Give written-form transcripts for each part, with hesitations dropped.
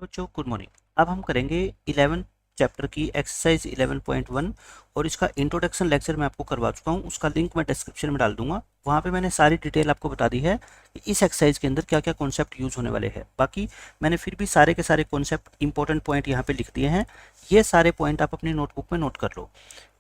बच्चों good morning. अब हम करेंगे 11 चैप्टर की एक्सरसाइज 11.1 और इसका इंट्रोडक्शन लेक्चर मैं आपको करवा चुका हूँ। उसका लिंक मैं डिस्क्रिप्शन में डाल दूंगा। वहाँ पे मैंने सारी डिटेल आपको बता दी है कि इस एक्सरसाइज के अंदर क्या क्या कॉन्सेप्ट यूज होने वाले हैं। बाकी मैंने फिर भी सारे के सारे कॉन्सेप्ट इंपॉर्टेंट पॉइंट यहाँ पे लिख दिए हैं। ये सारे पॉइंट आप अपनी नोटबुक में नोट कर लो।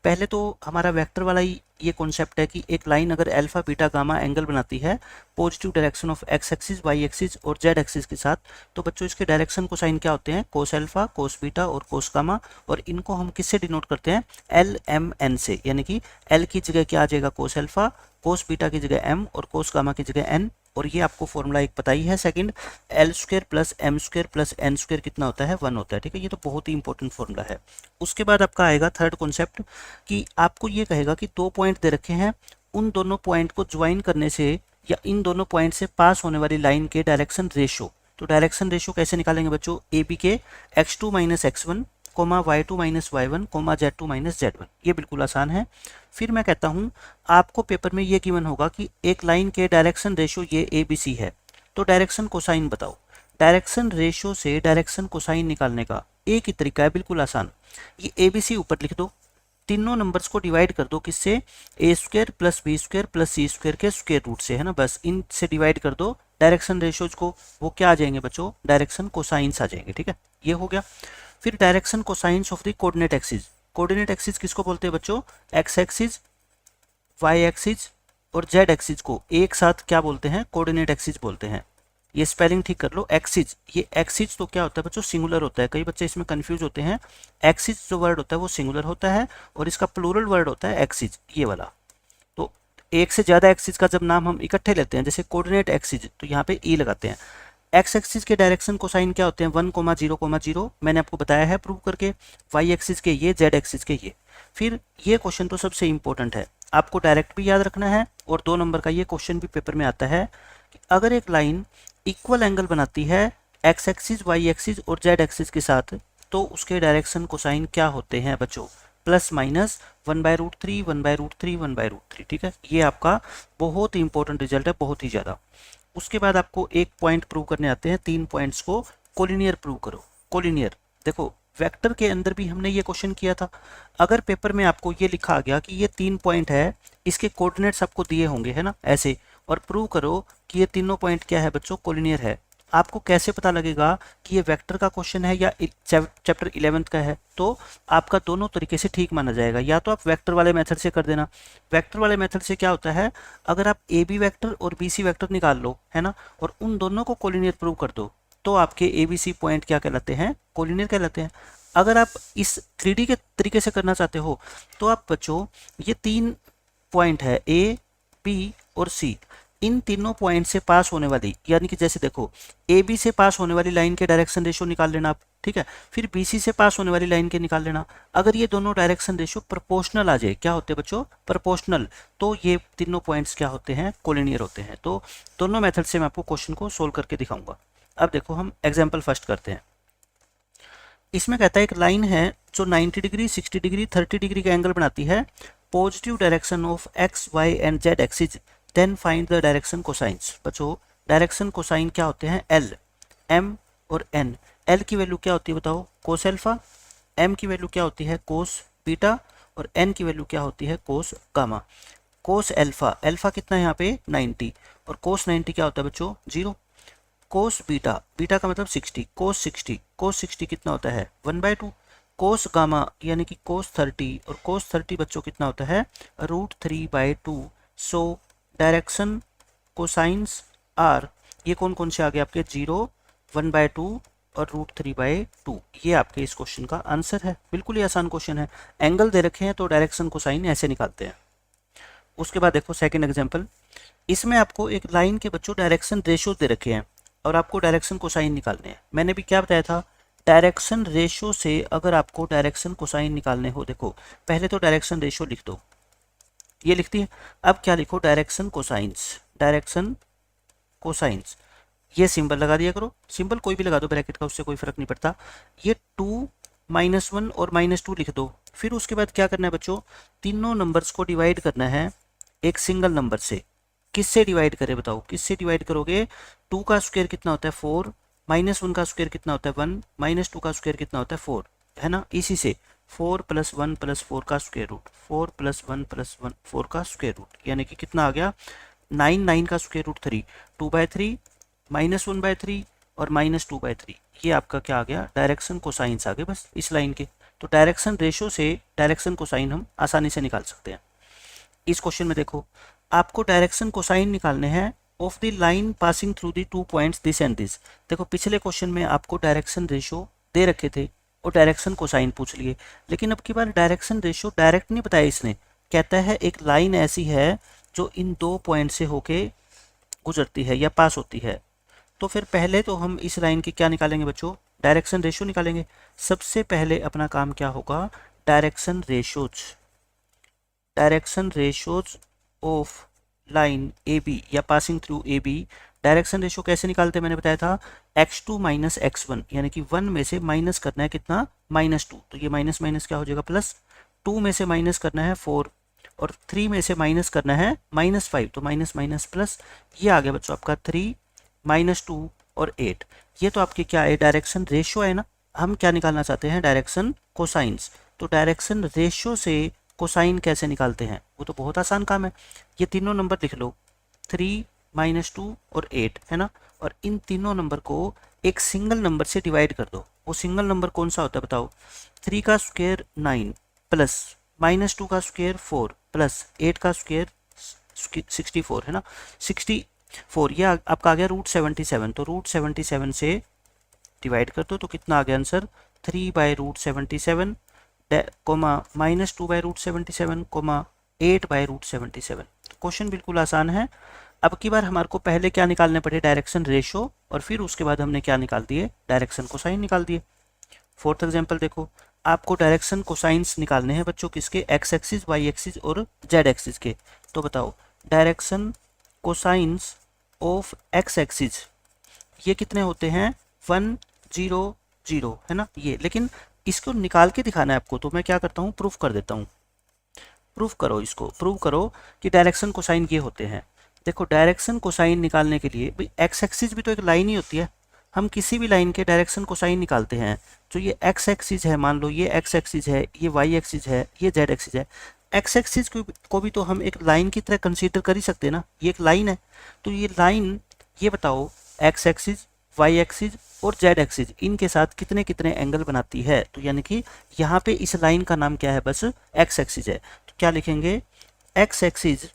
पहले तो हमारा वेक्टर वाला ही ये कॉन्सेप्ट है कि एक लाइन अगर अल्फा बीटा गामा एंगल बनाती है positive direction of X axis Y axis और जेड एक्सिस के साथ, तो बच्चों इसके डायरेक्शन कोसाइन क्या होते हैं? कोस अल्फा, कोस बीटा और कोस गामा। और इनको हम किससे डिनोट करते हैं? एल एम एन से, यानी कि एल की जगह क्या आ जाएगा? कोस अल्फा, कोस बीटा की जगह एम और कोस गामा की जगह एन। और ये आपको फॉर्मूला एक पता ही है, second L square plus M square plus N square कितना होता है? 1 होता है। ठीक है, ये तो बहुत ही इंपॉर्टेंट फॉर्मूला है। उसके बाद आपका आएगा थर्ड कॉन्सेप्ट कि आपको ये कहेगा कि 2 पॉइंट दे रखे हैं, उन दोनों पॉइंट को ज्वाइन करने से या इन दोनों पॉइंट से पास होने वाली लाइन के डायरेक्शन रेशो। तो डायरेक्शन रेशो कैसे निकालेंगे बच्चों? ए बी के x2 minus x one comma y2 minus y one comma z2 minus z1। ये बिल्कुल आसान है। फिर मैं कहता हूँ आपको पेपर में ये गिवन होगा कि एक लाइन के डायरेक्शन रेशो ये ए बी सी है, तो डायरेक्शन कोसाइन बताओ। डायरेक्शन रेशो से डायरेक्शन कोसाइन निकालने का एक ही तरीका है, बिल्कुल आसान। ये ए बी सी ऊपर लिख दो, तीनों नंबर्स को डिवाइड कर दो किससे? A square plus B square plus C square के स्क्वायर रूट से, है ना। बस इनसे डिवाइड कर दो डायरेक्शन रेशोज को, वो क्या आ जाएंगे बच्चों? डायरेक्शन कोसाइंस आ जाएंगे। ठीक है, ये हो गया। फिर direction cosines of the coordinate axis. Coordinate axis किसको बोलते हैं बच्चों? एक्स एक्सिस, वाई एक्सिस और जेड एक्सिस को एक साथ क्या बोलते हैं? कोऑर्डिनेट एक्सिस बोलते हैं। ये स्पेलिंग ठीक कर लो, एक्सिस। ये एक्सिस तो क्या होता है बच्चों? सिंगुलर होता है। कई बच्चे इसमें कंफ्यूज होते हैं। एक्सिस जो वर्ड होता है वो सिंगुलर होता है और इसका प्लूरल वर्ड होता है एक्सिस, ये वाला। तो एक से ज्यादा एक्सिस का जब नाम हम इकट्ठे लेते हैं, जैसे कोऑर्डिनेट एक्सिस, तो यहाँ पे ई लगाते हैं। एक्स एक्सिस के डायरेक्शन कोसाइन क्या होते हैं? 1,0,0 मैंने आपको बताया है प्रूव करके। वाई एक्सिस के ये, जेड एक्सिस के ये। फिर ये क्वेश्चन तो सबसे इंपॉर्टेंट है, आपको डायरेक्ट भी याद रखना है और 2 नंबर का ये क्वेश्चन भी पेपर में आता है कि अगर एक लाइन इक्वल एंगल बनाती है एक्स एक्सिस, वाई एक्सिस और जेड एक्सिस के साथ, तो उसके डायरेक्शन कोसाइन क्या होते हैं बच्चों? Plus minus 1/√3, 1/√3, 1/√3। ठीक है, ये आपका बहुत ही इंपॉर्टेंट रिजल्ट है, बहुत ही ज़्यादा। उसके बाद आपको एक पॉइंट प्रूव करने आते हैं, 3 पॉइंट्स को कोलिनियर प्रूव करो। कोलिनियर देखो, वेक्टर के अंदर भी हमने ये क्वेश्चन किया था। अगर पेपर में आपको ये लिखा गया कि ये 3 पॉइंट है, इसके कोऑर्डिनेट्स आपको दिए होंगे, है ना, ऐसे, और प्रूव करो कि ये तीनों पॉइंट क्या है बच्चों? कोलिनियर है। आपको कैसे पता लगेगा कि ये वेक्टर का क्वेश्चन है या चैप्टर 11 का है? तो आपका दोनों तरीके से ठीक माना जाएगा। या तो आप वेक्टर वाले मेथड से कर देना। वेक्टर वाले मेथड से क्या होता है, अगर आप ए बी वैक्टर और बी सी वैक्टर निकाल लो, है ना, और उन दोनों को कोलिनियर प्रूव कर दो, तो आपके ए बी सी पॉइंट क्या कहलाते हैं? कोलिनियर कहलाते हैं। अगर आप इस 3D के तरीके से करना चाहते हो, तो आप बच्चों ये 3 पॉइंट है ए बी और सी, इन तीनों पॉइंट से पास होने वाली, यानी कि जैसे देखो, ए बी से पास होने वाली लाइन के डायरेक्शन रेशो निकाल लेना आप। ठीक है, फिर बी सी से पास होने वाली लाइन के निकाल लेना। अगर ये दोनों डायरेक्शन रेशो प्रोपोर्शनल आ जाए, क्या होते हैं बच्चों? प्रोपोर्शनल, तो ये तीनों पॉइंट्स क्या होते हैं? कोलिनियर होते हैं। तो दोनों मेथड से मैं आपको क्वेश्चन को सोल्व करके दिखाऊंगा। अब देखो, हम एग्जाम्पल फर्स्ट करते हैं। इसमें कहता है एक लाइन है जो 90 डिग्री, 60 डिग्री, 30 डिग्री का एंगल बनाती है, positive direction of X Y and Z axis, then find the direction cosines. बच्चों डायरेक्शन कोसाइन क्या होते हैं? एल, एम और एन। एल की वैल्यू क्या होती है बताओ? Cos alpha. एम की वैल्यू क्या होती है? Cos beta. और एन की वैल्यू क्या होती है? Cos gamma. Cos alpha, alpha कितना है यहाँ पे? 90, और कोस 90 क्या होता है बच्चों? 0। कोस बीटा, बीटा का मतलब 60, कोस 60, कोस 60 कितना होता है? 1/2। कोस गामा यानी कि कोस 30, और कोस 30 बच्चों कितना होता है? √3/2। सो डायरेक्शन कोसाइंस आर, ये कौन कौन से आ गए आपके? 0, 1/2 और √3/2। ये आपके इस क्वेश्चन का आंसर है। बिल्कुल ही आसान क्वेश्चन है। एंगल दे रखे हैं तो डायरेक्शन कोसाइन ऐसे निकालते हैं। उसके बाद देखो सेकंड एग्जांपल। इसमें आपको एक लाइन के बच्चों डायरेक्शन रेशो दे रखे हैं और आपको डायरेक्शन कोसाइन निकालने हैं। मैंने भी क्या बताया था? डायरेक्शन रेशो से अगर आपको डायरेक्शन कोसाइन निकालने हो, देखो पहले तो डायरेक्शन रेशो लिख दो, ये लिखती है। अब क्या लिखो? Direction cosines. डायरेक्शन कोसाइंस, ये सिंबल लगा दिया करो, सिंबल कोई भी लगा दो ब्रैकेट का, उससे कोई फर्क नहीं पड़ता। ये 2, -1 और -2 लिख दो। फिर उसके बाद क्या करना है बच्चों? तीनों नंबर्स को डिवाइड करना है एक सिंगल नंबर से। किससे डिवाइड करें बताओ? किससे डिवाइड करोगे? 2 का स्क्वायर कितना होता है? 4, -1 का स्क्वायर कितना होता है 1, -2 का स्क्वायर कितना होता है 4, है ना। इसी से 4 + 1 + 4 का स्क्वायर रूट, 4 + 1 + 1 4 का स्क्वायर रूट, यानी कि कितना आ गया 9, 9 का स्क्वायर रूट 3, 2/3, -1/3 और -2/3। ये आपका क्या आ गया, डायरेक्शन कोसाइंस आ गए बस इस लाइन के। तो डायरेक्शन रेशो से डायरेक्शन कोसाइन हम आसानी से निकाल सकते हैं। इस क्वेश्चन में देखो, आपको डायरेक्शन कोसाइन निकालने हैं of the line passing through the 2 points this and this. देखो पिछले क्वेश्चन में आपको डायरेक्शन रेशो दे रखे थे और डायरेक्शन कोसाइन पूछ लिए, लेकिन अब की बार डायरेक्शन रेशो डायरेक्ट नहीं बताया इसने, कहता है एक लाइन ऐसी है जो इन 2 पॉइंट से होके गुजरती है या पास होती है। तो फिर पहले तो हम इस लाइन की क्या निकालेंगे बच्चों, डायरेक्शन रेशो निकालेंगे। सबसे पहले अपना काम क्या होगा, direction ratios of line A B या passing through A B. Direction ratio कैसे निकालते हैं मैंने बताया था, x2 - x1, यानी कि 1 में से माइनस करना है कितना -2, तो ये माइनस माइनस क्या हो जाएगा प्लस, 2 में से माइनस करना है 4 और 3 में से माइनस करना है -5, तो माइनस माइनस प्लस, ये आ गया बच्चों आपका 3 -2 और 8। ये तो आपकी क्या है, डायरेक्शन रेशियो है ना। हम क्या निकालना चाहते हैं, डायरेक्शन कोसाइंस। तो डायरेक्शन रेशियो से कोसाइन कैसे निकालते हैं, वो तो बहुत आसान काम है। ये तीनों नंबर लिख लो, 3 -2 और 8, है ना। और इन तीनों नंबर को एक सिंगल नंबर से डिवाइड कर दो। वो सिंगल नंबर कौन सा होता है बताओ, 3 का स्क्वायर 9 प्लस -2 का स्क्वायर 4 प्लस 8 का स्क्वायर 64, है ना। 64 ये आपका आ गया √77, तो √77 से डिवाइड कर दो तो कितना आ गया आंसर, 3/√77 कोमा -2/√77 कोमा 8/√77। क्वेश्चन बिल्कुल आसान है। अब की बार हमारे को पहले क्या निकालने पड़े, डायरेक्शन रेशो, और फिर उसके बाद हमने क्या निकाल दिए, डायरेक्शन कोसाइन निकाल दिए। फोर्थ एग्जांपल देखो, आपको डायरेक्शन कोसाइंस निकालने हैं बच्चों किसके, x एक्सिस, y एक्सिस और z एक्सिस के। तो बताओ direction cosines of x axis ये कितने होते हैं 1 0 0, है ना ये। लेकिन इसको निकाल के दिखाना है आपको, तो मैं क्या करता हूँ, प्रूफ कर देता हूँ। प्रूफ करो इसको, प्रूव करो कि डायरेक्शन कोसाइन ये होते हैं। देखो डायरेक्शन कोसाइन निकालने के लिए भाई एक्स एक्सिस भी तो एक लाइन ही होती है, हम किसी भी लाइन के डायरेक्शन कोसाइन निकालते हैं। जो ये एक्स एक्सिस है, मान लो ये एक्स एक्सिस है, ये वाई एक्सिस है, ये जेड एक्सिस है। एक्स एक्सिस को भी तो हम एक लाइन की तरह कंसीडर कर ही सकते हैं ना, ये एक लाइन है। तो ये लाइन, ये बताओ एक्स एक्सिस, वाई एक्सिस और जेड एक्सिस इनके साथ कितने कितने एंगल बनाती है। तो यानी कि यहाँ पे इस लाइन का नाम क्या है, बस एक्स एक्सिस है। तो क्या लिखेंगे, x axis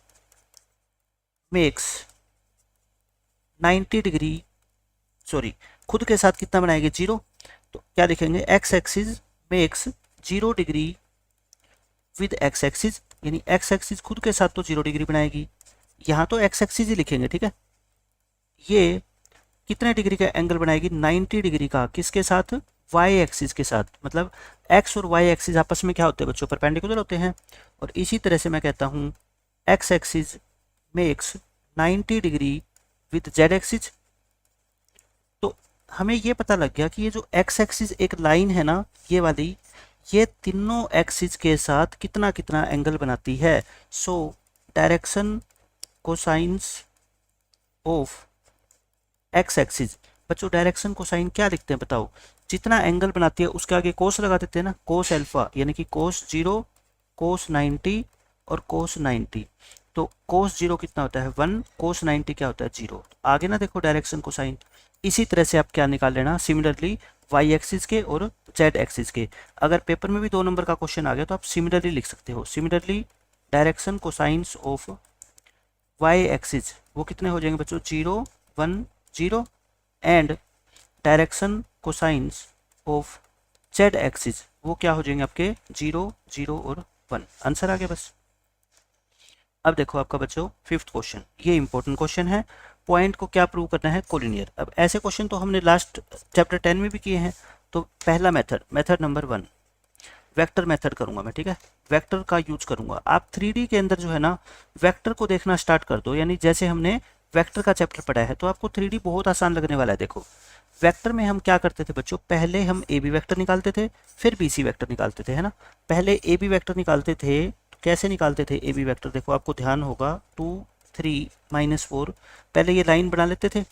makes 90 degree, sorry खुद के साथ कितना बनाएंगे 0, तो क्या लिखेंगे, x axis makes 0 degree with x axis, यानी एक्स एक्सिस खुद के साथ तो 0 डिग्री बनाएगी। यहाँ तो एक्स एक्सिस ही लिखेंगे, ठीक है। ये कितने डिग्री का एंगल बनाएगी, 90 डिग्री का, किसके साथ, वाई एक्सिस के साथ। मतलब एक्स और वाई एक्सिस आपस में क्या होते हैं बच्चों, परपेंडिकुलर होते हैं। और इसी तरह से मैं कहता हूँ x axis makes 90 degree with Z axis. तो हमें ये पता लग गया कि ये जो एक्स एक्सिस एक लाइन है ना, ये वाली, ये तीनों एक्सिस के साथ कितना कितना एंगल बनाती है। So direction cosines of X axis, बच्चों डायरेक्शन कोसाइन क्या लिखते हैं बताओ, जितना एंगल बनाती है उसके आगे कोस लगा देते हैं ना, कोस अल्फा, यानी कि कोस 0, कोस 90 और कोस 90। तो कोस 0 कितना होता है 1, कोस 90 क्या होता है 0। आगे ना देखो डायरेक्शन कोसाइन। इसी तरह से आप क्या निकाल लेना, सिमिलरली वाई एक्सिस के और जेड एक्सिस के। अगर पेपर में भी 2 नंबर का क्वेश्चन आ गया तो आप सिमिलरली लिख सकते हो। Similarly direction cosines of Y axis वो कितने हो जाएंगे बच्चों, 0 1 0, and direction cosines of Z axis वो क्या हो जाएंगे आपके 0 0 और 1। आंसर आ गया बस। अब देखो आपका बच्चों फिफ्थ क्वेश्चन, ये इंपॉर्टेंट क्वेश्चन है। पॉइंट को क्या प्रूव करना है, कोलिनियर। अब ऐसे क्वेश्चन तो हमने लास्ट चैप्टर 10 में भी किए हैं। तो पहला मेथड नंबर 1, वेक्टर मेथड करूंगा मैं, ठीक है। वेक्टर का यूज करूंगा। आप 3D के अंदर जो है ना वेक्टर को देखना स्टार्ट कर दो, यानी जैसे हमने वेक्टर का चैप्टर पढ़ा है तो आपको 3D बहुत आसान लगने वाला है। देखो वेक्टर में हम क्या करते थे बच्चों, पहले हम ए बी वैक्टर निकालते थे, फिर बी सी वैक्टर निकालते थे, है ना। पहले ए बी वैक्टर निकालते थे, तो कैसे निकालते थे ए बी वैक्टर, देखो आपको ध्यान होगा 2 3 -4, पहले ये लाइन बना लेते थे,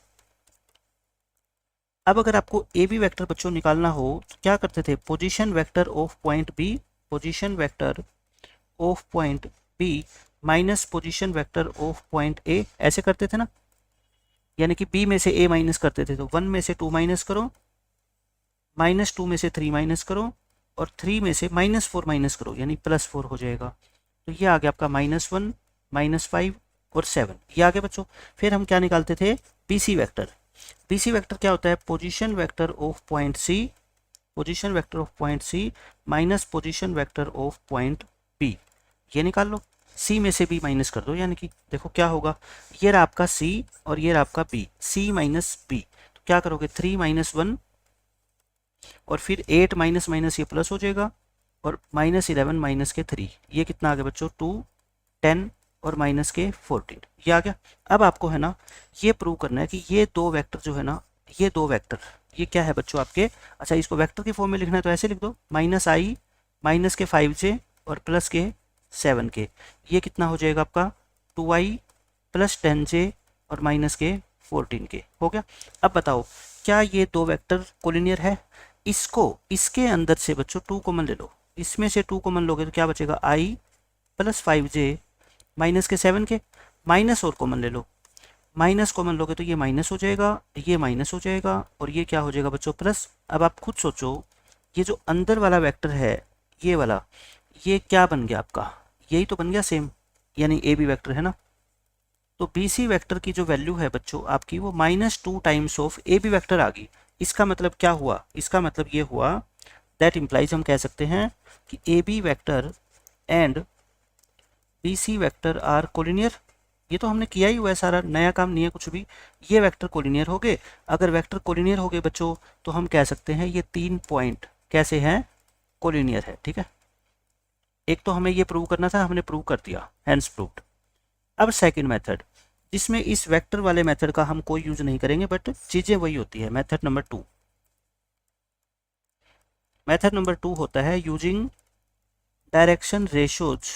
अब अगर आपको ए बी वैक्टर बच्चों निकालना हो तो क्या करते थे, position vector of point B, position vector of point B minus position vector of point A, ऐसे करते थे ना। यानी कि बी में से ए माइनस करते थे तो 1 में से 2 माइनस करो, -2 में से 3 माइनस करो, और 3 में से -4 माइनस करो, यानी +4 हो जाएगा। तो ये आ गया आपका -1, -5 और 7, ये आ गया बच्चों। फिर हम क्या निकालते थे, बीसी वेक्टर। बीसी वेक्टर क्या होता है, position vector of point C, position vector of point C minus position vector of point B, ये निकाल लो। सी में से बी माइनस कर दो, यानी कि देखो क्या होगा, ये रहा आपका सी और ये रहा आपका बी, सी माइनस बी। तो क्या करोगे, 3 - 1 और फिर 8 माइनस माइनस ये प्लस हो जाएगा, और -11 माइनस के 3, ये कितना आ गया बच्चों, 2, 10 और माइनस के 14, ये आ गया। अब आपको है ना ये प्रूव करना है कि ये दो वेक्टर जो है ना, ये दो वेक्टर, ये क्या है बच्चों आपके, अच्छा इसको वेक्टर की फॉर्म में लिखना है तो ऐसे लिख दो, -i माइनस के 5j और प्लस के 7k, ये कितना हो जाएगा आपका 2i प्लस 10j और माइनस के 14k, हो गया। अब बताओ क्या ये दो वेक्टर कोलिनियर है, इसको इसके अंदर से बच्चों 2 कॉमन ले लो, इसमें से 2 कॉमन लोगे तो क्या बचेगा, i प्लस 5j माइनस के 7k, माइनस और कॉमन ले लो, माइनस कॉमन लोगे तो ये माइनस हो जाएगा, ये माइनस हो जाएगा, और ये क्या हो जाएगा बच्चों, प्लस। अब आप खुद सोचो ये जो अंदर वाला वेक्टर है, ये वाला, ये क्या बन गया आपका, यही तो बन गया सेम, यानी ए बी वेक्टर है ना। तो बी सी वेक्टर की जो वैल्यू है बच्चों आपकी, वो -2 times of A B vector आ गई। इसका मतलब क्या हुआ, इसका मतलब ये हुआ, दैट इम्प्लाइज हम कह सकते हैं कि A B vector and B C vector are collinear. ये तो हमने किया ही हुआ है, सारा नया काम नहीं है कुछ भी। ये वेक्टर कोलिनियर हो गए। अगर वेक्टर कोलिनियर हो गए बच्चों तो हम कह सकते हैं ये 3 पॉइंट कैसे हैं, कोलिनियर है, ठीक है। एक तो हमें ये प्रूव करना था, हमने प्रूव कर दिया, हैंस प्रूव्ड। अब सेकंड मेथड, जिसमें इस वेक्टर वाले मेथड का हम कोई यूज नहीं करेंगे, बट चीजें वही होती है। मेथड नंबर 2, मेथड नंबर 2 होता है using direction ratios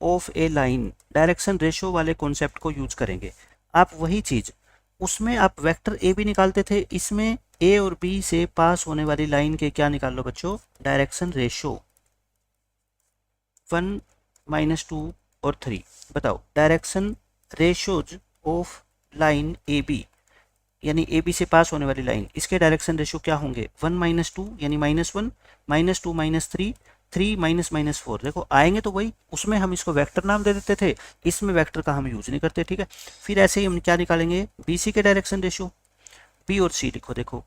of a line. Direction ratio वाले कॉन्सेप्ट को यूज करेंगे। आप वही चीज, उसमें आप वेक्टर ए भी निकालते थे, इसमें ए और बी से पास होने वाली लाइन के क्या निकाल लो बच्चों, डायरेक्शन रेशो 1, -2 और 3। बताओ direction ratios of line A B, यानी ए बी से पास होने वाली लाइन, इसके डायरेक्शन रेशो क्या होंगे, 1 - 2 यानी -1, -2 -3, 3 -4। देखो आएंगे तो वही, उसमें हम इसको वेक्टर नाम दे देते थे, इसमें वेक्टर का हम यूज नहीं करते, ठीक है। फिर ऐसे ही हम क्या निकालेंगे, बी सी के डायरेक्शन रेशो, बी और सी लिखो। देखो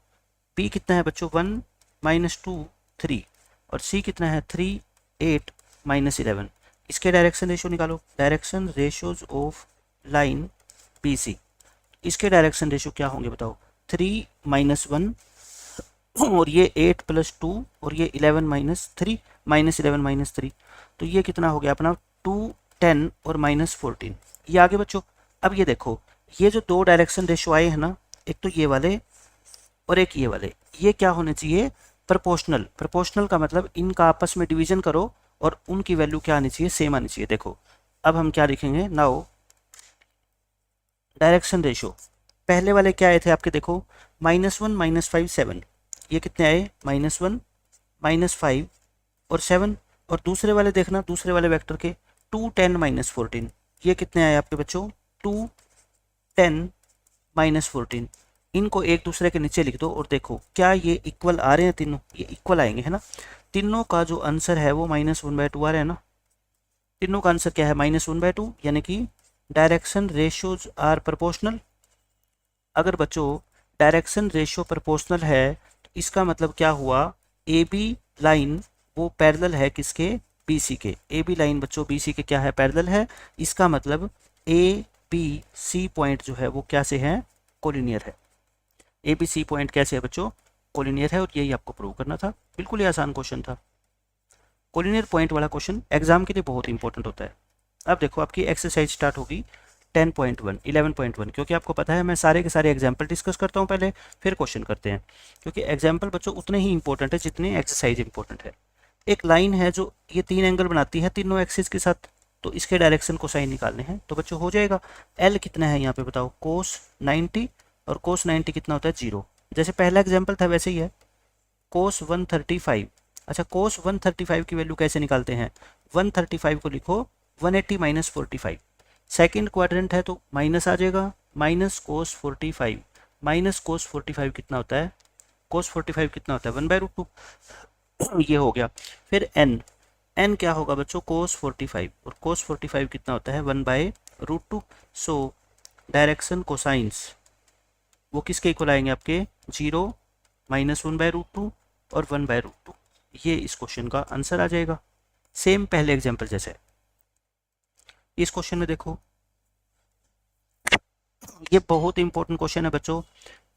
बी कितना है बच्चों, 1 -2 3, और सी कितना है 3 8 -11। इसके डायरेक्शन रेशो निकालो, direction ratios of line B C, इसके डायरेक्शन रेशो क्या होंगे बताओ, 3 -1 और ये 8 + 2 और ये 11 -3 -11 -3, तो ये कितना हो गया अपना 2 10 और -14, ये आगे बच्चों। अब ये देखो ये जो दो डायरेक्शन रेशो आए हैं ना, एक तो ये वाले और एक ये वाले, ये क्या होने चाहिए, प्रोपोर्शनल। प्रोपोर्शनल का मतलब इनका आपस में डिवीजन करो और उनकी वैल्यू क्या आनी चाहिए, सेम आनी चाहिए। देखो अब हम क्या लिखेंगे, नाउ डायरेक्शन रेशो, पहले वाले क्या आए थे आपके, देखो -1 -5 7, ये कितने आए, -1 -5 और 7। और दूसरे वाले देखना, दूसरे वाले वेक्टर के 2 10 -14, ये कितने आए आपके बच्चों, 2 10 -14। इनको एक दूसरे के नीचे लिख दो और देखो क्या ये इक्वल आ रहे हैं, तीनों ये इक्वल आएंगे, है ना। तीनों का जो आंसर है वो -1/2 आ रहा है ना। तीनों का आंसर क्या है, -1/2, यानी कि डायरेक्शन रेशियोज आर प्रोपोर्शनल। अगर बच्चों डायरेक्शन रेशियो प्रोपोर्शनल है तो इसका मतलब क्या हुआ, ए बी लाइन वो पैरेलल है किसके, बी सी के। ए बी लाइन बच्चों बी सी के क्या है, पैरेलल है। इसका मतलब ए बी सी पॉइंट जो है वो क्या से है, कोलिनियर है। ए बी सी पॉइंट कैसे है बच्चों, कोलिनियर है, और यही आपको प्रूव करना था। बिल्कुल ही आसान क्वेश्चन था। कोलिनियर पॉइंट वाला क्वेश्चन एग्जाम के लिए बहुत इंपॉर्टेंट होता है। अब देखो आपकी एक्सरसाइज स्टार्ट होगी 10.1 11.1, क्योंकि आपको पता है मैं सारे के सारे एग्जाम्पल डिस्कस करता हूँ पहले, फिर क्वेश्चन करते हैं, क्योंकि एग्जाम्पल बच्चों उतने ही इंपॉर्टेंट है जितने एक्सरसाइज इंपॉर्टेंट है। एक लाइन है जो ये 3 एंगल बनाती है तीनों एक्सिस के साथ, तो इसके डायरेक्शन को साइन निकालने हैं। तो बच्चों हो जाएगा एल कितना है यहाँ पे बताओ, cos 90, और cos 90 कितना होता है 0, जैसे पहला एग्जाम्पल था वैसे ही है, कोस 135। अच्छा, कोस 135 की वैल्यू कैसे निकालते हैं? 135 को लिखो 180 माइनस 45। सेकेंड क्वाड्रेंट है तो माइनस आ जाएगा, माइनस कोस 45, माइनस कोस 45 कितना होता है? कोस 45 कितना होता है? 1/√2। ये हो गया। फिर एन, एन क्या होगा बच्चों? कोस 45, और कोस 45 कितना होता है? 1/√2। सो डायरेक्शन कोसाइंस वो किसके इक्वल आएंगे आपके? 0, माइनस 1/√2 और 1/√2। ये इस क्वेश्चन का आंसर आ जाएगा। सेम पहले एग्जाम्पल जैसे इस क्वेश्चन में देखो, ये बहुत इंपॉर्टेंट क्वेश्चन है बच्चों।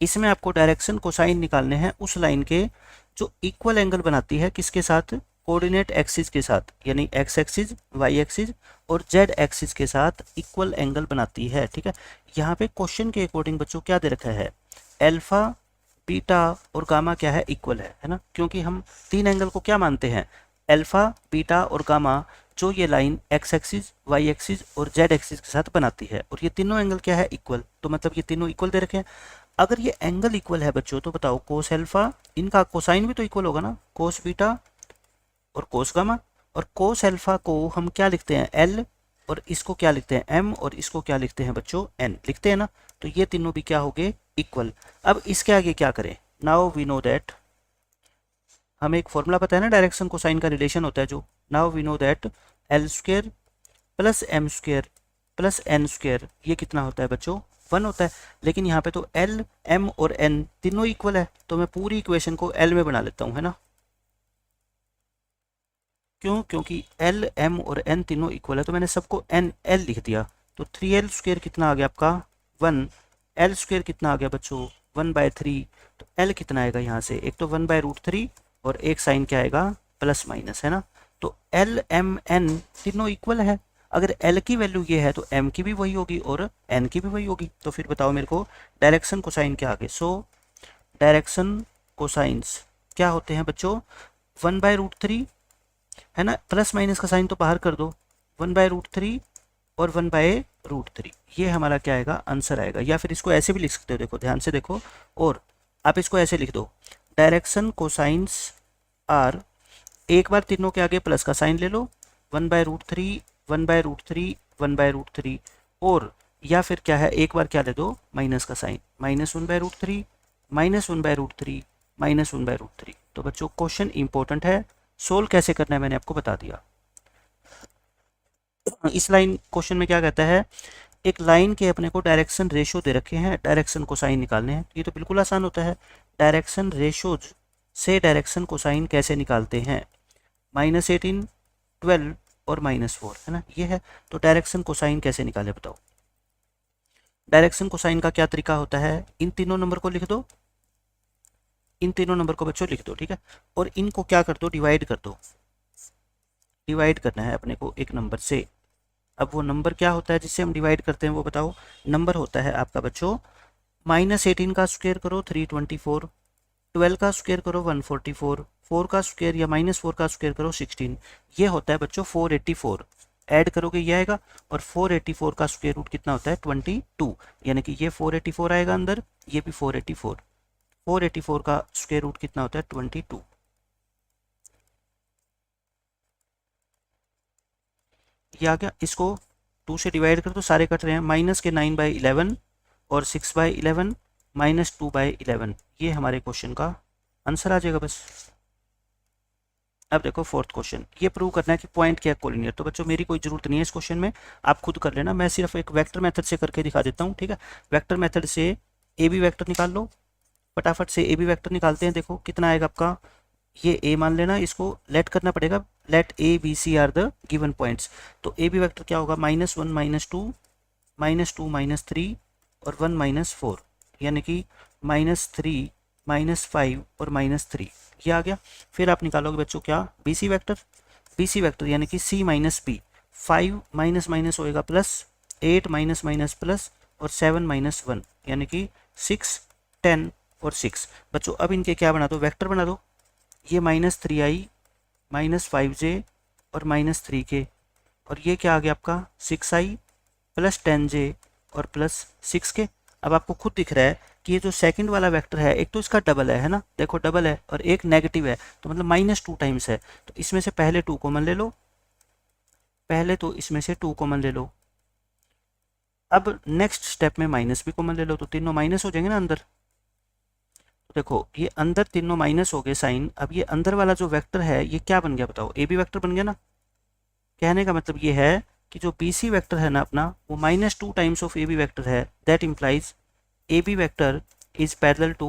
इसमें आपको डायरेक्शन कोसाइन निकालने हैं उस लाइन के जो इक्वल एंगल बनाती है किसके साथ? कोऑर्डिनेट एक्सिस के साथ, यानी एक्स एक्सिस, वाई एक्सिस और जेड एक्सिस के साथ इक्वल एंगल बनाती है। ठीक है, यहाँ पे क्वेश्चन के अकॉर्डिंग बच्चों क्या दे रखा है? अल्फा, बीटा और गामा क्या है? इक्वल है ना, क्योंकि हम तीन एंगल को क्या मानते हैं? अल्फा, बीटा और गामा, जो ये line X axis, Y axis और जेड एक्सिस के साथ बनाती है, और ये तीनों एंगल क्या है? इक्वल। तो मतलब ये तीनों इक्वल दे रखे हैं। अगर ये एंगल इक्वल है बच्चों तो बताओ कोस अल्फा, इनका कोसाइन भी तो इक्वल होगा ना, कोस बीटा और कोस गामा। और कोस अल्फा को हम क्या लिखते हैं? एल, और इसको क्या लिखते हैं? एम, और इसको क्या लिखते हैं बच्चों? एन लिखते हैं ना। तो ये तीनों भी क्या हो गए? इक्वल। अब इसके आगे क्या करें? नाउ वी नो दैट, हमें एक फॉर्मूला पता है ना, डायरेक्शन कोसाइन का रिलेशन होता है जो। Now we know that L square plus M square plus N square, ये कितना होता है बच्चों? 1 होता है। लेकिन यहाँ पे तो एल, एम और एन तीनों इक्वल है, तो मैं पूरी इक्वेशन को एल में बना लेता हूँ, है ना। क्यों? क्योंकि एल, एम और एन तीनों इक्वल है, तो मैंने सबको एन एल लिख दिया। तो 3l स्क्वायर कितना आ गया आपका? 1। एल स्क्वायर कितना आ गया बच्चों? 1/3। तो एल कितना आएगा यहाँ से? एक तो 1/√3 और एक साइन क्या आएगा? प्लस माइनस, है ना। तो एल, एम, एन तीनों इक्वल है। अगर एल की वैल्यू ये है तो एम की भी वही होगी और एन की भी वही होगी। तो फिर बताओ मेरे को डायरेक्शन कोसाइन क्या आगे? सो डायरेक्शन कोसाइंस क्या होते हैं बच्चों? 1/√3, है ना, प्लस माइनस का साइन तो बाहर कर दो, 1/√3 और 1/√3, ये हमारा क्या आएगा? आंसर आएगा। या फिर इसको ऐसे भी लिख सकते हो, देखो ध्यान से देखो, और आप इसको ऐसे लिख दो, डायरेक्शन कोसाइंस आर, एक बार तीनों के आगे प्लस का साइन ले लो, 1/√3, 1/√3, 1/√3, और या फिर क्या है, एक बार क्या ले दो? माइनस का साइन, -1/√3, -1/√3, -1/√3। तो बच्चों क्वेश्चन इंपॉर्टेंट है, सोल्व कैसे करना है मैंने आपको बता दिया। इस लाइन क्वेश्चन में क्या कहता है? एक लाइन के अपने को डायरेक्शन रेशो दे रखे हैं, डायरेक्शन कोसाइन निकालने हैं। ये तो बिल्कुल आसान होता है। डायरेक्शन रेशोज से डायरेक्शन कोसाइन कैसे निकालते हैं? -18, 12 और -4, है ना, ये है। तो डायरेक्शन कोसाइन कैसे निकाले बताओ? डायरेक्शन कोसाइन का क्या तरीका होता है? इन तीनों नंबर को लिख दो, इन तीनों नंबर को बच्चों लिख दो, ठीक है, और इनको क्या कर दो? डिवाइड कर दो। डिवाइड करना है अपने को एक नंबर से। अब वो नंबर क्या होता है जिससे हम डिवाइड करते हैं वो बताओ? नंबर होता है आपका बच्चों, -18 का स्क्वायर करो 324, 12 का स्क्वायर करो 144, 4 का स्क्वायर या -4 का स्क्वायर करो 16, ये होता है बच्चों 484। ऐड करोगे ये आएगा, और 484 का स्क्वायर रूट कितना होता है? 22, यानी कि ये 484 आएगा अंदर, ये भी 484। 484 का स्क्वायर रूट कितना होता है? 22। ये आ गया। इसको 2 से डिवाइड कर दो, सारे कट रहे हैं, माइनस के 9/11 और 6/11 -2/11, ये हमारे क्वेश्चन का आंसर आ जाएगा बस। अब देखो फोर्थ क्वेश्चन, ये प्रूव करना है कि पॉइंट क्या है कोलिनियर। तो बच्चों मेरी कोई जरूरत नहीं है इस क्वेश्चन में, आप खुद कर लेना, मैं सिर्फ एक वेक्टर मेथड से करके दिखा देता हूँ, ठीक है। वेक्टर मेथड से ए बी वेक्टर निकाल लो, फटाफट से ए बी वेक्टर निकालते हैं। देखो कितना आएगा आपका, ये ए मान लेना, इसको लेट करना पड़ेगा, let A B C are the given points. तो ए बी वेक्टर क्या होगा? -1 -2 -2 -3 और 1 -4, यानी कि -3 -5 और -3, ये आ गया। फिर आप निकालोगे बच्चों क्या? B C vector, B C vector यानी कि C minus B, 5 minus minus होएगा प्लस, 8 माइनस माइनस प्लस और 7 -1, यानी कि 6, 10 और 6। बच्चों अब इनके क्या बना दो? वेक्टर बना दो। ये -3i -5j और -3k, और ये क्या आ गया आपका? 6i + 10j और +6k। अब आपको खुद दिख रहा है कि ये जो सेकंड वाला वेक्टर है, एक तो इसका डबल है ना, देखो डबल है, और एक नेगेटिव है, तो मतलब -2 टाइम्स है। तो इसमें से पहले 2 कॉमन ले लो, पहले तो इसमें से 2 कॉमन ले लो। अब नेक्स्ट स्टेप में माइनस भी कॉमन ले लो, तो तीनों माइनस हो जाएंगे ना अंदर। तो देखो ये अंदर तीनों माइनस हो गए साइन। अब ये अंदर वाला जो वेक्टर है ये क्या बन गया बताओ, ए बी वेक्टर बन गया ना। कहने का मतलब ये है कि जो बी सी वेक्टर है ना अपना, वो -2 times of A B vector है। That implies A B vector is parallel to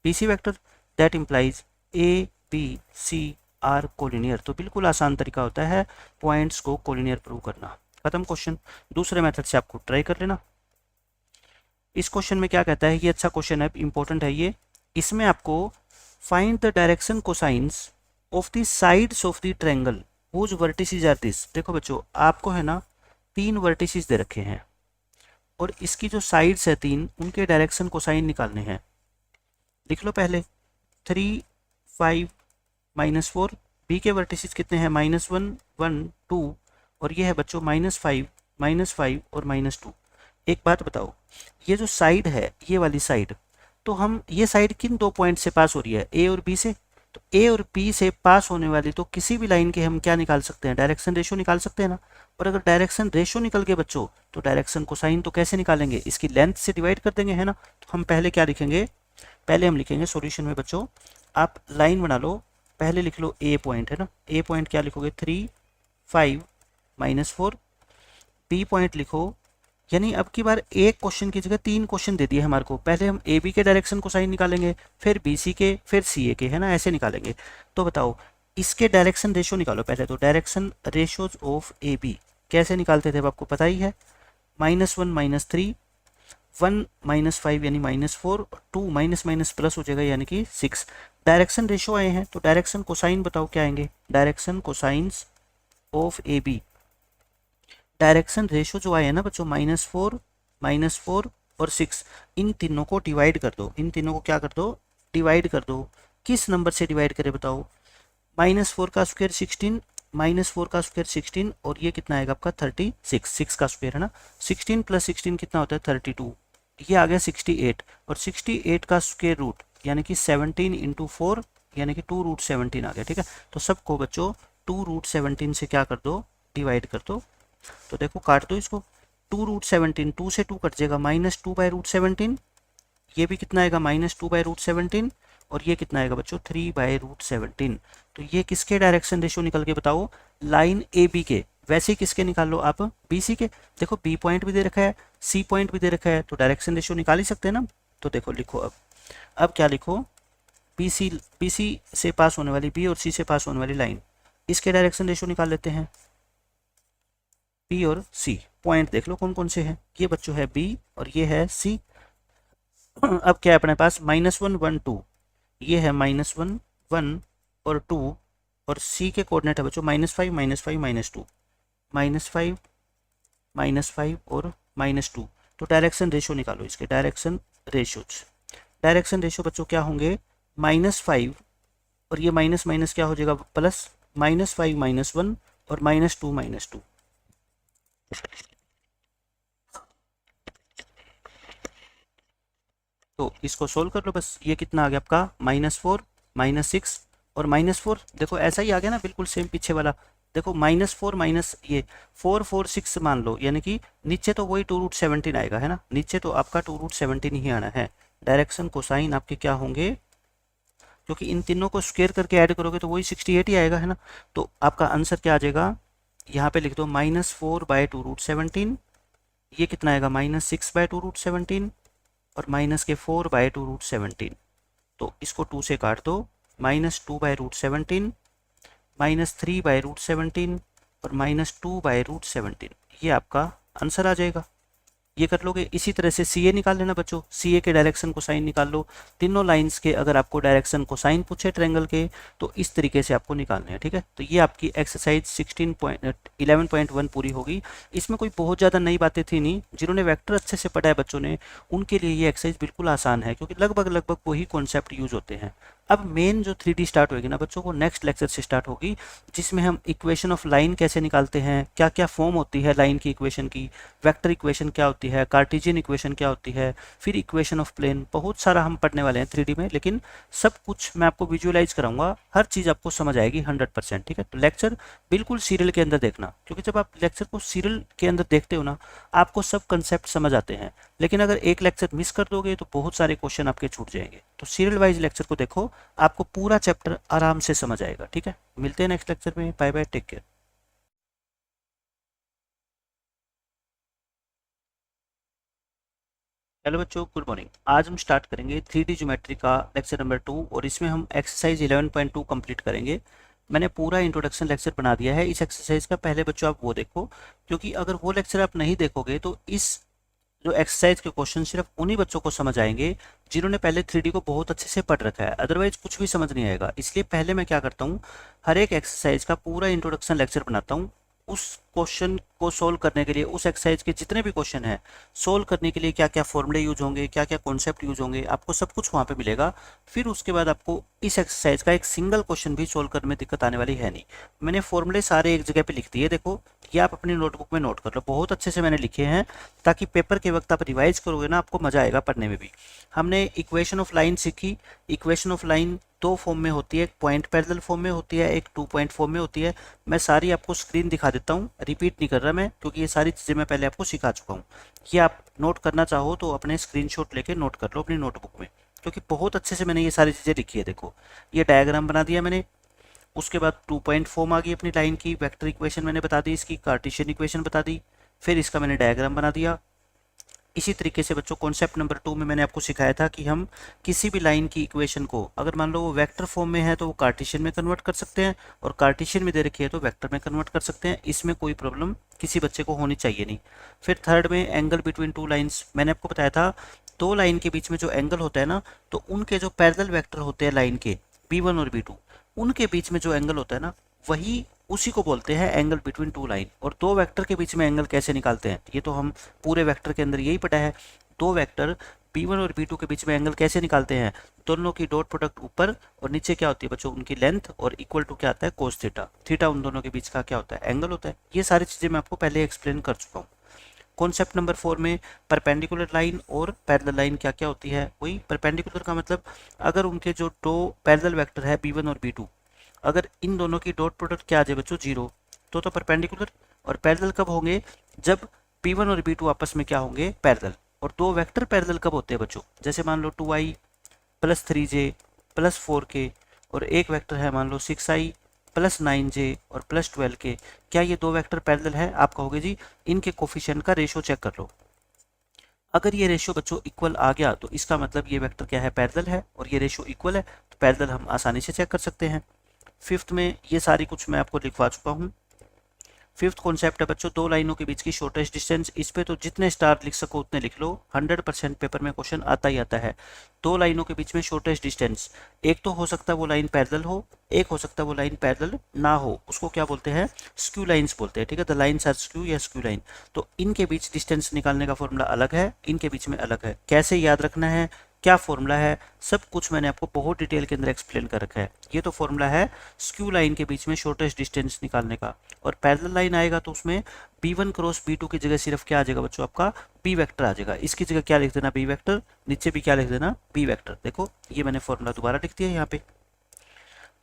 B C vector. That implies A B C are collinear. तो बिल्कुल आसान तरीका होता है पॉइंट्स को कोलिनियर प्रूव करना। खत्म क्वेश्चन। दूसरे मेथड से आपको ट्राई कर लेना। इस क्वेश्चन में क्या कहता है, ये अच्छा क्वेश्चन है, इंपॉर्टेंट है ये। इसमें आपको find the direction cosines of the sides of the triangle whose vertices are this. देखो बच्चों, आपको है ना 3 वर्टिसेस दे रखे हैं और इसकी जो साइड्स है 3, उनके डायरेक्शन कोसाइन निकालने हैं। लिख लो पहले 3, 5, -4। बी के वर्टिसेस कितने हैं, -1, 1, 2, और ये है बच्चों -5, -5 और -2। एक बात बताओ, ये जो साइड है, ये वाली साइड, तो हम ये साइड किन 2 पॉइंट से पास हो रही है, ए और बी से। तो ए और बी से पास होने वाली तो किसी भी लाइन के हम क्या निकाल सकते हैं, डायरेक्शन रेशियो निकाल सकते हैं ना। और अगर डायरेक्शन रेशियो निकल के बच्चों, तो डायरेक्शन कोसाइन तो कैसे निकालेंगे, इसकी लेंथ से डिवाइड कर देंगे, है ना। तो हम पहले क्या लिखेंगे, पहले हम लिखेंगे सॉल्यूशन में बच्चों, आप लाइन बना लो। पहले लिख लो ए पॉइंट, है ना। ए पॉइंट क्या लिखोगे, 3, 5, -4। बी पॉइंट लिखो, यानी अब की बार एक क्वेश्चन की जगह 3 क्वेश्चन दे दिए हमारे को। पहले हम ए बी के डायरेक्शन को साइन निकालेंगे, फिर बी सी के, फिर सी ए के, है ना, ऐसे निकालेंगे। तो बताओ इसके डायरेक्शन रेशियो निकालो पहले। तो direction ratios of A B कैसे निकालते थे, अब आपको पता ही है। -1, -3, 1, -5 यानी -4, 2 माइनस माइनस प्लस हो जाएगा यानी कि 6। डायरेक्शन रेशियो आए हैं तो डायरेक्शन कोसाइन बताओ क्या आएंगे, direction cosines of A B. Direction ratio जो आए हैं ना बच्चों, -4, -4 और 6, इन तीनों को डिवाइड कर दो। इन तीनों को क्या कर दो, डिवाइड कर दो। किस नंबर से डिवाइड करें बताओ, -4 का स्क्वायर 16, -4 का स्क्वायर 16, और ये कितना आएगा आपका 36, 6 का स्क्वायर है ना। 16 + 16 कितना होता है 32, ये आ गया 68, और 68 का स्क्वायर रूट यानी कि 17 × 4 यानी कि 2√17 आ गया। ठीक है, तो सबको बच्चों 2√17 से क्या कर दो, डिवाइड कर दो। तो देखो काट दो इसको, 2√17, 2 से 2 कट जाएगा, -2/√17। ये भी कितना आएगा, -2/√17, और ये कितना आएगा बच्चों 3/√17। तो ये किसके डायरेक्शन रेशियो निकल के बताओ, लाइन ए बी के। वैसे ही किसके निकाल लो आप, बी सी के। देखो बी पॉइंट भी दे रखा है, सी पॉइंट भी दे रखा है, तो डायरेक्शन रेशियो निकाल ही सकते हैं ना। तो देखो लिखो अब क्या लिखो, बी सी से पास होने वाली, बी और सी से पास होने वाली लाइन, इसके डायरेक्शन रेशियो निकाल लेते हैं। बी और सी पॉइंट देख लो कौन कौन से हैं, ये बच्चों है बी और ये है सी। अब क्या है अपने पास, -1, 1, 2, ये है -1, 1 और 2, और सी के कोऑर्डिनेट है बच्चों -5, -5, -2, -5, -5 और -2। तो डायरेक्शन रेशियो निकालो इसके, डायरेक्शन रेशियोज। डायरेक्शन रेशियो बच्चों क्या होंगे, -5 और ये माइनस माइनस क्या हो जाएगा प्लस, -5, -1 और -2, -2। तो इसको सोल्व कर लो बस, ये कितना आ गया आपका -4, -6 और -4। देखो ऐसा ही आ गया ना, बिल्कुल सेम पीछे वाला। देखो -4 माइनस ये 4, 4, 6 मान लो, यानी कि नीचे तो वही 2√17 आएगा, है ना। नीचे तो आपका 2√17 ही आना है। डायरेक्शन कोसाइन आपके क्या होंगे, क्योंकि इन तीनों को स्क्वायर करके ऐड करोगे तो वही 68 ही आएगा, है ना। तो आपका आंसर क्या आ जाएगा, यहाँ पे लिख दो -4/2√17, ये कितना आएगा -6/2√17, और माइनस के 4/2√17। तो इसको 2 से काट दो, -2/√17, -3/√17 और -2/√17, ये आपका आंसर आ जाएगा। ये कर लोगे। इसी तरह से सी ए निकाल लेना बच्चों, सी ए के डायरेक्शन को साइन निकाल लो। तीनों लाइंस के अगर आपको डायरेक्शन को साइन पूछे ट्रायंगल के, तो इस तरीके से आपको निकालने हैं। ठीक है, तो ये आपकी एक्सरसाइज 11.1 पूरी होगी। इसमें कोई बहुत ज़्यादा नई बातें थी नहीं। जिन्होंने वेक्टर अच्छे से पढ़ा है बच्चों ने, उनके लिए ये एक्सरसाइज बिल्कुल आसान है, क्योंकि लगभग वही कॉन्सेप्ट यूज होते हैं। अब मेन जो 3D स्टार्ट होगी ना बच्चों, वो नेक्स्ट लेक्चर से स्टार्ट होगी, जिसमें हम इक्वेशन ऑफ लाइन कैसे निकालते हैं, क्या क्या फॉर्म होती है लाइन की इक्वेशन की, वेक्टर इक्वेशन क्या होती है, कार्टेशियन इक्वेशन क्या होती है, फिर इक्वेशन ऑफ प्लेन, बहुत सारा हम पढ़ने वाले हैं 3D में। लेकिन सब कुछ मैं आपको विजुअलाइज कराऊंगा, हर चीज़ आपको समझ आएगी 100%। ठीक है, तो लेक्चर बिल्कुल सीरियल के अंदर देखना, क्योंकि जब आप लेक्चर को सीरियल के अंदर देखते हो ना, आपको सब कंसेप्ट समझ आते हैं। लेकिन अगर एक लेक्चर मिस कर दोगे तो बहुत सारे क्वेश्चन आपके छूट जाएंगे। तो सीरियल वाइज लेक्चर को देखो, आपको पूरा चैप्टर आराम से समझ आएगा। ठीक है, मिलते हैं नेक्स्ट लेक्चर में। Bye bye, take care. Hello बच्चों, गुड मॉर्निंग। आज हम स्टार्ट करेंगे 3D ज्योमेट्री का लेक्चर नंबर 2, और इसमें हम एक्सरसाइज 11.2 कंप्लीट करेंगे। मैंने पूरा इंट्रोडक्शन लेक्चर बना दिया है इस एक्सरसाइज का, पहले बच्चों आप वो देखो, क्योंकि अगर वो लेक्चर आप नहीं देखोगे तो इस जो एक्सरसाइज के क्वेश्चन सिर्फ उन्हीं बच्चों को समझ आएंगे जिन्होंने पहले 3D को बहुत अच्छे से पढ़ रखा है, अदरवाइज कुछ भी समझ नहीं आएगा। इसलिए पहले मैं क्या करता हूँ, हर एक एक्सरसाइज का पूरा इंट्रोडक्शन लेक्चर बनाता हूँ। उस क्वेश्चन को सोल्व करने के लिए, उस एक्सरसाइज के जितने भी क्वेश्चन हैं सोल्व करने के लिए क्या क्या फॉर्मूले यूज होंगे, क्या क्या कॉन्सेप्ट यूज होंगे, आपको सब कुछ वहाँ पे मिलेगा। फिर उसके बाद आपको इस एक्सरसाइज का एक सिंगल क्वेश्चन भी सोल्व करने में दिक्कत आने वाली है नहीं। मैंने फॉर्मूले सारे एक जगह पे लिख दिए, देखो ये आप अपनी नोटबुक में नोट कर लो, बहुत अच्छे से मैंने लिखे हैं, ताकि पेपर के वक्त आप रिवाइज करोगे ना, आपको मजा आएगा पढ़ने में भी। हमने इक्वेशन ऑफ लाइन सीखी। इक्वेशन ऑफ लाइन दो फॉर्म में होती है, एक पॉइंट पैरेलल फॉर्म में होती है, एक 2 पॉइंट फॉर्म में होती है। मैं सारी आपको स्क्रीन दिखा देता हूँ, रिपीट नहीं कर रहा मैं, क्योंकि ये सारी चीज़ें मैं पहले आपको सिखा चुका हूँ। ये आप नोट करना चाहो तो अपने स्क्रीनशॉट लेके नोट कर लो अपनी नोटबुक में, क्योंकि बहुत अच्छे से मैंने ये सारी चीज़ें लिखी है। देखो ये डायग्राम बना दिया मैंने, उसके बाद 2 पॉइंट फॉर्म आ गई अपनी लाइन की, वेक्टर इक्वेशन मैंने बता दी, इसकी कार्टेशियन इक्वेशन बता दी, फिर इसका मैंने डायग्राम बना दिया। इसी तरीके से बच्चों कॉन्सेप्ट नंबर 2 में मैंने आपको सिखाया था कि हम किसी भी लाइन की इक्वेशन को, अगर मान लो वो वेक्टर फॉर्म में है तो वो कार्टेशियन में कन्वर्ट कर सकते हैं, और कार्टेशियन में दे रखी है तो वेक्टर में कन्वर्ट कर सकते हैं। इसमें कोई प्रॉब्लम किसी बच्चे को होनी चाहिए नहीं। फिर थर्ड में एंगल बिटवीन टू लाइन्स, मैंने आपको बताया था दो लाइन के बीच में जो एंगल होता है ना, तो उनके जो पैरेलल वेक्टर होते हैं लाइन के B1 और B2, उनके बीच में जो एंगल होता है ना, वही उसी को बोलते हैं एंगल बिटवीन टू लाइन। और दो वेक्टर के बीच में एंगल कैसे निकालते हैं, ये तो हम पूरे वेक्टर के अंदर यही पढ़ा है। दो वेक्टर B1 और B2 के बीच में एंगल कैसे निकालते हैं, दोनों की डॉट प्रोडक्ट ऊपर और नीचे क्या होती है बच्चों, उनकी लेंथ, और इक्वल टू क्या आता है, कोस थीटा। थीटा उन दोनों के बीच का क्या होता है, एंगल होता है। ये सारी चीज़ें मैं आपको पहले एक्सप्लेन कर चुका हूँ। कॉन्सेप्ट नंबर 4 में परपेंडिकुलर लाइन और पैरेलल लाइन क्या क्या होती है, वही परपेंडिकुलर का मतलब अगर उनके जो दो पैरेलल वेक्टर है B1 और B2, अगर इन दोनों की डॉट प्रोडक्ट क्या आ जाए बच्चों, 0, तो परपेंडिकुलर। और पैरेलल कब होंगे, जब B1 और B2 आपस में क्या होंगे, पैरेलल। और दो वेक्टर पैरेलल कब होते हैं बच्चों, जैसे मान लो 2i plus 3j plus 4k, और एक वेक्टर है मान लो 6i प्लस 9j और प्लस 12k। क्या ये दो वेक्टर पैरेलल है, आप कहोगे जी इनके कोफिशिएंट का रेशो चेक कर लो। अगर ये रेशियो बच्चों इक्वल आ गया तो इसका मतलब ये वेक्टर क्या है, पैरेलल है, और ये रेशियो इक्वल है तो पैरेलल हम आसानी से चेक कर सकते हैं। फिफ्थ में ये सारी कुछ मैं आपको लिखवा चुका हूँ। फिफ्थ कॉन्सेप्ट है बच्चों दो लाइनों के बीच की शॉर्टेस्ट डिस्टेंस। इस पे तो जितने स्टार लिख सको उतने लिख लो, 100% पेपर में क्वेश्चन आता ही आता है। दो लाइनों के बीच में शॉर्टेस्ट डिस्टेंस, एक तो हो सकता है वो लाइन पैरेलल हो, एक हो सकता है वो लाइन पैरेलल ना हो, उसको क्या बोलते हैं, स्क्यू लाइन्स बोलते हैं। ठीक है, द लाइन्स आर स्क्यू या स्क्यू लाइन। तो इनके बीच डिस्टेंस निकालने का फॉर्मूला अलग है, इनके बीच में अलग है। कैसे याद रखना है, क्या फॉर्मूला है, सब कुछ मैंने आपको बहुत डिटेल के अंदर एक्सप्लेन कर रखा है। ये तो फॉर्मूला है स्क्यू लाइन के बीच में शॉर्टेस्ट डिस्टेंस निकालने का। और पैरेलल लाइन आएगा तो उसमें B1 क्रॉस B2 की जगह सिर्फ क्या आ जाएगा बच्चों, आपका B वेक्टर आ जाएगा। इसकी जगह क्या लिख देना, B वेक्टर, नीचे भी क्या लिख देना, B वेक्टर। देखो ये मैंने फॉर्मूला दोबारा लिख दिया यहाँ पे।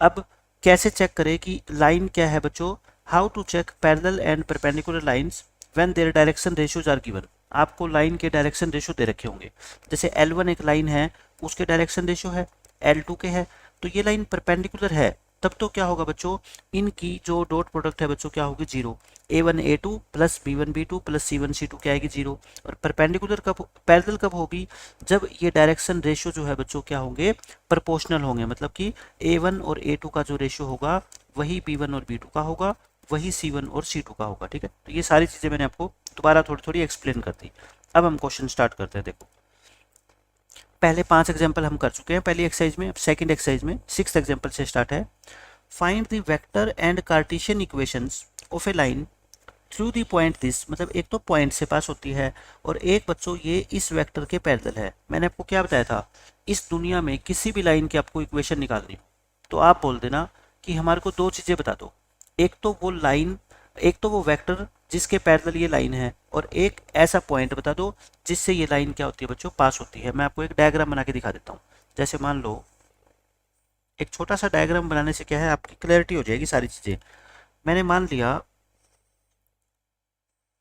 अब कैसे चेक करें कि लाइन क्या है बच्चों, how to check parallel and perpendicular lines when their direction ratios are given. आपको लाइन के डायरेक्शन रेशियो दे रखे होंगे, जैसे L1 एक लाइन है, उसके डायरेक्शन रेशियो है L2 के है, तो ये लाइन परपेंडिकुलर है, तब तो क्या होगा बच्चों, इनकी जो डॉट प्रोडक्ट है बच्चों क्या होगी, 0। A1 A2 plus B1 B2 plus C1 C2 क्या आएगी, 0। और परपेंडिकुलर कब, पैरेलल कब होगी, जब ये डायरेक्शन रेशियो जो है बच्चों क्या होंगे, प्रोपोर्शनल होंगे। मतलब कि A1 और A2 का जो रेशियो होगा वही B1 और B2 का होगा, वही C1 और C2 का होगा। ठीक है, तो ये सारी चीज़ें मैंने आपको दोबारा थोड़ी थोड़ी एक्सप्लेन कर दी। अब हम क्वेश्चन स्टार्ट करते हैं। देखो पहले 5 एग्जाम्पल हम कर चुके हैं पहली एक्सरसाइज में, अब सेकंड एक्सरसाइज में 6th एग्जाम्पल से स्टार्ट है। Find the vector and Cartesian equations of a line through the point this, मतलब एक तो पॉइंट से पास होती है और एक बच्चों ये इस वेक्टर के पैरेलल है। मैंने आपको क्या बताया था, इस दुनिया में किसी भी लाइन की आपको इक्वेशन निकालनी हो तो आप बोल देना कि हमारे को दो चीज़ें बता दो, एक तो वो लाइन, एक तो वो वेक्टर जिसके पैरेलल ये लाइन है, और एक ऐसा पॉइंट बता दो जिससे ये लाइन क्या होती है बच्चों, पास होती है। मैं आपको एक डायग्राम बना के दिखा देता हूँ। जैसे मान लो एक छोटा सा डायग्राम बनाने से क्या है, आपकी क्लैरिटी हो जाएगी सारी चीज़ें। मैंने मान लिया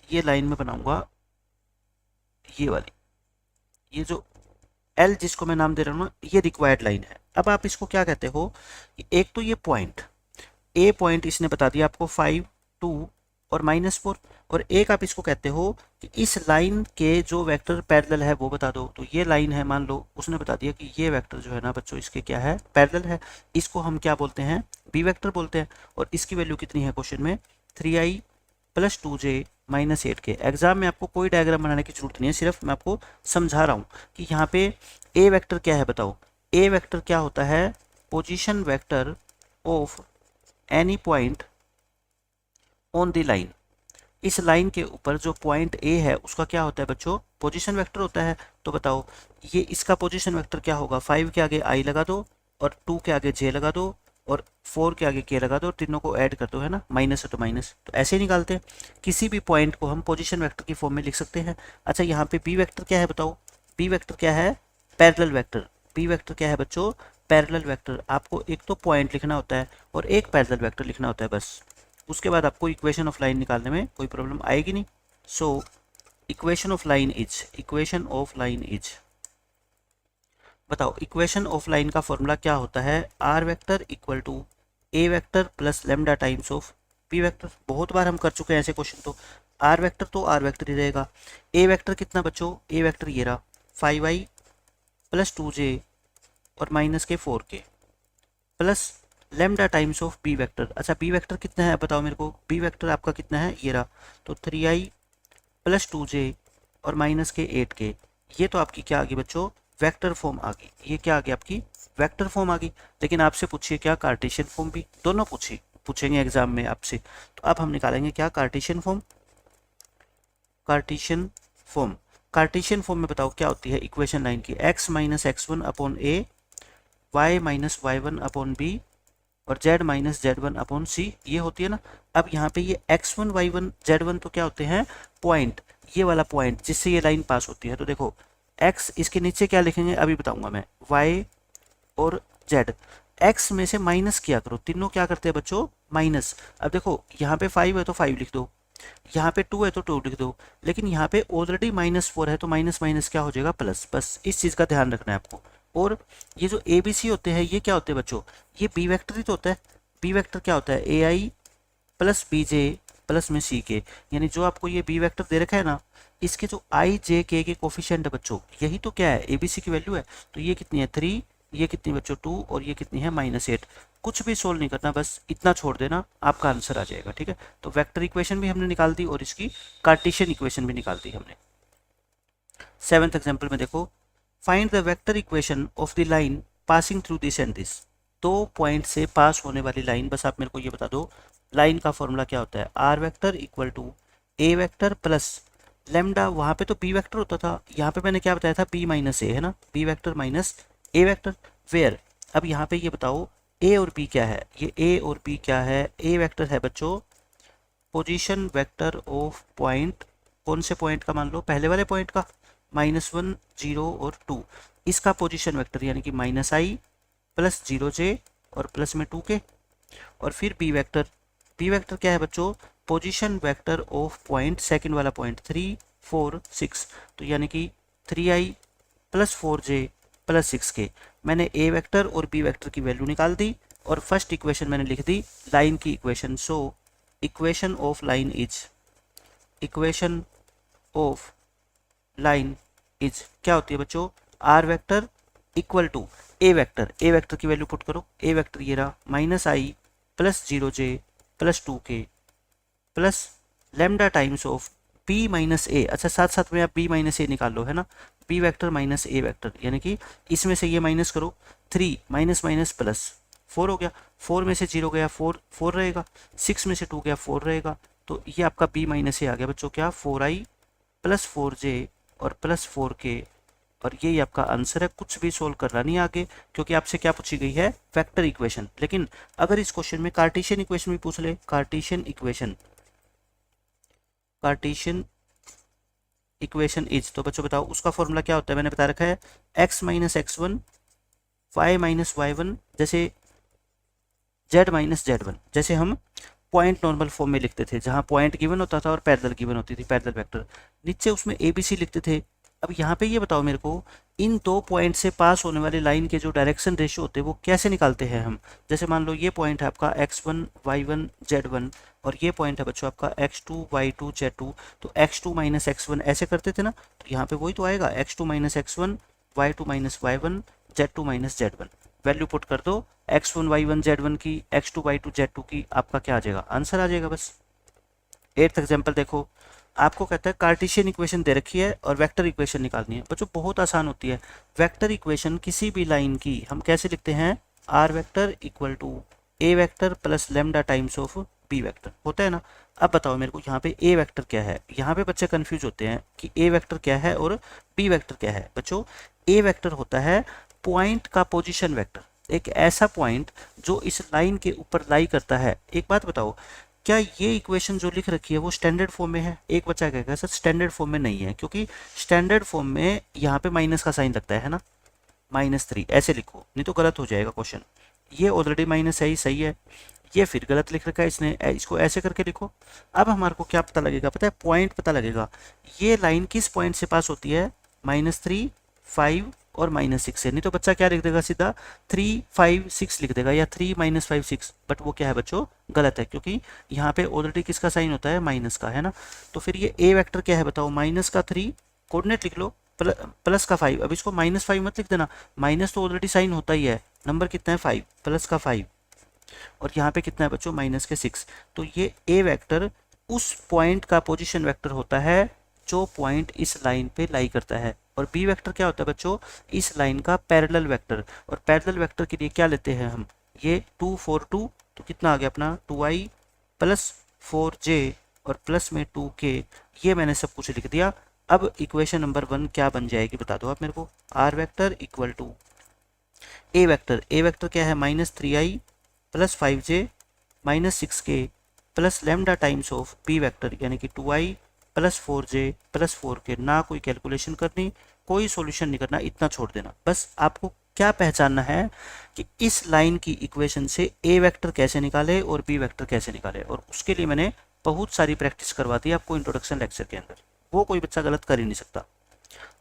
ये लाइन में बनाऊंगा, ये वाली, ये जो एल जिसको मैं नाम दे रहा हूँ ना, ये रिक्वायर्ड लाइन है। अब आप इसको क्या कहते हो, एक तो ये पॉइंट, ए पॉइंट इसने बता दिया आपको 5, 2 और -4, और एक आप इसको कहते हो कि इस लाइन के जो वेक्टर पैरेलल है वो बता दो। तो ये लाइन है, मान लो उसने बता दिया कि ये वेक्टर जो है ना बच्चों इसके क्या है, पैरेलल है। इसको हम क्या बोलते हैं, बी वेक्टर बोलते हैं। और इसकी वैल्यू कितनी है क्वेश्चन में, 3i + 2j - 8k। एग्जाम में आपको कोई डायग्राम बनाने की जरूरत नहीं है, सिर्फ मैं आपको समझा रहा हूँ कि यहाँ पे ए वेक्टर क्या है बताओ। ए वेक्टर क्या होता है, position vector of any point on the line. इस लाइन के ऊपर जो पॉइंट ए है उसका क्या होता है बच्चों, पोजीशन वेक्टर होता है। तो बताओ ये इसका पोजीशन वेक्टर क्या होगा, 5 के आगे आई लगा दो और 2 के आगे जे लगा दो और 4 के आगे के लगा दो, तीनों को ऐड कर दो, है ना, माइनस है तो माइनस। तो ऐसे ही निकालते हैं, किसी भी पॉइंट को हम पोजीशन वेक्टर की फॉर्म में लिख सकते हैं। अच्छा यहाँ पे बी वेक्टर क्या है बताओ, बी वेक्टर क्या है, पैरेलल वेक्टर। बी वेक्टर क्या है बच्चों, पैरेलल वेक्टर। आपको एक तो पॉइंट लिखना होता है और एक पैरेलल वेक्टर लिखना होता है बस। उसके बाद आपको इक्वेशन ऑफ लाइन निकालने में कोई प्रॉब्लम आएगी नहीं। So equation of line is, equation of line is, बताओ इक्वेशन ऑफ लाइन का फॉर्मूला क्या होता है, are vector equal to A vector plus lambda times of B vector. बहुत बार हम कर चुके हैं ऐसे क्वेश्चन। तो आर वेक्टर तो आर वेक्टर ही रहेगा, ए वेक्टर कितना बच्चों, ए वेक्टर ये रहा 5i + 2j और -4k plus lambda times of B vector. अच्छा बी वेक्टर कितना है बताओ मेरे को, बी वेक्टर आपका कितना है, ये रहा, तो 3i + 2j और -8k। ये तो आपकी क्या आ गई बच्चों, वेक्टर फॉर्म आ गई। ये क्या आ गई आपकी, वेक्टर फॉर्म आ गई। लेकिन आपसे पूछिए क्या, कार्टेशियन फॉर्म भी, दोनों पूछेंगे एग्जाम में आपसे। तो अब हम निकालेंगे क्या, Cartesian form. Cartesian form, Cartesian form में बताओ क्या होती है इक्वेशन लाइन की, x - x1/a, y - y1/b और z - z1/c, ये होती है ना। अब यहाँ पे ये x1 y1 z1 तो क्या होते हैं, पॉइंट, ये वाला पॉइंट जिससे ये लाइन पास होती है। तो देखो x, इसके नीचे क्या लिखेंगे अभी बताऊंगा मैं, y और z। x में से माइनस किया करो, तीनों क्या करते हैं बच्चों, माइनस। अब देखो यहाँ पे 5 है तो 5 लिख दो, यहाँ पे 2 है तो 2 लिख दो, लेकिन यहाँ पे ऑलरेडी -4 है तो माइनस माइनस क्या हो जाएगा, प्लस। बस इस चीज़ का ध्यान रखना है आपको। और ये जो ए बी सी होते हैं ये क्या होते हैं बच्चों, ये बी वेक्टर ही तो होता है। बी वेक्टर क्या होता है, ए आई + बी जे प्लस में सी के, यानी जो आपको ये बी वेक्टर दे रखा है ना, इसके जो आई जे के कोफिशिएंट है बच्चों, यही तो क्या है, ए बी सी की वैल्यू है। तो ये कितनी है 3, ये कितनी बच्चों 2 और ये कितनी है -8। कुछ भी सोल्व नहीं करना, बस इतना छोड़ देना, आपका आंसर आ जाएगा। ठीक है, तो वेक्टर इक्वेशन भी हमने निकाल दी और इसकी कार्टेशियन इक्वेशन भी निकाल दी हमने। 7th एग्जाम्पल में देखो, find the vector equation of the line passing through this and this. दो पॉइंट से पास होने वाली लाइन, बस आप मेरे को ये बता दो लाइन का फॉर्मूला क्या होता है, are vector equal to A vector plus lambda, वहाँ पे तो बी वेक्टर होता था, यहाँ पे मैंने क्या बताया था, बी - ए, है ना, B vector minus A vector, where. अब यहाँ पे ये बताओ ए और बी क्या है, ये ए और बी क्या है, ए वेक्टर है बच्चों पोजीशन वेक्टर ऑफ पॉइंट, कौन से पॉइंट का, मान लो पहले वाले पॉइंट का, -1 0 और 2, इसका पोजीशन वेक्टर यानी कि -i + 0j और प्लस में 2k। और फिर बी वेक्टर, बी वेक्टर क्या है बच्चों, position vector of point, second वाला पॉइंट 3 4 6, तो यानी कि 3i + 4j + 6k। मैंने ए वेक्टर और बी वेक्टर की वैल्यू निकाल दी और फर्स्ट इक्वेशन मैंने लिख दी लाइन की equation. So equation of line is, equation of line is क्या होती है बच्चों, R vector equal to A vector, A vector की वैल्यू पुट करो, ए वेक्टर ये रहा -i + 0j + 2k plus lambda times of B - ए। अच्छा साथ साथ में आप बी - ए निकाल लो, है ना, बी वेक्टर माइनस ए वेक्टर, यानी कि इसमें से ये माइनस करो, 3 माइनस प्लस 4 हो गया, 4 में से 0 गया 4 रहेगा, 6 में से 2 गया 4 रहेगा, तो ये आपका b माइनस ए आ गया बच्चों क्या 4i प्लस 4j और प्लस 4k, और यही आपका आंसर है। कुछ भी सोल्व करना नहीं आगे, क्योंकि आपसे क्या पूछी गई है वेक्टर इक्वेशन। लेकिन अगर इस क्वेश्चन में कार्टेशियन इक्वेशन भी पूछ ले, कार्टेशियन इक्वेशन इज, तो बच्चों बताओ उसका फॉर्मूला क्या होता है। मैंने बता रखा है x minus x1 y minus y1 जैसे z माइनस z1, जैसे हम पॉइंट नॉर्मल फॉर्म में लिखते थे, जहां पॉइंट गिवन होता था और पैरेलल गिवन होती थी, पैरेलल वेक्टर, नीचे उसमें ABC लिखते थे। अब यहाँ पे ये बताओ मेरे को, इन दो पॉइंट से पास होने वाली लाइन के जो डायरेक्शन रेशियो होते हैं वो कैसे निकालते हैं हम। जैसे मान लो ये पॉइंट है आपका x1 y1 z1, और ये पॉइंट है बच्चों आपका x2 y2 z2, तो x2 माइनस x1 ऐसे करते थे ना, तो यहाँ पे वही तो आएगा x2 minus x1 y2 minus y1 z2 minus z1। Value put कर दो x1 y1 z1 की, x2 y2 z2 की, आपका क्या आ जाएगा, आंसर आ जाएगा बस। 8th एग्जाम्पल देखो, आपको कहता है कार्टेशियन इक्वेशन दे रखी है और वेक्टर इक्वेशन निकालनी है। बच्चों बहुत आसान होती है। वेक्टर इक्वेशन किसी भी लाइन की हम कैसे लिखते हैं, R vector equal to A vector plus lambda times of B vector, होता है ना। अब बताओ मेरे को यहाँ पे ए वेक्टर क्या है। यहाँ पे बच्चे कंफ्यूज होते हैं कि ए वेक्टर क्या है और बी वेक्टर क्या है। बच्चों ए वेक्टर होता है पॉइंट का पोजीशन वेक्टर, एक ऐसा पॉइंट जो इस लाइन के ऊपर लाई करता है। एक बात बताओ, क्या ये इक्वेशन जो लिख रखी है वो स्टैंडर्ड फॉर्म में है। एक बच्चा कहेगा सर स्टैंडर्ड फॉर्म में नहीं है, क्योंकि स्टैंडर्ड फॉर्म में यहाँ पे माइनस का साइन लगता है ना, -3 ऐसे लिखो, नहीं तो गलत हो जाएगा क्वेश्चन। ये ऑलरेडी माइनस है ही, सही है। ये फिर गलत लिख रखा है इसने, इसको ऐसे करके लिखो। अब हमारे को क्या पता लगेगा, पता है, पॉइंट पता लगेगा। ये लाइन किस पॉइंट से पास होती है, -3 5 और -6 से। नहीं तो बच्चा क्या लिख देगा, सीधा 3 5 6 लिख देगा, या 3 -5 6, बट वो क्या है बच्चों, गलत है, क्योंकि यहाँ पे ऑलरेडी किसका साइन होता है, माइनस का, है ना। तो फिर ये ए वेक्टर क्या है बताओ, माइनस का 3, कोऑर्डिनेट लिख लो, प्लस का 5। अब इसको -5 मत लिख देना, माइनस तो ऑलरेडी साइन होता ही है। नंबर कितना है 5, प्लस का 5, और यहाँ पे कितना है बच्चों, -6। तो ये ए वेक्टर उस पॉइंट का पोजीशन वेक्टर होता है जो पॉइंट इस लाइन पे लाई करता है। और बी वेक्टर क्या होता है बच्चों, इस लाइन का पैरेलल वेक्टर। और पैरेलल वेक्टर के लिए क्या लेते हैं हम, ये 2 4 2, तो कितना आ गया अपना 2i प्लस 4j और प्लस में 2k। ये मैंने सब कुछ लिख दिया। अब इक्वेशन नंबर 1 क्या बन जाएगी बता दो आप मेरे को, R vector equal to A vector. A vector क्या है, -3i plus 5j minus 6k plus lambda times of B vector, यानी कि 2i plus 4j plus 4k। ना कोई कैलकुलेशन करनी, कोई सॉल्यूशन नहीं करना, इतना छोड़ देना। बस आपको क्या पहचानना है कि इस लाइन की इक्वेशन से ए वेक्टर कैसे निकाले और बी वेक्टर कैसे निकाले, और उसके लिए मैंने बहुत सारी प्रैक्टिस करवा दी आपको इंट्रोडक्शन लेक्चर के अंदर, वो कोई बच्चा गलत कर ही नहीं सकता।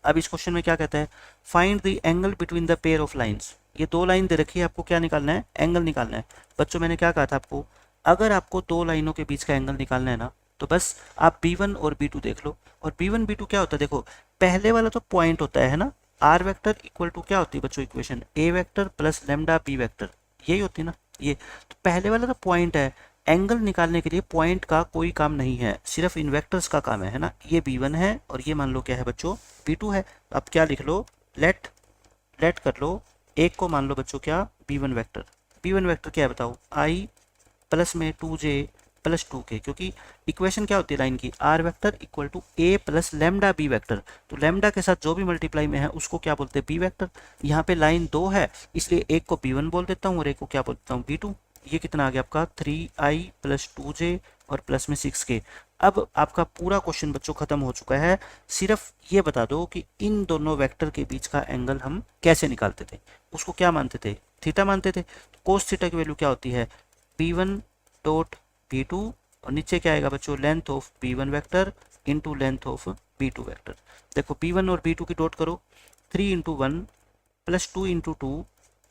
अब इस क्वेश्चन में क्या कहता है, find the angle between the pair of lines. ये दो लाइन दे रखी है, आपको क्या निकालना है, एंगल निकालना है। बच्चों मैंने क्या कहा था आपको, अगर आपको दो लाइनों के बीच का एंगल निकालना है ना, तो बस आप B1 और B2 देख लो। और B1 B2 क्या होता है, देखो पहले वाला तो पॉइंट होता है ना, आर वेक्टर इक्वल टू क्या होती है बच्चों equation, A vector plus lambda B vector, यही होती है ना। ये तो पहले वाला तो पॉइंट है, एंगल निकालने के लिए पॉइंट का कोई काम नहीं है, सिर्फ इन वेक्टर्स का काम है ना। ये B1 है और ये मान लो क्या है बच्चों, B2 है। अब क्या लिख लो, लेट कर लो, एक को मान लो बच्चों क्या, B1 वेक्टर। B1 वेक्टर क्या है बताओ, i प्लस में 2j प्लस 2k, क्योंकि इक्वेशन क्या होती है लाइन की, R vector equal to A plus lambda B vector. तो लेमडा के साथ जो भी मल्टीप्लाई में है उसको क्या बोलते हैं, बी वेक्टर। यहाँ पे लाइन 2 है, इसलिए एक को B1 बोल देता हूँ और एक को क्या बोलता हूँ, B2। ये कितना आ गया आपका 3i प्लस 2j और प्लस में 6k। अब आपका पूरा क्वेश्चन बच्चों खत्म हो चुका है। सिर्फ ये बता दो कि इन दोनों वेक्टर के बीच का एंगल हम कैसे निकालते थे, उसको क्या मानते थे, थीटा मानते थे। कोस थीटा की वैल्यू क्या होती है, B1 डॉट B2, और नीचे क्या आएगा बच्चों, length of B1 vector into length of B2 vector. देखो B1 और B2 की डॉट करो, 3 into 1 plus 2 into 2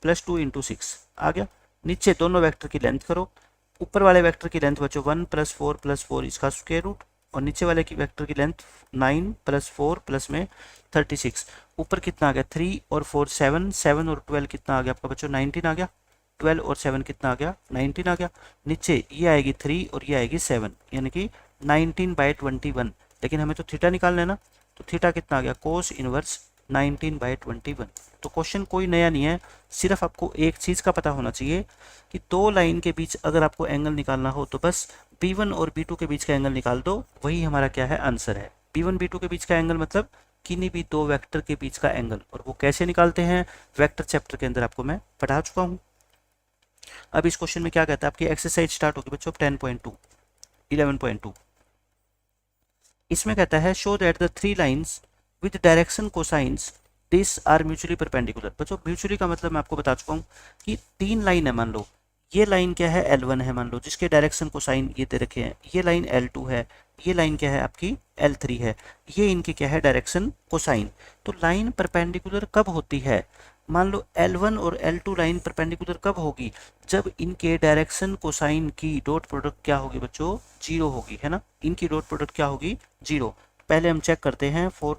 plus 2 into 6 आ गया। नीचे दोनों वेक्टर की लेंथ करो, ऊपर वाले वेक्टर की लेंथ बच्चों 1 प्लस 4 इसका स्क्वायर रूट, और नीचे वाले की वेक्टर की लेंथ 9 प्लस 4 प्लस में 36। ऊपर कितना आ गया, 3 और 4 7, 7 और 12 कितना आ गया आपका बच्चों, 19 आ गया। 12 और 7 कितना आ गया, 19 आ गया। नीचे ये आएगी 3 और ये आएगी 7, यानी कि 19/21। लेकिन हमें तो थीटा निकालना है ना, तो थीटा कितना आ गया, कोस इनवर्स 19/21। तो क्वेश्चन कोई नया नहीं है, सिर्फ आपको एक चीज़ का पता होना चाहिए कि दो लाइन के बीच अगर आपको एंगल निकालना हो तो बस B1 और B2 के बीच का एंगल निकाल दो, वही हमारा क्या है, आंसर है। B1 B2 के बीच का एंगल मतलब किन्हीं भी दो वेक्टर के बीच का एंगल, और वो कैसे निकालते हैं वेक्टर चैप्टर के अंदर आपको मैं पढ़ा चुका हूँ। अब इस क्वेश्चन में क्या कहता है, आपकी एक्सरसाइज स्टार्ट होगी बच्चों 10.2 11.2। इसमें कहता है show that the three lines with direction cosines this are mutually perpendicular. बच्चों म्यूचुअली का मतलब मैं आपको बता चुका हूँ कि तीन लाइन है, मान लो ये लाइन क्या है, L1 है मान लो, जिसके डायरेक्शन कोसाइन ये दे रखे हैं, ये लाइन L2 है, ये लाइन क्या है आपकी L3 है, ये इनकी क्या है डायरेक्शन कोसाइन। तो लाइन परपेंडिकुलर कब होती है, मान लो L1 और L2 लाइन परपेंडिकुलर कब होगी, जब इनके डायरेक्शन कोसाइन की डॉट प्रोडक्ट क्या होगी बच्चों, जीरो होगी, है ना। इनकी डॉट प्रोडक्ट क्या होगी, जीरो। पहले हम चेक करते हैं four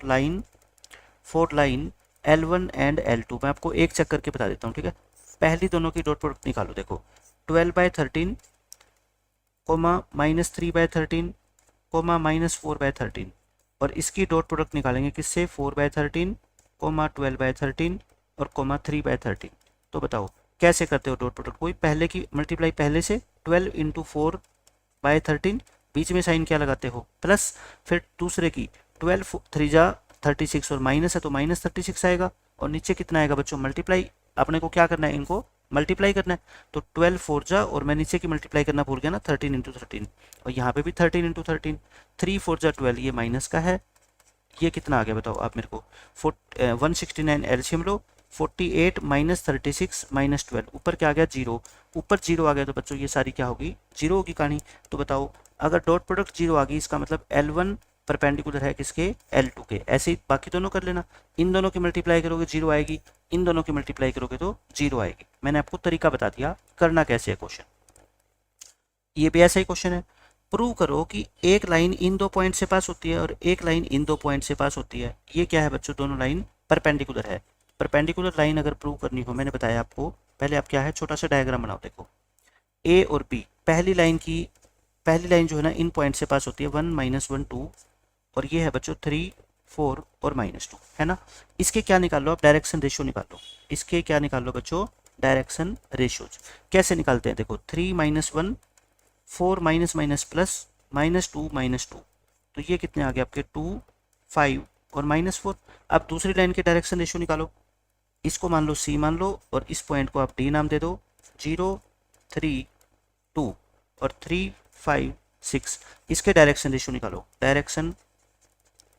line L1 and L2। मैं आपको एक चेक करके बता देता हूँ, ठीक है। पहली दोनों की डॉट प्रोडक्ट निकालो, देखो 12/13 कोमा -3/13 कोमा -4/13, और इसकी डॉट प्रोडक्ट निकालेंगे किससे, 4/13 कोमा 12/13 और कोमा 3/13। तो बताओ कैसे करते हो डॉट प्रोडक्ट, कोई पहले की मल्टीप्लाई पहले से 12 इंटू 4/13, बीच में साइन क्या लगाते हो प्लस, फिर दूसरे की 12 3 जा 36 और माइनस है तो -36 आएगा, और नीचे कितना आएगा बच्चों मल्टीप्लाई, अपने को क्या करना है इनको मल्टीप्लाई करना है, तो 12 4 जा, और मैं नीचे की मल्टीप्लाई करना भूल गया ना, 13 इंटू 13, और यहाँ पे भी 13 इंटू 13, 3 4 जा 12, ये माइनस का है, ये कितना आ गया बताओ आप मेरे को, 169 एलसीएम लो, 48 -36 -12, ऊपर क्या आ गया जीरो, ऊपर जीरो आ गया तो बच्चों ये सारी क्या होगी, जीरो होगी कहानी। तो बताओ अगर डॉट प्रोडक्ट जीरो आ गई, इसका मतलब L1 परपेंडिकुलर है किसके, L2 के। ऐसे ही बाकी दोनों कर लेना, इन दोनों की मल्टीप्लाई करोगे जीरो आएगी, इन दोनों की मल्टीप्लाई करोगे तो जीरो आएगी। मैंने आपको तरीका बता दिया करना कैसे है क्वेश्चन, ये भी ऐसा ही क्वेश्चन है। प्रूव करो कि एक लाइन इन दो पॉइंट से पास होती है और एक लाइन इन दो पॉइंट से पास होती है। ये क्या है बच्चों, दोनों लाइन परपेंडिकुलर है। परपेंडिकुलर लाइन अगर प्रूव करनी हो, मैंने बताया आपको, पहले आप क्या है छोटा सा डायग्राम बनाओ, देखो ए और बी, पहली लाइन जो है ना इन पॉइंट से पास होती है, 1 -1 2, और ये है बच्चों 3 4 और -2, है ना। इसके क्या निकाल लो आप, डायरेक्शन रेशियो निकाल लो। इसके क्या निकाल लो बच्चों, डायरेक्शन रेशियोज। कैसे निकालते हैं, देखो 3 -1 4 माइनस माइनस प्लस -2 -2, तो ये कितने आ गए आपके 2 5 और -4। अब दूसरी लाइन के डायरेक्शन रेशियो निकालो, इसको मान लो C मान लो, और इस पॉइंट को आप D नाम दे दो, 0 3 2 और 3 5 6, इसके डायरेक्शन रेशियो निकालो, डायरेक्शन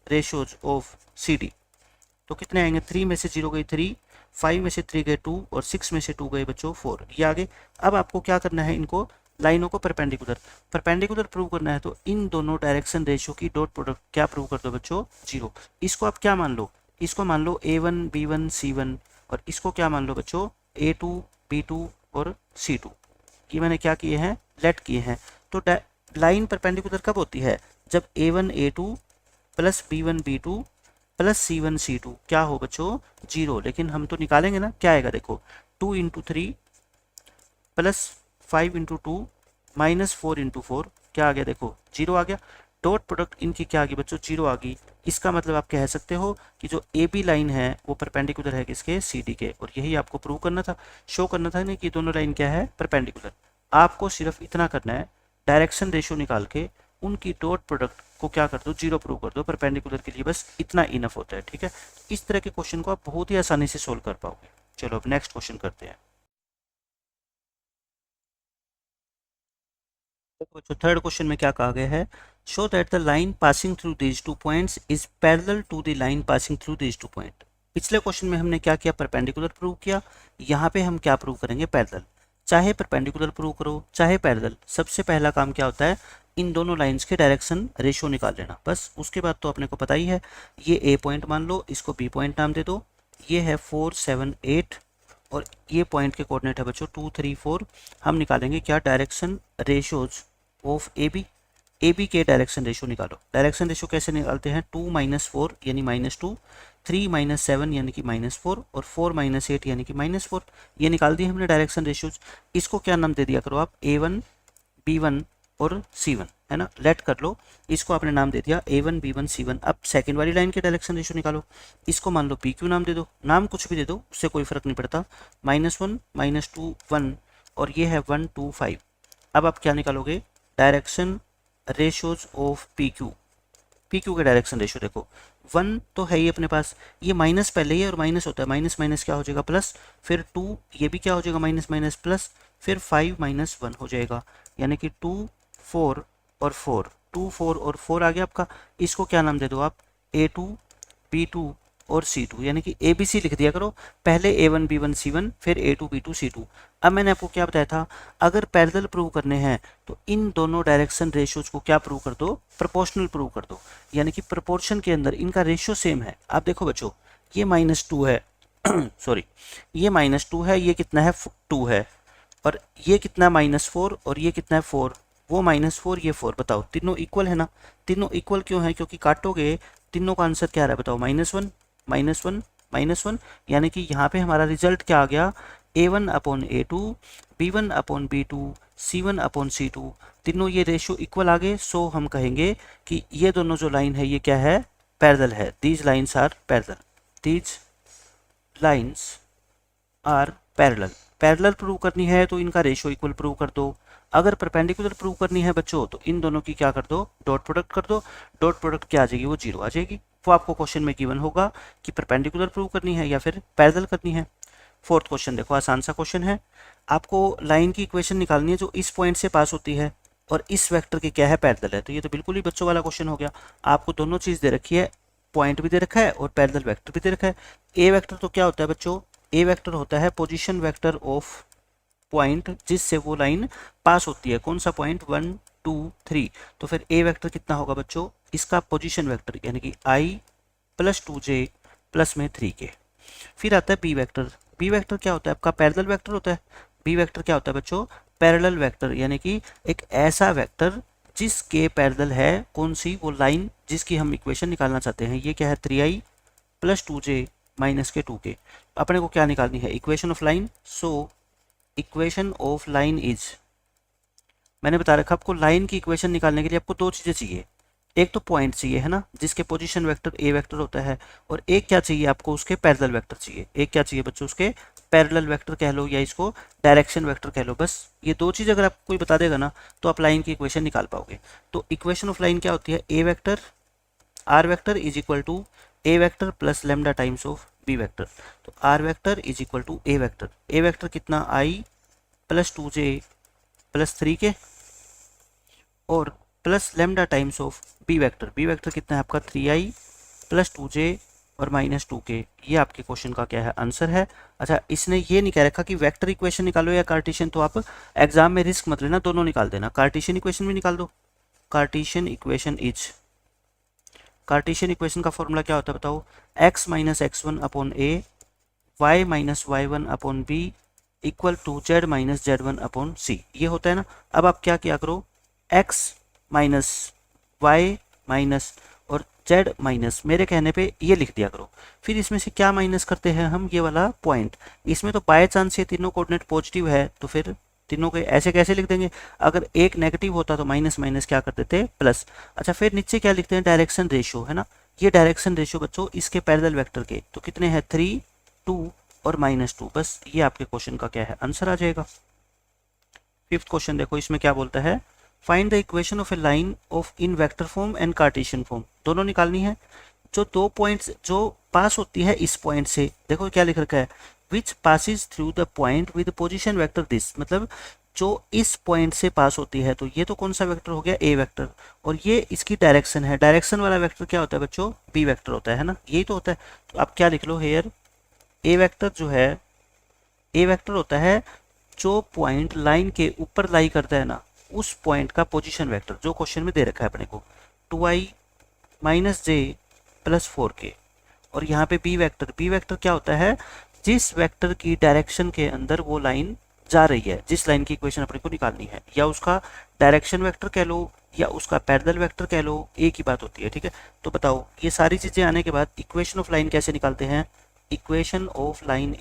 रेशियोज ऑफ CD। तो कितने आएंगे, 3 में से 0 गई 3, 5 में से 3 गए 2, और 6 में से 2 गए बच्चों 4, ये आगे। अब आपको क्या करना है, इनको लाइनों को परपेंडिकुलर प्रूव करना है, तो इन दोनों डायरेक्शन रेशियो की डॉट प्रोडक्ट क्या प्रूव कर दो बच्चों, जीरो। इसको आप क्या मान लो, इसको मान लो A1 B1 C1, और इसको क्या मान लो बच्चों A2 B2 और C2। ये मैंने क्या किए हैं, लेट किए हैं। तो लाइन परपेंडिकुलर कब होती है, जब A1 A2 plus B1 B2 plus C1 C2 क्या हो बच्चों, जीरो। लेकिन हम तो निकालेंगे ना, क्या आएगा देखो, 2 इंटू 3 प्लस 5 इंटू 2 -4 इंटू 4, क्या आ गया देखो, जीरो आ गया। डॉट प्रोडक्ट इनकी क्या आ गई बच्चों, जीरो आ गई। इसका मतलब आप कह सकते हो कि जो ए बी लाइन है वो परपेंडिकुलर है किसके, सी डी के, और यही आपको प्रूव करना था, शो करना था ना कि दोनों लाइन क्या है, परपेंडिकुलर। आपको सिर्फ इतना करना है, डायरेक्शन रेशियो निकाल के उनकी डॉट प्रोडक्ट को क्या कर दो, जीरो प्रूव कर दो परपेंडिकुलर के लिए, बस इतना इनफ होता है, ठीक है। इस तरह के क्वेश्चन को आप बहुत ही आसानी से सोल्व कर पाओगे। चलो अब नेक्स्ट क्वेश्चन करते हैं। तो थर्ड क्वेश्चन में क्या कहा गया है, show that the line passing through these two points is parallel to the line passing through these two point. पिछले क्वेश्चन में हमने क्या किया, परपेंडिकुलर प्रूव किया, यहाँ पे हम क्या प्रूव करेंगे, पैरेलल। चाहे परपेंडिकुलर प्रूव करो चाहे पैरेलल, सबसे पहला काम क्या होता है, इन दोनों लाइंस के डायरेक्शन रेशियो निकाल लेना, बस। उसके बाद तो अपने को पता ही है, ये ए पॉइंट मान लो, इसको बी पॉइंट नाम दे दो, ये है 4 7 8, और ये पॉइंट के कोऑर्डिनेट है बच्चों 2 3 4। हम निकालेंगे क्या, direction ratios of A B के डायरेक्शन रेशियो निकालो। डायरेक्शन रेशियो कैसे निकालते हैं, 2 -4 यानी -2, 3 -7 यानी कि -4, और 4 -8 यानी कि -4। ये निकाल दिए हमने डायरेक्शन रेशियोज। इसको क्या नाम दे दिया करो आप, A1 B1 और C1 है ना। लेट कर लो, इसको आपने नाम दे दिया A1 B1 C1। अब सेकंड वाली लाइन के डायरेक्शन रेशियो निकालो, इसको मान लो PQ नाम दे दो, नाम कुछ भी दे दो, उससे कोई फर्क नहीं पड़ता। -1 -2 1 और ये है 1 2 5। अब आप क्या निकालोगे, direction ratios of PQ। PQ का डायरेक्शन रेशियो देखो, 1 तो है ही अपने पास, ये माइनस पहले ही है और माइनस होता है, माइनस माइनस क्या हो जाएगा प्लस, फिर 2 ये भी क्या हो जाएगा माइनस माइनस प्लस, फिर 5 -1 हो जाएगा, यानी कि 2 4 और 4, 2 4 और 4 आ गया आपका। इसको क्या नाम दे दो आप, A2 B2 और C2, यानी कि ABC लिख दिया करो, पहले A1 B1 C1 फिर A2 B2 C2। अब मैंने आपको क्या बताया था, अगर पैरेलल प्रूव करने हैं तो इन दोनों डायरेक्शन रेशियोज को क्या प्रूव कर दो, प्रोपोर्शनल प्रूव कर दो, यानी कि प्रोपोर्शन के अंदर इनका रेशियो सेम है। आप देखो बच्चों, ये -2 है सॉरी, ये -2 है, ये कितना है 2 है, और ये कितना -4 और ये कितना है 4, वो -4 ये 4, बताओ तीनों इक्वल है ना। तीनों इक्वल क्यों है, क्योंकि काटोगे तीनों का आंसर क्या आ रहा है बताओ, -1 -1 -1, यानी कि यहाँ पे हमारा रिजल्ट क्या आ गया, A1/A2 B1/B2 C1/C2, तीनों ये रेशियो इक्वल आ गए। सो हम कहेंगे कि ये दोनों जो लाइन है ये क्या है, पैरेलल है। These lines are parallel, these lines are parallel. Parallel prove करनी है तो इनका रेशियो इक्वल प्रूव कर दो, अगर परपेंडिकुलर प्रूव करनी है बच्चों तो इन दोनों की क्या कर दो, डॉट प्रोडक्ट कर दो। डॉट प्रोडक्ट क्या आ जाएगी, वो 0 आ जाएगी। वो आपको क्वेश्चन में गिवन होगा कि परपेंडिकुलर प्रूव करनी है या फिर पैरेलल करनी है। फोर्थ क्वेश्चन देखो, आसान सा क्वेश्चन है, आपको लाइन की इक्वेशन निकालनी है जो इस पॉइंट से पास होती है और इस वेक्टर की क्या है, पैरेलल है। तो ये तो बिल्कुल ही बच्चों वाला क्वेश्चन हो गया, आपको दोनों चीज़ दे रखी है, पॉइंट भी दे रखा है और पैरेलल वेक्टर भी दे रखा है। ए वेक्टर तो क्या होता है बच्चों, ए वेक्टर होता है पोजीशन वेक्टर ऑफ पॉइंट जिससे वो लाइन पास होती है। कौन सा पॉइंट, 1 2 3। तो फिर ए वेक्टर कितना होगा बच्चों, इसका पोजीशन वेक्टर, यानी कि I + 2j प्लस में 3k। फिर आता है बी वेक्टर। बी वेक्टर क्या होता है आपका, पैरेलल वेक्टर होता है। बी वेक्टर क्या होता है बच्चों, पैरेलल वेक्टर, यानी कि एक ऐसा वेक्टर जिसके पैरेलल है कौन सी, वो लाइन जिसकी हम इक्वेशन निकालना चाहते हैं। ये क्या है, 3i + 2j - 2k। अपने को क्या निकालनी है, equation of line. So equation of line is, मैंने बता रखा आपको लाइन की इक्वेशन निकालने के लिए आपको दो चीज़ें चाहिए, एक तो पॉइंट चाहिए है ना, जिसके पोजीशन वेक्टर ए वेक्टर होता है, और एक क्या चाहिए आपको, उसके पैरेलल वेक्टर चाहिए। एक क्या चाहिए बच्चों, उसके पैरेलल वेक्टर कह लो या इसको डायरेक्शन वेक्टर कह लो। बस ये दो चीज़ अगर आपको कोई बता देगा ना तो आप लाइन की इक्वेशन निकाल पाओगे। तो इक्वेशन ऑफ लाइन क्या होती है, A vector r vector is equal to A vector plus lambda times of B vector. तो are vector is equal to A vector कितना, I + 2j प्लस 3k और plus lambda times of B vector कितना है आपका, 3i + 2j और -2k। ये आपके question का क्या है, आंसर है। अच्छा, इसने ये नहीं कह रखा कि वेक्टर इक्वेशन निकालो या कार्टेशियन, तो आप एग्जाम में रिस्क मत लेना, दोनों निकाल देना। कार्टेशियन इक्वेशन भी निकाल दो। Cartesian equation is, Cartesian equation का फॉर्मूला क्या होता है बताओ, x - x1/a y - y1/b equal to z - z1/c, ये होता है ना। अब आप क्या किया करो, x माइनस y माइनस और z माइनस, मेरे कहने पे ये लिख दिया करो। फिर इसमें से क्या माइनस करते हैं हम, ये वाला पॉइंट। इसमें तो बाय चांस ये तीनों कोऑर्डिनेट पॉजिटिव है तो फिर तीनों के ऐसे कैसे लिख देंगे, अगर एक नेगेटिव होता तो माइनस माइनस क्या कर देते, प्लस। अच्छा, फिर नीचे क्या लिखते हैं, डायरेक्शन रेशियो है ना। ये डायरेक्शन रेशियो बच्चों इसके पैरेलल वेक्टर के, तो कितने हैं, 3 2 और -2। बस ये आपके क्वेश्चन का क्या है, आंसर आ जाएगा। फिफ्थ क्वेश्चन देखो, इसमें क्या बोलता है, find the equation of a line of in vector form and Cartesian form. दोनों निकालनी है। जो दो पॉइंट्स जो पास होती है इस पॉइंट से, देखो क्या लिख रखा है, which passes through the point with position vector this, मतलब जो इस पॉइंट से पास होती है। तो ये तो कौन सा वेक्टर हो गया, ए वेक्टर, और ये इसकी डायरेक्शन है। डायरेक्शन वाला वेक्टर क्या होता है बच्चों, बी वेक्टर होता है ना, यही तो होता है। तो आप क्या लिख लो हेयर, ए वेक्टर जो है, ए वेक्टर होता है जो पॉइंट लाइन के ऊपर लाई करता है ना, उस पॉइंट का पोजीशन वेक्टर, जो क्वेश्चन में दे रखा है अपने को, 2i - j + 4k। और यहाँ पे बी वेक्टर क्या होता है, जिस वेक्टर की डायरेक्शन के अंदर वो लाइन जा रही है, जिस लाइन की इक्वेशन अपने को निकालनी है, या उसका डायरेक्शन वेक्टर कह लो या उसका पैरेलल वेक्टर कह लो, एक ही बात होती है। ठीक है, तो बताओ ये सारी चीजें आने के बाद इक्वेशन ऑफ लाइन कैसे निकालते हैं, इक्वेशन ऑफ लाइन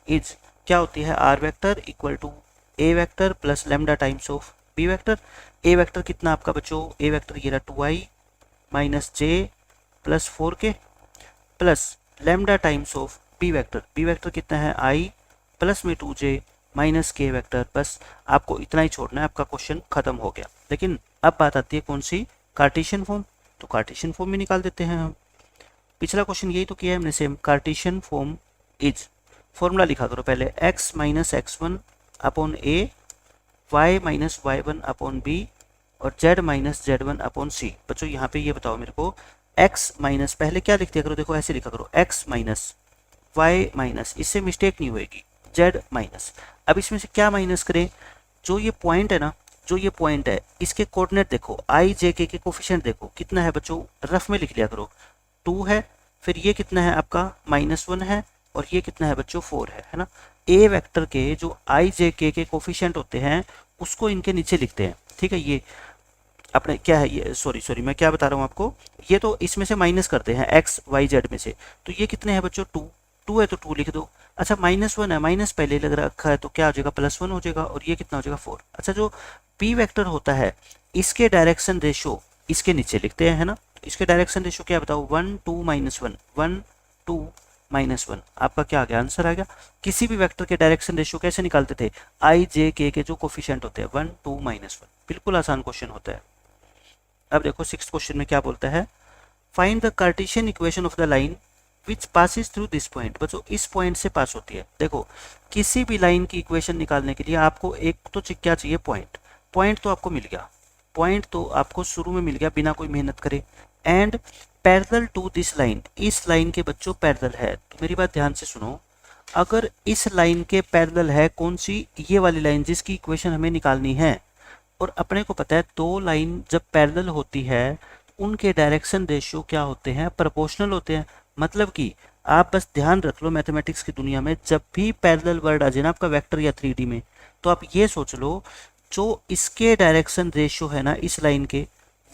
इज क्या होती है, are vector equal to A vector plus lambda times of B vector. A vector कितना आपका बच्चों, ए वेक्टर ये रहा 2i minus J plus 4k plus lambda times of B vector कितना है i प्लस में 2j माइनस के vector. बस आपको इतना ही छोड़ना है, आपका क्वेश्चन खत्म हो गया। लेकिन अब बात आती है कौन सी, कार्टेशियन फॉर्म। तो कार्टेशियन फॉर्म में निकाल देते हैं हम। पिछला क्वेश्चन यही तो किया है हमने same. Cartesian form is, formula लिखा करो पहले, x minus x1 upon a, y minus y1 upon b और z minus z1 upon c। बच्चों यहाँ पे ये बताओ मेरे को, x माइनस, पहले क्या लिख दिया करो, देखो ऐसे लिखा करो, x माइनस y माइनस, इससे मिस्टेक नहीं होएगी, z माइनस। अब इसमें से क्या माइनस करें, जो ये पॉइंट है ना, जो ये पॉइंट है इसके कोऑर्डिनेट देखो, i j k के कोफिशिएंट देखो कितना है बच्चों, रफ में लिख लिया करो, 2 है, फिर ये कितना है आपका -1 है, और ये कितना है बच्चों 4 है ना। ए वेक्टर के जो i j k के कोफिशिएंट होते हैं उसको इनके नीचे लिखते हैं, ठीक है। ये अपने क्या है, ये सॉरी मैं क्या बता रहा हूँ आपको, ये तो इसमें से माइनस करते हैं x y z में से, तो ये कितने हैं बच्चों 2 है तो 2 लिख दो। अच्छा -1 है, माइनस पहले लग रखा है तो क्या हो जाएगा +1 हो जाएगा, और ये कितना हो जाएगा 4। अच्छा जो p वेक्टर होता है इसके डायरेक्शन रेशो इसके नीचे लिखते हैं, है ना। तो इसके डायरेक्शन रेशो क्या बताओ, 1 2 -1, 1 2 -1। आपका क्या आ गया, आंसर आ गया। किसी भी वेक्टर के डायरेक्शन रेशो कैसे निकालते थे, i j k के जो कोफिशिएंट होते हैं 1 2 -1। बिल्कुल आसान क्वेश्चन होता है। अब देखो 6th क्वेश्चन में क्या बोलता है, find the Cartesian equation of the line which passes through this point. बच्चों इस पॉइंट से पास होती है। देखो किसी भी लाइन की इक्वेशन निकालने के लिए आपको एक तो क्या चाहिए, पॉइंट तो आपको मिल गया, पॉइंट तो आपको शुरू में मिल गया बिना कोई मेहनत करे। And parallel to this line, इस लाइन के बच्चों पैरेलल है। तो मेरी बात ध्यान से सुनो, अगर इस लाइन के पैरेलल है कौन सी, ये वाली लाइन जिसकी इक्वेशन हमें निकालनी है, और अपने को पता है दो लाइन जब पैरेलल होती है उनके डायरेक्शन रेशियो क्या होते हैं, प्रोपोर्शनल होते हैं। मतलब कि आप बस ध्यान रख लो, मैथमेटिक्स की दुनिया में जब भी पैरेलल वर्ड आ जाए ना आपका वेक्टर या 3D में, तो आप ये सोच लो जो इसके डायरेक्शन रेशियो है ना इस लाइन के,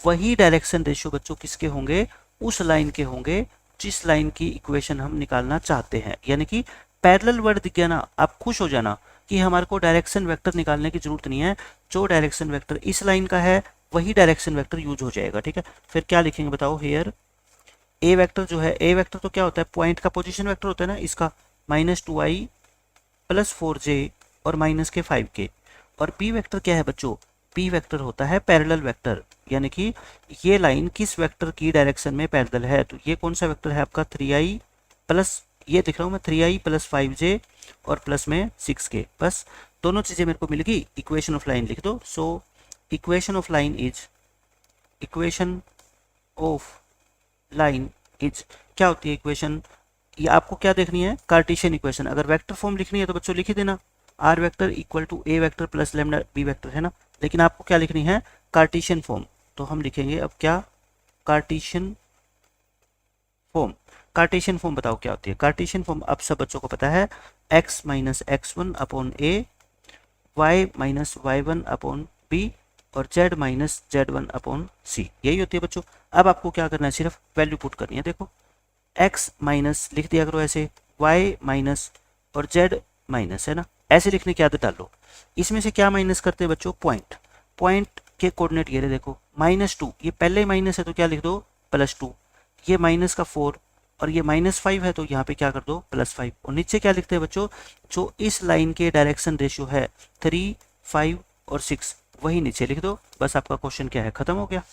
वही डायरेक्शन रेशियो बच्चों किसके होंगे, उस लाइन के होंगे जिस लाइन की इक्वेशन हम निकालना चाहते हैं। यानी कि पैरेलल वर्ड दिख गया ना, आप खुश हो जाना कि हमारे को डायरेक्शन वेक्टर निकालने की जरूरत नहीं है, जो डायरेक्शन वेक्टर इस लाइन का है वही डायरेक्शन वेक्टर यूज हो जाएगा, ठीक है। फिर क्या लिखेंगे बताओ, हेयर ए वेक्टर जो है, ए वेक्टर तो क्या होता है, पॉइंट का पोजीशन वेक्टर होता है ना इसका, -2i प्लस 4j और -5k। और p वेक्टर क्या है बच्चों, p वेक्टर होता है पैरेलल वेक्टर, यानी कि ये लाइन किस वेक्टर की डायरेक्शन में पैरेलल है। तो ये कौन सा वेक्टर है आपका 3i प्लस, ये दिख रहा हूँ मैं 3i प्लस 5j और प्लस में 6k। बस दोनों चीज़ें मेरे को मिल गई, इक्वेशन ऑफ लाइन लिख दो। So equation of line is, equation of line is क्या होती है इक्वेशन, ये आपको क्या देखनी है, कार्टेशियन इक्वेशन। अगर वेक्टर फॉर्म लिखनी है तो बच्चों लिख ही देना, R vector equal to A vector plus lambda B vector, है ना। लेकिन आपको क्या लिखनी है, कार्टेशियन फॉर्म। तो हम लिखेंगे अब क्या, कार्टेशियन फॉर्म। कार्टेशियन फॉर्म बताओ क्या होती है। कार्टेशियन फॉर्म अब सब बच्चों को पता है, x minus x1 upon a, y minus y1 upon b और z minus z1 upon c, यही होती है बच्चों। अब आपको क्या करना है, सिर्फ वैल्यू पुट करनी है। देखो x माइनस लिख दिया करो ऐसे, y माइनस और z माइनस, है ना, ऐसे लिखने की आदत डालो। इसमें से क्या माइनस करते हैं बच्चों, पॉइंट के कोऑर्डिनेट ये रहे, देखो -2, ये पहले ही माइनस है तो क्या लिख दो +2, ये माइनस का 4 और ये -5 है तो यहाँ पे क्या कर दो +5। और नीचे क्या लिखते हैं बच्चों, जो इस लाइन के डायरेक्शन रेशियो है 3 5 और 6, वही नीचे लिख दो। बस आपका क्वेश्चन क्या है, खत्म हो गया।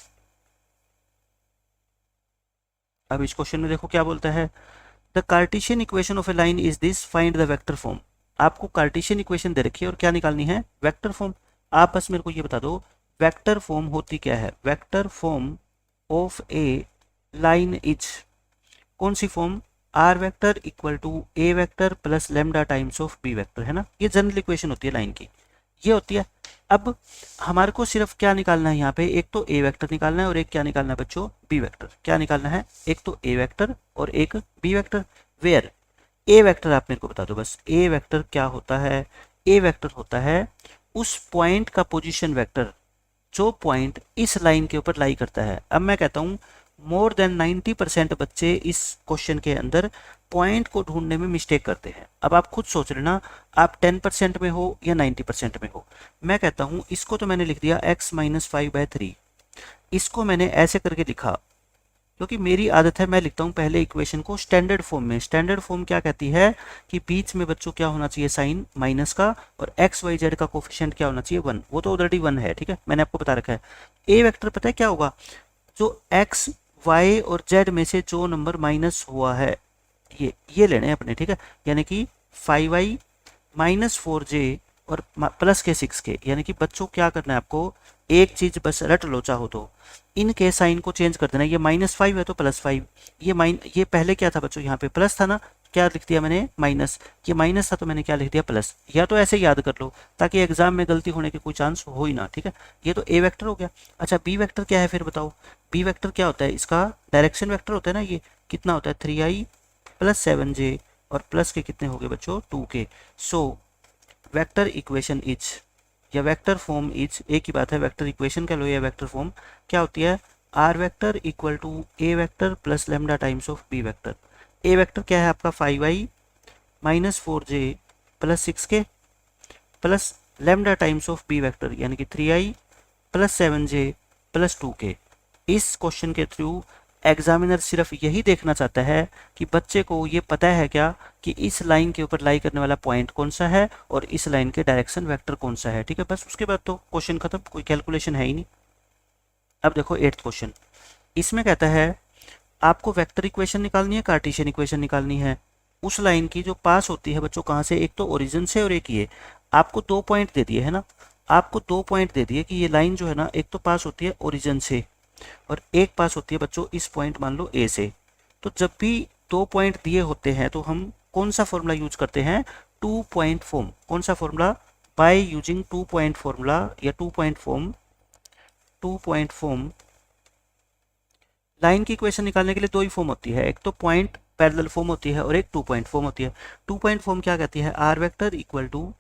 अब इस क्वेश्चन में देखो क्या बोलता है, the Cartesian equation of a line is this, find the vector form. आपको कार्टेशियन इक्वेशन दे रखी है और क्या निकालनी है, वेक्टर फॉर्म। आप बस मेरे को ये बता दो वेक्टर फॉर्म होती क्या है। Vector form of a line is कौन सी form, r vector equal to A vector plus lambda times of B vector, है ना। ये जनरल इक्वेशन होती है लाइन की, ये होती है। अब हमारे को सिर्फ क्या निकालना है यहाँ पे, एक तो ए वेक्टर निकालना है और एक क्या निकालना है बच्चों, बी वेक्टर। क्या निकालना है, एक तो ए वेक्टर और एक B vector. Where A vector आप मेरे को बता दो बस, ए वेक्टर क्या होता है, ए वेक्टर होता है उस पॉइंट का पोजीशन वेक्टर जो पॉइंट इस लाइन के ऊपर लाई करता है। अब मैं कहता हूँ मोर देन 90% बच्चे इस क्वेश्चन के अंदर पॉइंट को ढूंढने में मिस्टेक करते हैं। अब आप खुद सोच लेना, आप 10% में हो या 90% में हो। मैं कहता हूं इसको तो मैंने लिख दिया x माइनस 5/3, इसको मैंने ऐसे करके लिखा क्योंकि मेरी आदत है, मैं लिखता हूँ पहले इक्वेशन को स्टैंडर्ड फॉर्म में। स्टैंडर्ड फॉर्म क्या कहती है कि बीच में बच्चों क्या होना चाहिए, साइन माइनस का, और एक्स वाई जेड का कोफिशिएंट क्या होना चाहिए, 1। वो तो ऑलरेडी 1 है, ठीक है, मैंने आपको बता रखा है। ए वेक्टर पता है क्या होगा, जो एक्स वाई और जेड में से जो नंबर माइनस हुआ है ये लेने हैं अपने, ठीक है। यानी कि 5i माइनस 4j और प्लस के 6k, यानी कि बच्चों क्या करना है आपको, एक चीज बस रट लो चाहो तो, इनके साइन को चेंज कर देना। ये -5 है तो +5, ये पहले क्या था बच्चों, यहाँ पे प्लस था ना, क्या लिख दिया मैंने माइनस, ये माइनस था तो मैंने क्या लिख दिया प्लस। या तो ऐसे याद कर लो ताकि एग्जाम में गलती होने के कोई चांस हो ही ना, ठीक है। ये तो ए वेक्टर हो गया। अच्छा बी वेक्टर क्या है फिर बताओ, बी वेक्टर क्या होता है, इसका डायरेक्शन वेक्टर होता है ना, ये कितना होता है 3i + 7j और प्लस के कितने हो गए बच्चों 2k। So vector equation is या वेक्टर फॉर्म इज, एक ही बात है, वेक्टर इक्वेशन कह लो या वेक्टर फॉर्म क्या होती है, are vector equal to A vector plus lambda times of B vector. A vector क्या है आपका 5i minus 4j plus 6k plus lambda times of B vector यानी कि 3i + 7j + 2k। इस क्वेश्चन के थ्रू एग्जामिनर सिर्फ यही देखना चाहता है कि बच्चे को ये पता है क्या कि इस लाइन के ऊपर लाई करने वाला पॉइंट कौन सा है और इस लाइन के डायरेक्शन वेक्टर कौन सा है, ठीक है। बस उसके बाद तो क्वेश्चन खत्म, कोई कैलकुलेशन है ही नहीं। अब देखो 8th क्वेश्चन, इसमें कहता है आपको वेक्टर इक्वेशन निकालनी है, कार्टेशियन इक्वेशन निकालनी है उस लाइन की जो पास होती है बच्चों कहाँ से, एक तो ओरिजिन से और एक ये। आपको 2 पॉइंट दे दिए है ना, आपको 2 पॉइंट दे दिए कि ये लाइन जो है ना, एक तो पास होती है ओरिजिन से और एक पास होती है बच्चों इस पॉइंट मान लो ए से। तो जब भी 2 पॉइंट दिए होते हैं तो हम कौन सा फॉर्मूला यूज करते हैं, 2 पॉइंट फॉर्म। कौन सा formula, by using 2 point formula या 2 point form. 2 point form, line की इक्वेशन निकालने के लिए 2 ही फॉर्म होती है, एक तो पॉइंट पैरेलल फॉर्म होती है और एक 2 पॉइंट फॉर्म होती है। 2 पॉइंट फॉर्म क्या कहती है, are vector equal to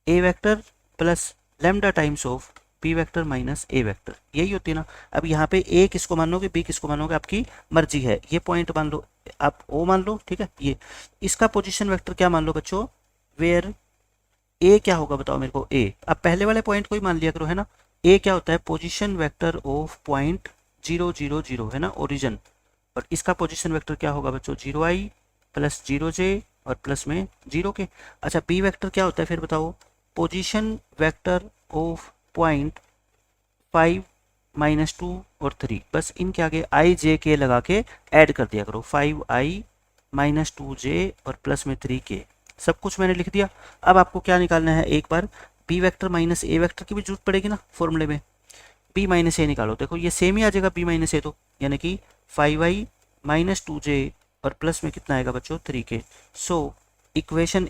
A vector plus lambda times of B vector minus A vector, यही होती है ना। अब यहाँ पे ए किसको मानोगे, बी किसको मानोगे, आपकी मर्जी है। ये पॉइंट मान लो, आप ओ मान लो, ठीक है। ये इसका पोजीशन वेक्टर क्या मान लो बच्चों, वेयर ए क्या होगा बताओ मेरे को, ए। अब पहले वाले पॉइंट को ही मान लिया करो, है ना। ए क्या होता है, पोजीशन वेक्टर ऑफ पॉइंट 0 0 0, है ना, ओरिजिन। और इसका पोजीशन वेक्टर क्या होगा बच्चों, 0i + 0j और प्लस में 0k। अच्छा बी वेक्टर क्या होता है फिर बताओ, पोजीशन वेक्टर ऑफ पॉइंट 5 -2 और 3, बस इनके आगे i j k लगा के ऐड कर दिया करो, 5i - 2j और प्लस में 3k। सब कुछ मैंने लिख दिया। अब आपको क्या निकालना है, एक बार बी वेक्टर माइनस ए वेक्टर की भी जरूरत पड़ेगी ना फॉर्मूले में, बी माइनस ए निकालो। देखो ये सेम ही आ जाएगा बी माइनस ए, तो यानी कि 5i - 2j और प्लस में कितना आएगा बच्चों 3k। सो इक्वेशन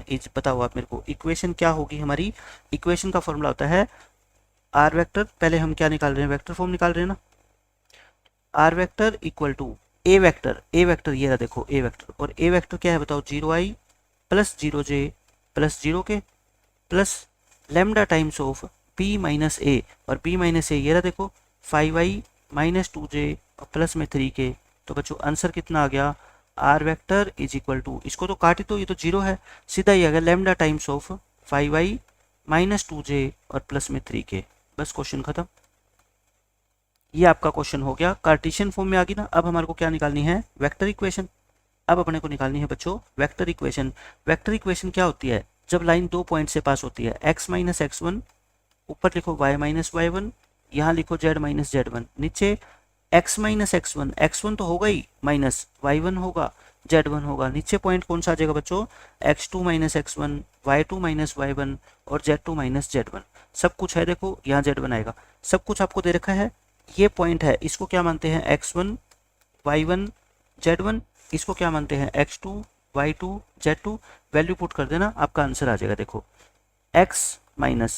इज बताओ आप मेरे को, इक्वेशन क्या होगी हमारी, इक्वेशन का फॉर्मूला होता है आर वेक्टर, पहले हम क्या निकाल रहे हैं, वेक्टर फॉर्म निकाल रहे हैं ना। R vector equal to A vector, ये रहा देखो ए वेक्टर, और ए वेक्टर क्या है बताओ, 0i + 0j + 0k plus lambda times of B minus A, और बी माइनस ए ये रहा देखो 5i - 2j और प्लस में 3k। तो बच्चों आंसर कितना आ गया, r vector is equal to, इसको तो काटी तो ये तो 0 है, सीधा ही आ गया lambda times of 5i - 2j और प्लस में 3k। बस क्वेश्चन खत्म। ये आपका क्वेश्चन हो गया, कार्टेशियन फॉर्म में आ गई ना। अब हमारे को क्या निकालनी है, वेक्टर इक्वेशन। अब अपने को निकालनी है बच्चों वेक्टर इक्वेशन। वेक्टर इक्वेशन क्या होती है, जब लाइन 2 पॉइंट से पास होती है, x - x1, ऊपर लिखो y - y1, यहाँ लिखो z - z1, नीचे x - x1, x1 तो होगा ही, माइनस y1 होगा, z1 होगा, नीचे पॉइंट कौन सा आ जाएगा बच्चों, x2 - x1, y2 - y1 और z2 - z1। सब कुछ है देखो, यहाँ z1 आएगा, सब कुछ आपको दे रखा है। ये पॉइंट है, इसको क्या मानते हैं, x1 y1 z1, इसको क्या मानते हैं, x2 y2 z2। Value put कर देना, आपका आंसर आ जाएगा। देखो x minus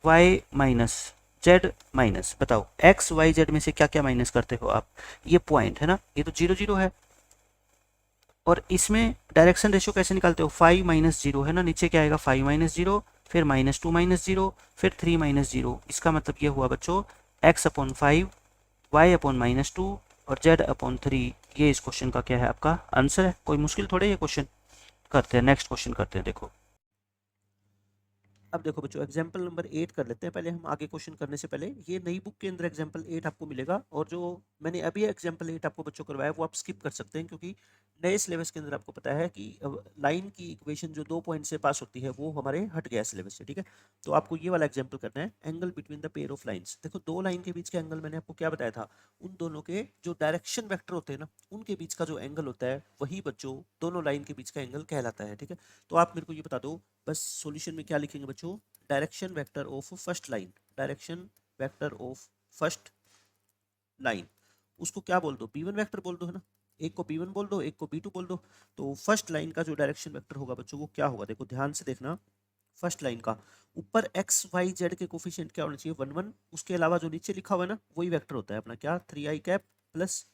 y minus z minus, बताओ x y z में से क्या क्या माइनस करते हो आप, ये पॉइंट है ना, ये तो 0 0 है। और इसमें डायरेक्शन रेशियो कैसे निकालते हो, 5 - 0 है ना, नीचे क्या आएगा 5 - 0, फिर -2 - 0, फिर 3 - 0। इसका मतलब ये हुआ बच्चों x/5 y/-2 और z/3, ये इस क्वेश्चन का क्या है आपका आंसर है। कोई मुश्किल थोड़े ये क्वेश्चन। करते हैं नेक्स्ट क्वेश्चन करते हैं। देखो अब देखो बच्चों एग्जाम्पल नंबर 8 कर लेते हैं। पहले हम आगे क्वेश्चन करने से पहले ये नई बुक के अंदर एग्जाम्पल 8 आपको मिलेगा, और जो मैंने अभी एग्जाम्पल 8 आपको बच्चों करवाया वो आप स्किप कर सकते हैं, क्योंकि नए सिलेबस के अंदर आपको पता है कि लाइन की इक्वेशन जो 2 पॉइंट से पास होती है वो हमारे हट गया सिलेबस से, ठीक है। तो आपको ये वाला एग्जाम्पल करना है, angle between the pair of lines. देखो दो लाइन के बीच के एंगल मैंने आपको क्या बताया था, उन दोनों के जो डायरेक्शन वेक्टर होते हैं ना, उनके बीच का जो एंगल होता है वही बच्चों दोनों लाइन के बीच का एंगल कहलाता है, ठीक है। तो आप मेरे को ये बता दो बस सॉल्यूशन में क्या लिखेंगे बच्चों, direction vector of first line, direction vector of first line, उसको क्या बोल दो, b1 वेक्टर बोल दो, है ना। एक को b1 बोल दो, एक को b2 बोल दो। तो फर्स्ट लाइन का जो डायरेक्शन वेक्टर होगा बच्चों वो क्या होगा, देखो ध्यान से देखना। फर्स्ट लाइन का ऊपर x y z के कोफिशिएंट क्या होना चाहिए, 1 1। उसके अलावा जो नीचे लिखा हुआ है ना वही वेक्टर होता है अपना क्या, 3i cap plus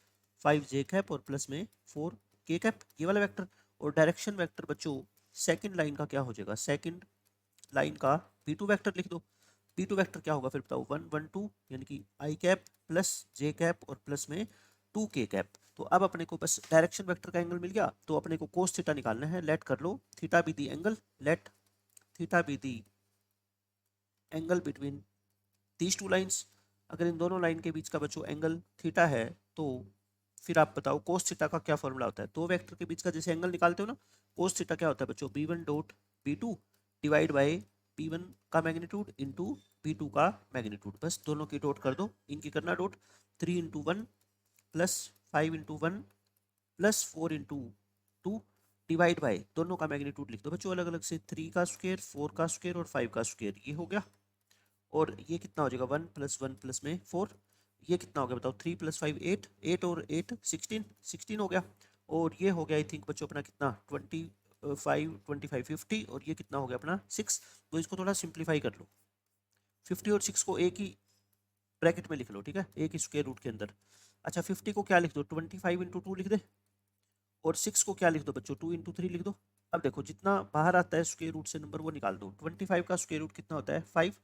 5j cap और प्लस में 4k कैप, ये वाला वेक्टर। और डायरेक्शन वेक्टर बच्चों सेकंड लाइन का क्या हो जाएगा, सेकंड लाइन का b2 वेक्टर लिख दो। b2 वेक्टर क्या होगा फिर बताओ, 1 1 2, यानी कि i cap plus j cap और प्लस में 2k कैप। तो अब अपने को बस डायरेक्शन वेक्टर का एंगल मिल गया, तो अपने को कोस थीटा निकालना है। लेट कर लो theta be the angle, let theta be the angle between these two lines. अगर इन दोनों लाइन के बीच का बच्चों एंगल थीटा है तो फिर आप बताओ कोस थीटा का क्या फॉर्मूला होता है। दो वेक्टर के बीच का जैसे एंगल निकालते हो ना, कोस थीटा क्या होता है बच्चों, b1 dot b2 divide by b1 का मैग्नीट्यूड इंटू b2 का मैग्नीट्यूड। बस दोनों की डॉट कर दो, इनकी करना dot. 3 into 1 plus 5 into 1 plus 4 into 2 divide by दोनों का मैग्नीट्यूड लिख दो बच्चों अलग अलग से, 3 का स्क्वायर, 4 का स्क्वायर और 5 का स्क्वायर, ये हो गया। और ये कितना हो जाएगा, 1 प्लस में 4, ये कितना हो गया बताओ, 3 प्लस 5 8, 8 और 8 16, 16 हो गया। और ये हो गया आई थिंक बच्चों अपना कितना 25 50, और ये कितना हो गया अपना 6। तो इसको थोड़ा सिंप्लीफाई कर लो, 50 और 6 को एक ही ब्रैकेट में लिख लो, ठीक है, एक ही स्क्वायर रूट के अंदर। अच्छा 50 को क्या लिख दो, 25 इंटू 2 लिख दे, और 6 को क्या लिख दो बच्चों, 2 इंटू 3 लिख दो। अब देखो जितना बाहर आता है स्क्वायर रूट से नंबर वो निकाल दो। 25 का स्क्वायर रूट कितना होता है 5,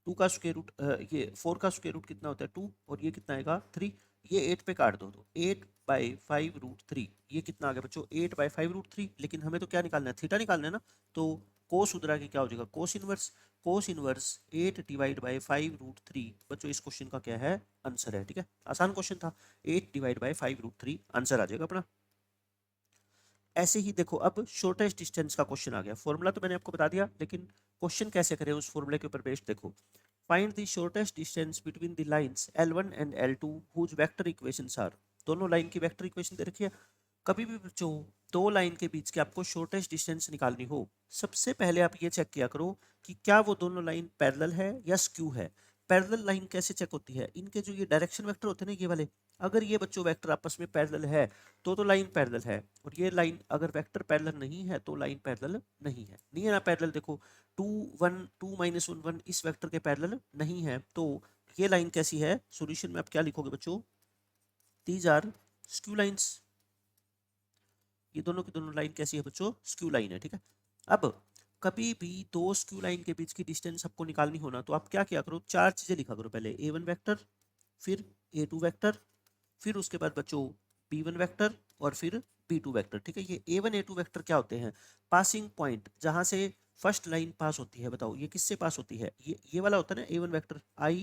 2 का स्क्वायर रूट ये 4 का स्क्वायर रूट कितना होता है 2, और ये कितना आएगा 3। ये 8 पे काट दो तो 8/5√3, ये कितना आ गया बच्चों 8/5√3। लेकिन हमें तो क्या निकालना है, थीटा निकालना है ना। तो कोस उधरा की क्या हो जाएगा, cos inverse, cos inverse 8 divide by 5√3 बच्चों इस क्वेश्चन का क्या है आंसर है, ठीक है। आसान क्वेश्चन था, 8 डिवाइड बाई 5√3 आंसर आ जाएगा अपना। ऐसे ही देखो अब शॉर्टेस्ट डिस्टेंस का क्वेश्चन आ गया। फॉर्मूला तो मैंने आपको बता दिया, लेकिन क्वेश्चन कैसे करें उस फॉर्मूले के ऊपर बेस्ड देखो। Find the shortest distance between the lines L1 and L2 whose vector equations are. दोनों लाइन की वेक्टर इक्वेशन दे रखी है। कभी भी बच्चों दो लाइन के बीच के आपको शॉर्टेस्ट डिस्टेंस निकालनी हो, सबसे पहले आप ये चेक किया करो कि क्या वो दोनों लाइन पैरेलल है या स्क्यू है। पैरेलल लाइन कैसे चेक होती है, इनके जो ये डायरेक्शन वेक्टर होते हैं ना ये वाले, अगर ये बच्चों वेक्टर आपस में पैरेलल है तो लाइन पैरेलल है। और ये लाइन अगर वेक्टर पैरेलल नहीं है तो लाइन पैरेलल नहीं है। नहीं है ना पैरेलल, देखो 2 1 2 -1 1 इस वेक्टर के पैरेलल नहीं है, तो ये लाइन कैसी है, सॉल्यूशन में आप क्या लिखोगे बच्चों, दीज आर स्क्यू लाइंस। ये दोनों की दोनों लाइन कैसी है बच्चों, स्क्यू लाइन है, ठीक है। अब कभी भी दो स्क्यू लाइन के बीच की डिस्टेंस आपको निकालनी हो ना, तो आप क्या किया करो, चार चीजें लिखा करो। पहले a1 वेक्टर, फिर a2 वेक्टर, फिर उसके बाद बच्चों b1 वेक्टर, और फिर b2 वेक्टर, ठीक है। ये a1 a2 वेक्टर क्या होते हैं, पासिंग पॉइंट जहां से फर्स्ट लाइन पास होती है। बताओ ये किससे पास होती है, ये वाला होता है ना a1 vector, i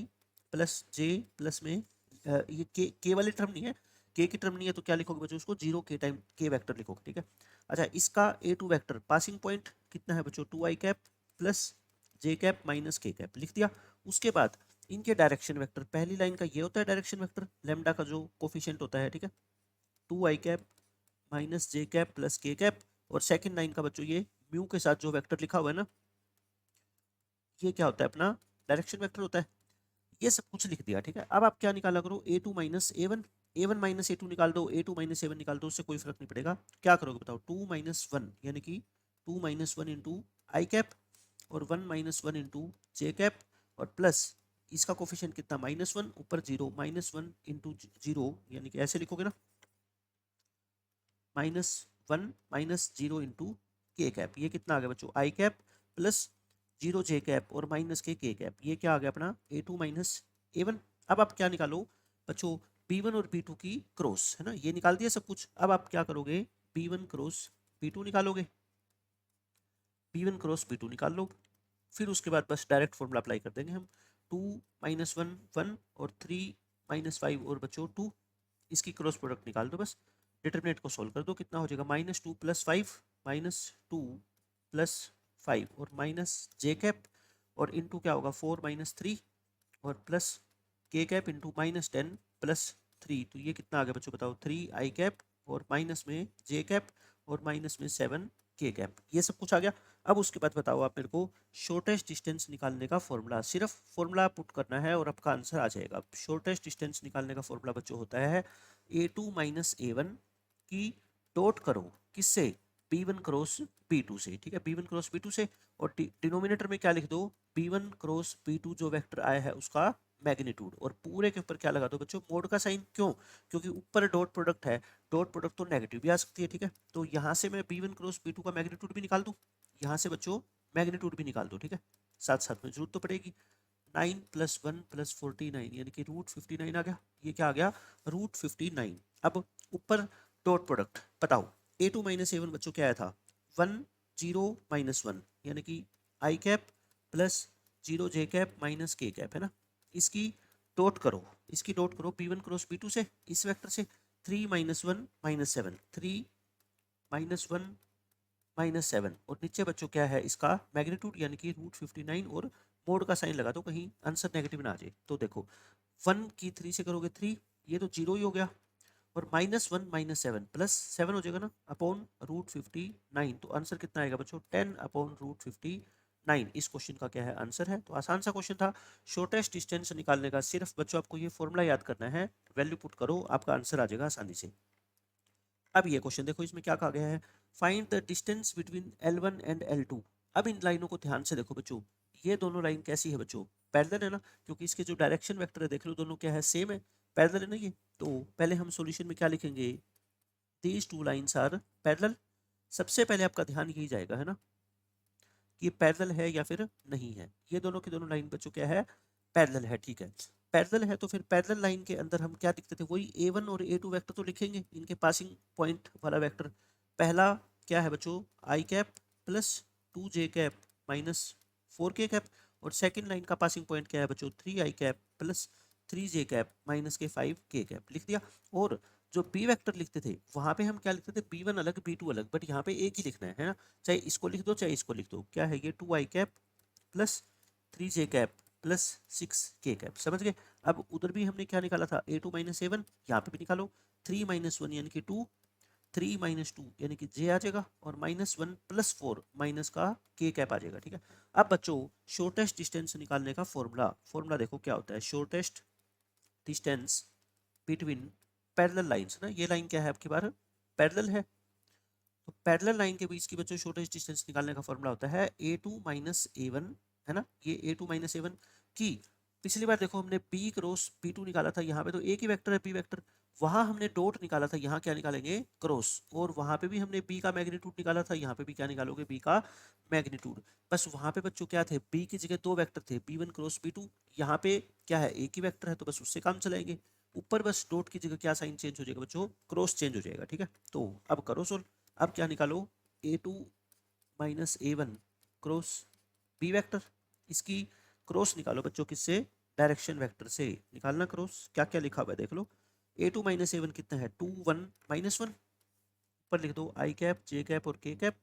plus j plus में ये के वाली टर्म नहीं है, के की टर्म नहीं है तो क्या लिखोगे बच्चों, उसको 0 के टाइम के वेक्टर लिखोगे, ठीक है। अच्छा इसका a2 वेक्टर पासिंग पॉइंट कितना है बच्चों, 2i cap plus j cap minus k cap लिख दिया। उसके बाद इनके डायरेक्शन वेक्टर, पहली लाइन का ये होता है डायरेक्शन वेक्टर लैम्डा का जो कोफिशिएंट होता है, ठीक है, 2i cap minus j cap plus k cap. और सेकंड लाइन का बच्चों ये म्यू के साथ जो वेक्टर लिखा हुआ है ना, ये क्या होता है अपना डायरेक्शन वेक्टर होता है। ये सब कुछ लिख दिया, ठीक है। अब आप क्या निकाला करो, a2 minus a1, a1 minus a2 निकाल दो, a2 माइनस a1 निकाल दो, उससे कोई फर्क नहीं पड़ेगा। क्या करोगे बताओ, 2 माइनस 1 यानी कि 2 माइनस 1 इंटू आई कैप, और 1 माइनस 1 इंटू जे कैप, और प्लस इसका कोफिशिएंट कितना -1 ऊपर 0, -1 इंटू 0 यानी कि ऐसे लिखोगे ना, -1 -0 इंटू के कैप, ये कितना आ गया बच्चों आई कैप प्लस 0 जे कैप और माइनस के कैप, ये क्या आ गया अपना a2 माइनस a1। अब आप क्या निकालो बच्चों, B1 और B2 की क्रॉस, है ना, ये निकाल दिया सब कुछ। अब आप क्या करोगे, B1 क्रॉस B2 निकालोगे, B1 क्रॉस B2 निकाल लो, फिर उसके बाद बस डायरेक्ट फॉर्मूला अप्लाई कर देंगे हम। 2 - 1 1 और 3 - 5 और बच्चों 2, इसकी क्रॉस प्रोडक्ट निकाल दो बस। डिटरमिनेंट को सॉल्व कर दो, कितना हो जाएगा -2 + 5 -2 + 5 और माइनस जे कैप और इंटू क्या होगा 4 - 3 और प्लस के कैप इंटू -10 + 3, तो ये कितना आ गया बच्चों बताओ, 3 आई कैप और माइनस में जे कैप और माइनस में 7 के कैप, ये सब कुछ आ गया। अब उसके बाद बताओ आप मेरे को शॉर्टेस्ट डिस्टेंस निकालने का फॉर्मूला, सिर्फ फॉर्मूला पुट करना है और आपका आंसर आ जाएगा। शॉर्टेस्ट डिस्टेंस निकालने का फॉर्मूला बच्चों होता है A2 - A1 की डॉट करो किससे, B1 क्रॉस B2 से, ठीक है, B1 क्रॉस B2 से, और डिनोमिनेटर में क्या लिख दो, B1 क्रॉस B2 जो वेक्टर आया है उसका मैग्नीट्यूड, और पूरे के ऊपर क्या लगा दो बच्चों, मोड का साइन, क्यों, क्योंकि ऊपर डॉट प्रोडक्ट है, डॉट प्रोडक्ट तो नेगेटिव भी आ सकती है, ठीक है, तो यहाँ से मैं B1 क्रॉस B2 का मैग्नीट्यूड भी निकाल दूँ, यहाँ से बच्चों मैग्नीट्यूड भी निकाल दो, ठीक है, साथ साथ में जरूरत तो पड़ेगी। 9 + 1 + 49 यानी कि √59 आ गया, ये क्या आ गया, √59। अब ऊपर डॉट प्रोडक्ट बताओ, A2 - A1 बच्चों क्या आया था, 1 0 -1 यानी कि आई कैप प्लस 0 जे कैप माइनस के कैप, है ना, इसकी डॉट करो, इसकी डॉट करो B1 क्रॉस B2 से, इस वेक्टर से, 3 - 1 -7, 3 - 1 -7 और नीचे बच्चों क्या है इसका मैग्नीट्यूड यानी कि √59 और मोड का साइन लगा दो कहीं आंसर नेगेटिव ना आ जाए। तो देखो 1 की 3 से करोगे 3, ये तो 0 ही हो गया, और -1 -7 +7 हो जाएगा ना अपॉन √59, तो आंसर कितना आएगा बच्चों 10 अपॉन √59। इस क्वेश्चन का क्या है आंसर है, तो आसान सा क्वेश्चन था शॉर्टेस्ट डिस्टेंस निकालने का, सिर्फ बच्चों आपको ये फॉर्मूला याद करना है, वैल्यू पुट करो आपका आंसर आ जाएगा आसानी से। अब ये क्वेश्चन देखो, इसमें क्या कहा गया है, find the distance between L1 and L2। अब इन लाइनों को ध्यान से देखो बच्चों, ये दोनों लाइन कैसी है बच्चों, पैरेलल है ना, क्योंकि इसके जो डायरेक्शन वेक्टर है देख लो दोनों क्या है सेम है, पैरेलल है ना ये, तो पहले हम सॉल्यूशन में क्या लिखेंगे, these two lines are parallel. सबसे पहले आपका ध्यान यही जाएगा, है ना, कि पैरेलल है या फिर नहीं है, ये दोनों की दोनों लाइन बच्चों क्या है, पैरेलल है, ठीक है, पैरेलल है तो फिर पैरेलल लाइन के अंदर हम क्या लिखते थे, वही A1 और A2 वेक्टर तो लिखेंगे, इनके पासिंग पॉइंट वाला वेक्टर, पहला क्या है बच्चों आई cap plus 2 j cap minus 4 k cap, और सेकेंड लाइन का पासिंग पॉइंट क्या है बच्चों 3 आई कैप प्लस 3 जे कैप माइनस के 5 के कैप, लिख दिया। और जो बी वेक्टर लिखते थे वहां पे हम क्या लिखते थे, B1 अलग B2 अलग, बट यहाँ पे एक ही लिखना है ना, चाहे इसको लिख दो चाहे इसको लिख दो, क्या है ये 2 i cap plus 3 J cap plus 6 के कैप, समझ गए। अब उधर भी हमने क्या निकाला था A2 - A1, यहाँ पे भी निकालो, 3 - 1 यानी कि 2, 3 - 2 यानी कि जे आ जाएगा, और -1 + 4 माइनस का के कैप आ जाएगा, ठीक है। अब बच्चों शॉर्टेस्ट डिस्टेंस निकालने का फॉर्मूला, फॉर्मूला देखो क्या होता है, shortest distance between parallel lines ना, ये लाइन क्या है आपकी बार पैरेलल है, तो पैरेलल लाइन के बीच की बच्चों शॉर्टेस्ट डिस्टेंस निकालने का फॉर्मूला होता है A2 - A1, है ना, ये A2 - A1 की, पिछली बार देखो हमने B क्रॉस B2 निकाला था, यहाँ पे तो एक ही वेक्टर है B वेक्टर, वहां हमने डॉट निकाला था, यहाँ क्या निकालेंगे क्रॉस, और वहां पे भी हमने B का मैग्नीट्यूड निकाला था, यहाँ पे भी क्या निकालोगे B का मैग्नीट्यूड, बस वहां पे बच्चों क्या थे, B की जगह दो वेक्टर थे B1 क्रॉस B2, यहाँ पे क्या है एक ही वेक्टर है तो बस उससे काम चलाएंगे, ऊपर बस डॉट की जगह क्या साइन चेंज हो जाएगा बच्चों, क्रॉस चेंज हो जाएगा, ठीक है। तो अब करो सोल्व, अब क्या निकालो A2 - A1 cross b vector, इसकी क्रॉस निकालो बच्चों किससे, डायरेक्शन वेक्टर से निकालना क्रॉस, क्या क्या लिखा हुआ है देख लो, A2 - A1 कितना है 2 1 -1, ऊपर लिख दो आई कैप जे कैप और के कैप,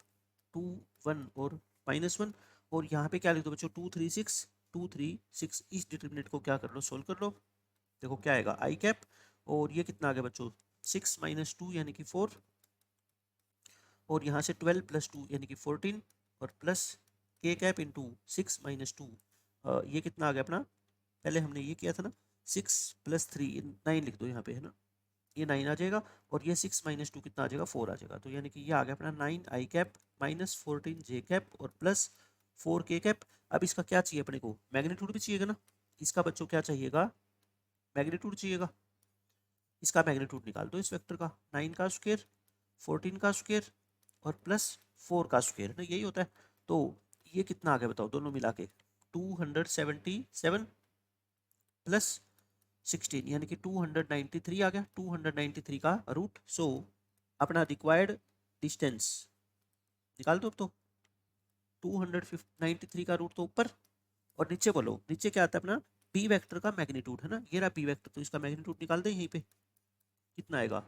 2 1 और -1, और यहाँ पे क्या लिख दो बच्चों 2 3 6 2 3 6, इस डिटरमिनेंट को क्या कर लो सोल्व कर लो, देखो क्या आएगा आई कैप, और ये कितना आ गया बच्चों 6 - 2 यानी कि 4, और यहाँ से 12 + 2 यानी कि 14, और प्लस के कैप इंटू 6 - 2, ये कितना आ गया अपना, पहले हमने ये किया था ना 6 + 3 9 लिख दो यहाँ पे, है ना, ये 9 आ जाएगा, और ये 6 - 2 कितना आ जाएगा 4 आ जाएगा, तो यानी कि ये आ गया अपना 9 आई कैप -14 जे कैप और प्लस 4 के कैप। अब इसका क्या चाहिए अपने को, मैग्नीट्यूड भी चाहिएगा ना, इसका बच्चों क्या चाहिएगा, मैग्नीट्यूड चाहिएगा, इसका मैग्नीट्यूड निकाल दो इस वेक्टर का, 9 का स्क्वायर 14 का स्क्वायर और प्लस 4 का स्क्वायर ना, यही होता है। तो ये कितना आ गया बताओ दोनों मिला के 277 प्लस 16 यानी कि 293 आ गया, 293 का रूट। सो अपना रिक्वायर्ड डिस्टेंस निकाल दो। अब तो 293 का रूट तो ऊपर, और नीचे बोलो, नीचे क्या आता है अपना पी वेक्टर का मैग्नीट्यूड है ना, ये रहा पी वेक्टर, तो इसका मैग्नीट्यूड निकाल दें यहीं पे, कितना आएगा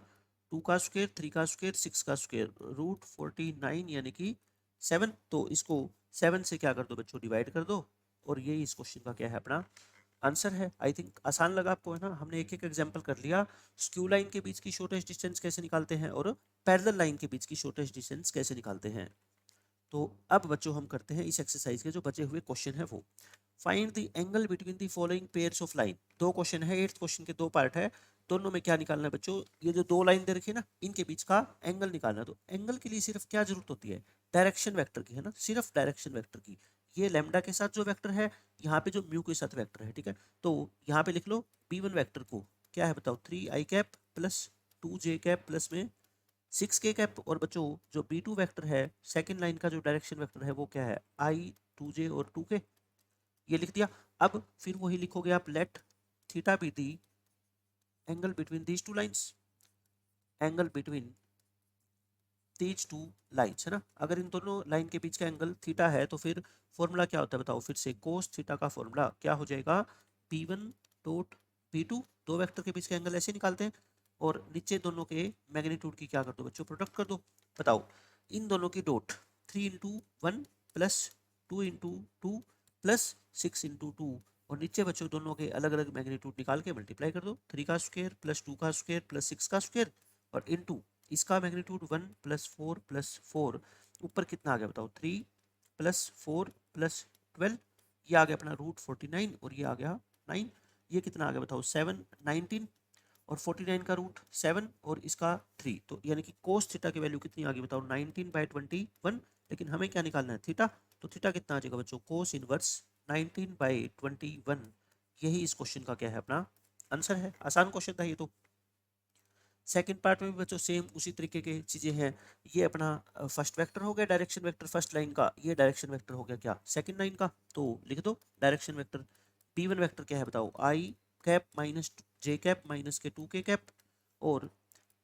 2 का स्क्वायर, 3 का स्क्वायर, 6 का स्क्वायर, रूट 49 यानी कि 7। तो इसको 7 से क्या कर दो बच्चों, डिवाइड कर दो, और यही इस क्वेश्चन का क्या है अपना आंसर है। आई थिंक आसान लगा आपको है ना, हमने एक एक एग्जांपल कर लिया, स्क्यू लाइन के बीच की शॉर्टेस्ट डिस्टेंस कैसे निकालते हैं और पैरेलल लाइन के बीच की शॉर्टेस्ट डिस्टेंस कैसे निकालते हैं। तो अब बच्चों हम करते हैं इस एक्सरसाइज के जो बचे हुए क्वेश्चन है वो, find the angle between the following pairs of line. दो क्वेश्चन है, 8th क्वेश्चन के दो पार्ट है, दोनों में क्या निकालना है बच्चों, ये जो दो लाइन दे रखी है ना इनके बीच का एंगल निकालना है। तो एंगल के लिए सिर्फ क्या जरूरत होती है, डायरेक्शन वेक्टर की है ना, सिर्फ डायरेक्शन वेक्टर की। ये लैम्डा के साथ जो वेक्टर है, यहाँ पे जो म्यू के साथ वेक्टर है, ठीक है। तो यहाँ पे लिख लो b1 वेक्टर को क्या है बताओ, 3i cap plus 2j cap plus में 6k कैप। और बच्चों जो b2 वेक्टर है, सेकंड लाइन का जो डायरेक्शन वेक्टर है वो क्या है, i 2j और 2k, ये लिख दिया। अब फिर वही लिखोगे आप, late theta be the angle between these two lines, angle between these two lines है ना। अगर इन दोनों लाइन के बीच का एंगल थीटा है तो फिर फॉर्मूला क्या होता है बताओ, फिर से कोस थीटा का फॉर्मूला क्या हो जाएगा, p1 डॉट p2, दो वेक्टर के बीच का एंगल ऐसे निकालते हैं, और नीचे दोनों के मैग्नीट्यूड की क्या कर दो बच्चों, प्रोडक्ट कर दो। बताओ इन दोनों की डॉट 3 × 1 प्लस 2 × 2 प्लस 6 × 2, और नीचे बच्चों दोनों के अलग अलग मैग्नीट्यूड निकाल के मल्टीप्लाई कर दो, 3 का स्क्वायर प्लस 2 का स्क्वायर प्लस 6 का स्क्वायर, और इनटू इसका मैग्नीट्यूड 1 + 4 + 4, ऊपर कितना आ गया बताओ, 3 + 4 + 12, ये आ गया अपना रूट 49, और ये आ गया 9, ये कितना आ गया बताओ 7 19, और 49 का रूट 7 और इसका 3, तो यानी कि कोस थीटा की वैल्यू कितनी आ गई बताओ 19/21। लेकिन हमें क्या निकालना है, थीटा। तो थीटा कितना आ जाएगा बच्चों, कोस इनवर्स 19/21। यही इस क्वेश्चन का क्या है अपना आंसर है। आसान क्वेश्चन था ये तो। सेकंड पार्ट में भी बच्चों सेम उसी तरीके की चीजें हैं। ये अपना फर्स्ट वेक्टर हो गया डायरेक्शन वेक्टर फर्स्ट लाइन का, ये डायरेक्शन वेक्टर हो गया क्या सेकंड लाइन का। तो लिख दो डायरेक्शन वेक्टर, p1 वेक्टर क्या है बताओ, i cap minus j cap minus के 2k कैप, और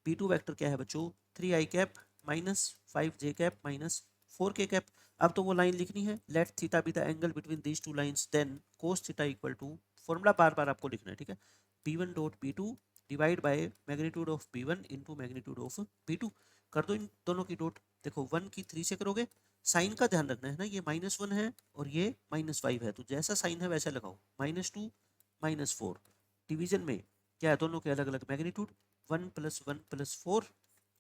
p2 वेक्टर क्या है बच्चों, 3i cap minus 5j cap minus 4k cap. अब तो वो लाइन लिखनी है, let theta be the angle between these two lines, then cos theta equal to, formula बार बार आपको लिखना है, ठीक है, p1 dot p2 divide by magnitude of p1 into magnitude of p2। कर दो इन दोनों की डॉट, देखो 1 की 3 से करोगे, साइन का ध्यान रखना है ना, ये -1 है और ये -5 है, तो जैसा साइन है वैसे लगाओ, -2 -4, डिवीजन में क्या है दोनों के अलग अलग मैग्नीट्यूड, 1 + 1 + 4,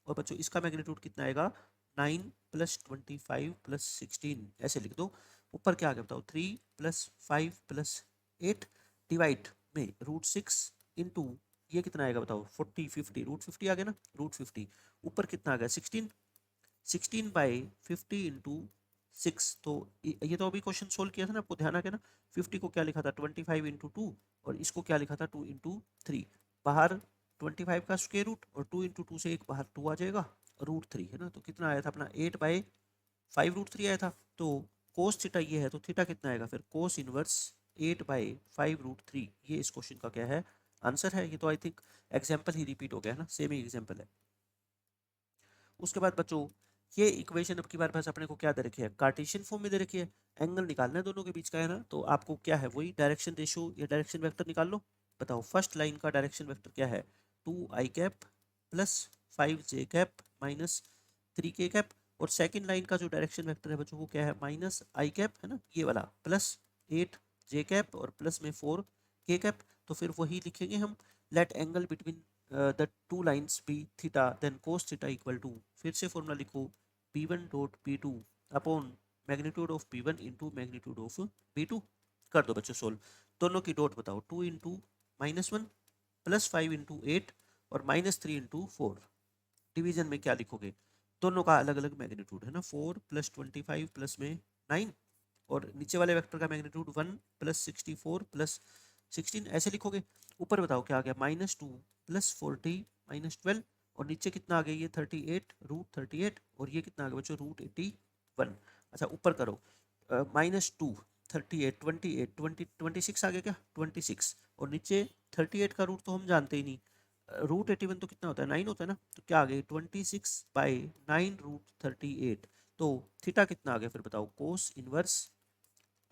और बच्चों इसका मैग्नीट्यूड कितना आएगा 9 + 25 + 16, ऐसे लिख दो। ऊपर क्या आ गया बताओ 3 + 5 + 8 डिवाइड में √6 इंटू ये कितना आएगा बताओ 40 50, √50 आ गया ना, √50, ऊपर कितना आ गया 16, 16/50 इंटू 6। तो ये तो अभी क्वेश्चन सोल्व किया था ना, आपको ध्यान आ गया ना। 50 को क्या लिखा था 25 इंटू 2, और इसको क्या लिखा था 2 इंटू 3, बाहर 25 का स्क्वायर रूट, और 2 इंटू 2 से एक बाहर 2 आ जाएगा, √3 है ना। तो कितना आया था अपना 8/5 √3 आया था। तो कोस थीटा ये है, तो थीटा कितना आएगा फिर कोस इनवर्स 8/5 √3, ये इस क्वेश्चन का क्या है आंसर है। ये तो I think example he repeat हो गया है ना, सेम ही एग्जाम्पल है। उसके बाद बच्चों ये इक्वेशन अब की बार बस अपने को क्या दे रखी है, कार्टेशियन फॉर्म में दे रखी है, एंगल निकालना है दोनों के बीच का है ना। तो आपको क्या है वही डायरेक्शन रेशियो या डायरेक्शन वेक्टर निकाल लो। बताओ फर्स्ट लाइन का डायरेक्शन वेक्टर क्या है, 2i cap plus 5j cap minus 3k cap, और सेकंड लाइन का जो डायरेक्शन वेक्टर है बच्चों वो क्या है, -i कैप है ना, ये वाला, प्लस 8j कैप और प्लस में 4k कैप। तो फिर वही लिखेंगे हम, let angle between the two lines be theta then cos theta equal to, फिर से फॉर्मूला लिखो p1 dot p2 upon magnitude of p1 into magnitude of p2। कर दो बच्चों सोल्व, दोनों की डॉट बताओ, 2 इंटू -1 प्लस 5 इंटू 8 और -3 इंटू 4, डिवीजन में क्या लिखोगे, दोनों का अलग अलग मैग्नीट्यूड है ना, 4 + 25 प्लस में 9, और नीचे वाले वेक्टर का मैग्नीट्यूड 1 + 64 + 16, ऐसे लिखोगे। ऊपर बताओ क्या आ गया, -2 + 40 -12, और नीचे कितना आ गया ये 38 √38, और ये कितना आ गया बच्चों √81। अच्छा ऊपर करो, -2 38 28 20 26 आ गया क्या 26, और नीचे 38 का रूट तो हम जानते ही नहीं, रूट 81 तो कितना होता है 9 होता है ना, तो क्या आ गई 26/9 √38। तो थीटा कितना आ गया फिर बताओ, कोस इनवर्स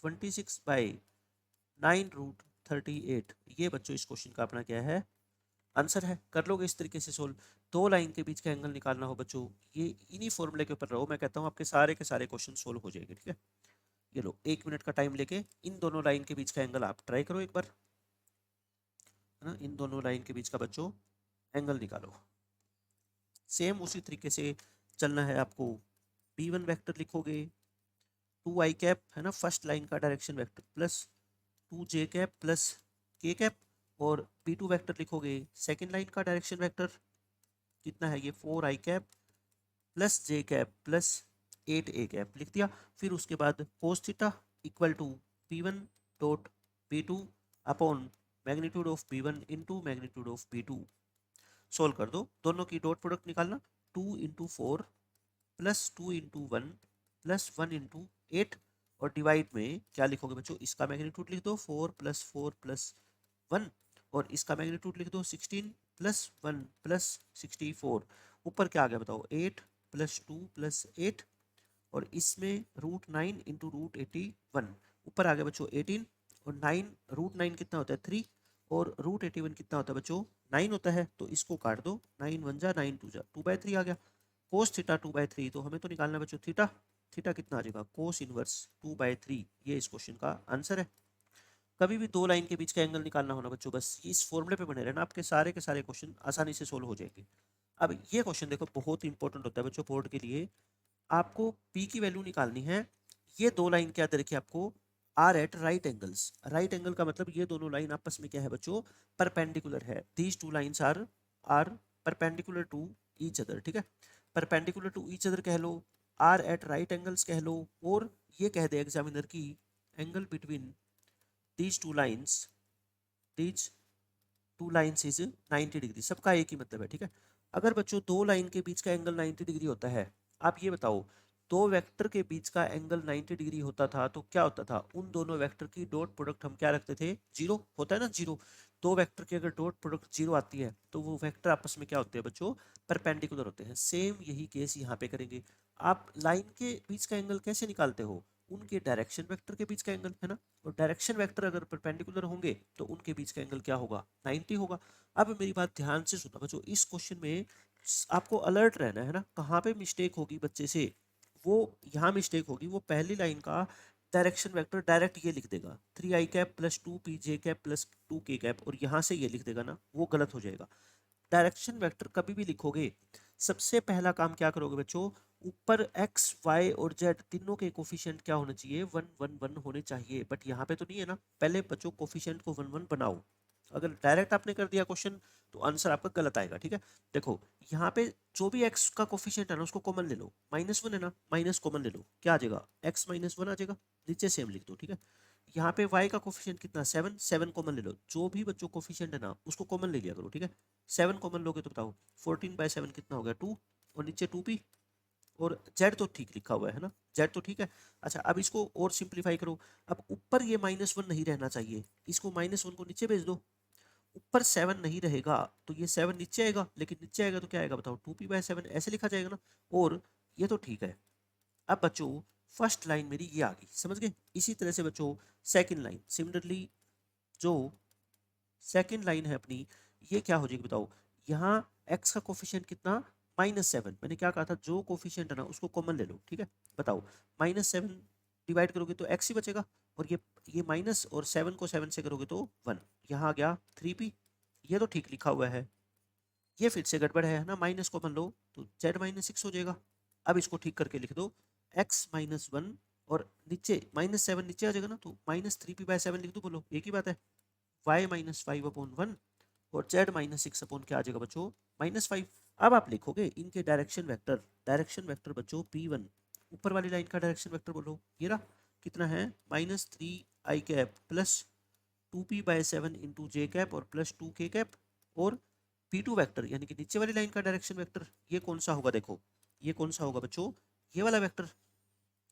26/9 √38। ये बच्चों इस क्वेश्चन का अपना क्या है, आंसर है। कर लोगे इस तरीके से सोल्व। दो लाइन के बीच का एंगल निकालना हो बच्चों, ये इन्हीं फॉर्मूले के ऊपर रहो, मैं कहता हूँ आपके सारे क्वेश्चन सोल्व हो जाएंगे, ठीक है। ये लो 1 मिनट का टाइम लेके इन दोनों लाइन के बीच का एंगल आप ट्राई करो एक बार, है ना। इन दोनों लाइन के बीच का बच्चों एंगल निकालो। सेम उसी तरीके से चलना है आपको। B1 वेक्टर लिखोगे 2i कैप, है ना, फर्स्ट लाइन का direction vector, plus 2j cap plus k cap, और B2 वेक्टर लिखोगे सेकेंड लाइन का डायरेक्शन वेक्टर, कितना है ये 4i cap plus j cap plus 8a cap, लिख दिया। फिर उसके बाद cos theta equal to P1 dot P2 upon magnitude of B1 into magnitude of B2। Solve कर दो, दोनों की डॉट प्रोडक्ट निकालना, 2 × 4 प्लस 2 × 1 प्लस 1 × 8, और डिवाइड में क्या लिखोगे बच्चों, इसका मैग्नीट्यूड लिख दो 4 + 4 + 1, और इसका मैग्नीट्यूड लिख दो 16 + 1 + 64। ऊपर क्या आ गया बताओ, 8 + 2 + 8, और इसमें √9 × √81। ऊपर आ गया बच्चों 18, और 9 √9 कितना होता है 3, और √81 कितना होता है बच्चों 9 होता है, तो इसको काट दो, 9 × 1 = 9 × 2 = 2/3 आ गया। कोस थीटा 2/3, तो हमें तो निकालना बच्चों थीटा, थीटा कितना आ जाएगा कोस इनवर्स 2/3। ये इस क्वेश्चन का आंसर है। कभी भी दो लाइन के बीच का एंगल निकालना होना बच्चों, बस इस फॉर्मूले पे बने रहना, आपके सारे के सारे क्वेश्चन आसानी से सोल्व हो जाएंगे। अब ये क्वेश्चन देखो बहुत इंपॉर्टेंट होता है बच्चों बोर्ड के लिए, आपको P की वैल्यू निकालनी है। ये दो लाइन क्या दे रखी है आपको, are at right angles. Right angle का मतलब ये दोनों लाइन आपस में क्या है बच्चों, परपेंडिकुलर है। These two lines are perpendicular to each other, ठीक है। परपेंडिकुलर टू ईच अदर कह लो, आर एट राइट एंगल्स कह लो, और ये कह दे एग्जामिनर की angle between these two lines, these two lines is 90 degree. सबका एक ही मतलब है, ठीक है। अगर बच्चों दो लाइन के बीच का एंगल 90 डिग्री होता है, आप ये बताओ दो वेक्टर के बीच का एंगल 90 डिग्री होता था तो क्या होता था, उन दोनों वेक्टर की डॉट प्रोडक्ट हम क्या रखते थे, जीरो होता है ना, जीरो। दो वेक्टर की अगर डॉट प्रोडक्ट जीरो आती है तो वो वेक्टर आपस में क्या होते हैं बच्चों, परपेंडिकुलर होते हैं। सेम यही केस यहाँ पे करेंगे। आप लाइन के बीच का एंगल कैसे निकालते हो, उनके डायरेक्शन वेक्टर के बीच का एंगल, है ना। और डायरेक्शन वेक्टर अगर परपेंडिकुलर होंगे तो उनके बीच का एंगल क्या होगा, 90 होगा। अब मेरी बात ध्यान से सुनना बच्चों, इस क्वेश्चन में आपको अलर्ट रहना है ना, कहाँ पे मिस्टेक होगी बच्चे से, वो यहाँ मिस्टेक होगी, वो पहली लाइन का डायरेक्शन वेक्टर डायरेक्ट ये लिख देगा 3i cap plus 2pj cap plus 2k cap, और यहाँ से ये लिख देगा ना, वो गलत हो जाएगा। डायरेक्शन वेक्टर कभी भी लिखोगे, सबसे पहला काम क्या करोगे बच्चों, ऊपर x y और z तीनों के कोफिशिएंट क्या होने चाहिए, 1 1 1 होने चाहिए। बट यहाँ पे तो नहीं है ना, पहले बच्चों कोफिशिएंट को 1 1 बनाओ। अगर डायरेक्ट आपने कर दिया क्वेश्चन तो आंसर आपका गलत आएगा, ठीक है। देखो यहाँ पे जो भी x का कोफिशिएंट है ना उसको कॉमन ले लो, -1 है ना, माइनस कॉमन ले लो, क्या आ जाएगा x - 1 आ जाएगा, नीचे सेम लिख दो, ठीक है। यहाँ पे y का कोफिशिएंट कितना 7, 7 कॉमन ले लो, जो भी बच्चों कोफिशिएंट है ना उसको कॉमन ले लिया करो, ठीक है। 7 कॉमन लोगे तो बताओ 14/7 कितना हो गया 2, और नीचे 2p, और z तो ठीक लिखा हुआ है ना, z तो ठीक है। अच्छा अब इसको और सिंप्लीफाई करो, अब ऊपर ये -1 नहीं रहना चाहिए, इसको -1 को नीचे भेज दो। ऊपर 7 नहीं रहेगा तो ये 7 नीचे आएगा, लेकिन नीचे आएगा तो क्या आएगा बताओ 2p/7 ऐसे लिखा जाएगा ना, और ये तो ठीक है। अब बच्चों फर्स्ट लाइन मेरी ये आ गई, समझ गए। इसी तरह से बच्चों सेकंड लाइन, सिमिलरली जो सेकंड लाइन है अपनी, ये क्या हो जाएगी बताओ, यहाँ x का कोफिशिएंट कितना -7, मैंने क्या कहा था, जो कोफिशिएंट है ना उसको कॉमन ले लो, ठीक है। बताओ -7 डिवाइड करोगे तो x ही बचेगा, और ये माइनस, और 7 को 7 से करोगे तो 1, यहाँ आ गया 3p, ये तो ठीक लिखा हुआ है। ये फिर से गड़बड़ है ना, माइनस कॉमन लो तो z -6 हो जाएगा। अब इसको ठीक करके लिख दो x - 1, और नीचे -7 नीचे आ जाएगा ना, तो -3p/7 लिख दो, बोलो एक ही बात है। y - 5/1 और z -6 अपॉन क्या आ जाएगा बच्चों -5। अब आप लिखोगे इनके डायरेक्शन वेक्टर बच्चों p1, ऊपर वाली लाइन का डायरेक्शन वेक्टर बोलो, ये रहा कितना है -3i cap plus 2p/7 into j cap और प्लस 2k कैप, और p2 वेक्टर यानी कि नीचे वाली लाइन का डायरेक्शन वेक्टर, ये कौन सा होगा देखो, ये कौन सा होगा बच्चों, ये वाला वेक्टर।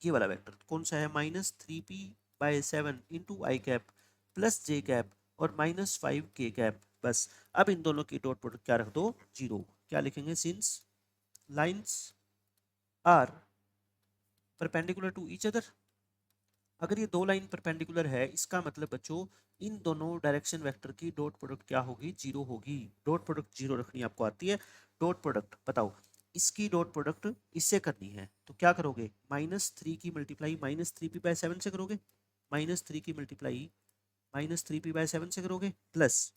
ये वाला वेक्टर कौन सा है, -3p/7 इंटू आई कैप प्लस जे कैप, और -5 के कैप। बस अब इन दोनों की डॉट प्रोडक्ट क्या रख दो, 0। क्या लिखेंगे, since lines are perpendicular to each other. अगर ये दो लाइन परपेंडिकुलर है, इसका मतलब बच्चों इन दोनों डायरेक्शन वेक्टर की डॉट प्रोडक्ट क्या होगी, 0 होगी। डॉट प्रोडक्ट 0 रखनी आपको आती है। डॉट प्रोडक्ट बताओ, इसकी डॉट प्रोडक्ट इससे करनी है तो क्या करोगे, -3 की मल्टीप्लाई -3p/7 से करोगे, -3 की मल्टीप्लाई -3p/7 से करोगे, प्लस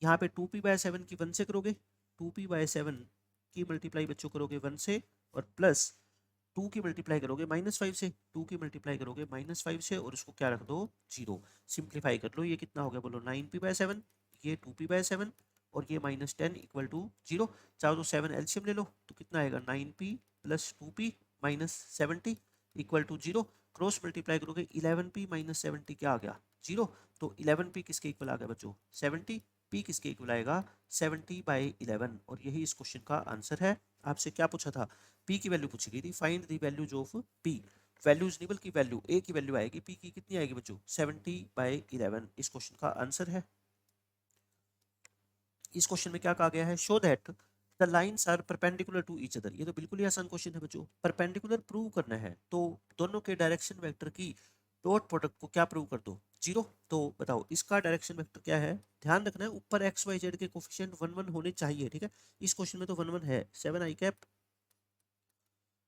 यहाँ पे 2p/7 की 1 से करोगे, 2p/7 की मल्टीप्लाई बच्चों करोगे 1 से, और प्लस 2 की मल्टीप्लाई करोगे -5 से, 2 की मल्टीप्लाई करोगे -5 से, और उसको क्या रख दो, 0। सिंप्लीफाई कर लो, ये कितना हो गया बोलो, 9p/7, ये 2p/7 और ये -10 इक्वल टू 0। चाहो तो 7 एलसीएम ले लो तो कितना आएगा, 9p + 2p -70 equal to 0। Cross multiply करोगे 11p -70 क्या आ गया, 0। तो 11p किसके इक्वल आ गया बच्चों, 70। p किसके इक्वल आएगा, 70/11, और यही इस क्वेश्चन का आंसर है। आपसे क्या पूछा था, p की वैल्यू पूछी गई थी, find the values of p। Values नहीं बल्कि वैल्यू, a की वैल्यू आएगी, p की कितनी आएगी बच्चों, 70/11 इस क्वेश्चन का आंसर है। इस क्वेश्चन में क्या कहा गया है, show that the lines are perpendicular to each other. ये तो बिल्कुल ही आसान क्वेश्चन है बच्चों, परपेंडिकुलर प्रूव करना है तो दोनों के डायरेक्शन वेक्टर की डॉट प्रोडक्ट को क्या प्रूव कर दो, 0। तो बताओ इसका डायरेक्शन वेक्टर क्या है, ध्यान रखना है ऊपर एक्स वाई जेड के कोफिशिएंट 1 1 होने चाहिए, ठीक है। इस क्वेश्चन में तो 1 1 है, 7i cap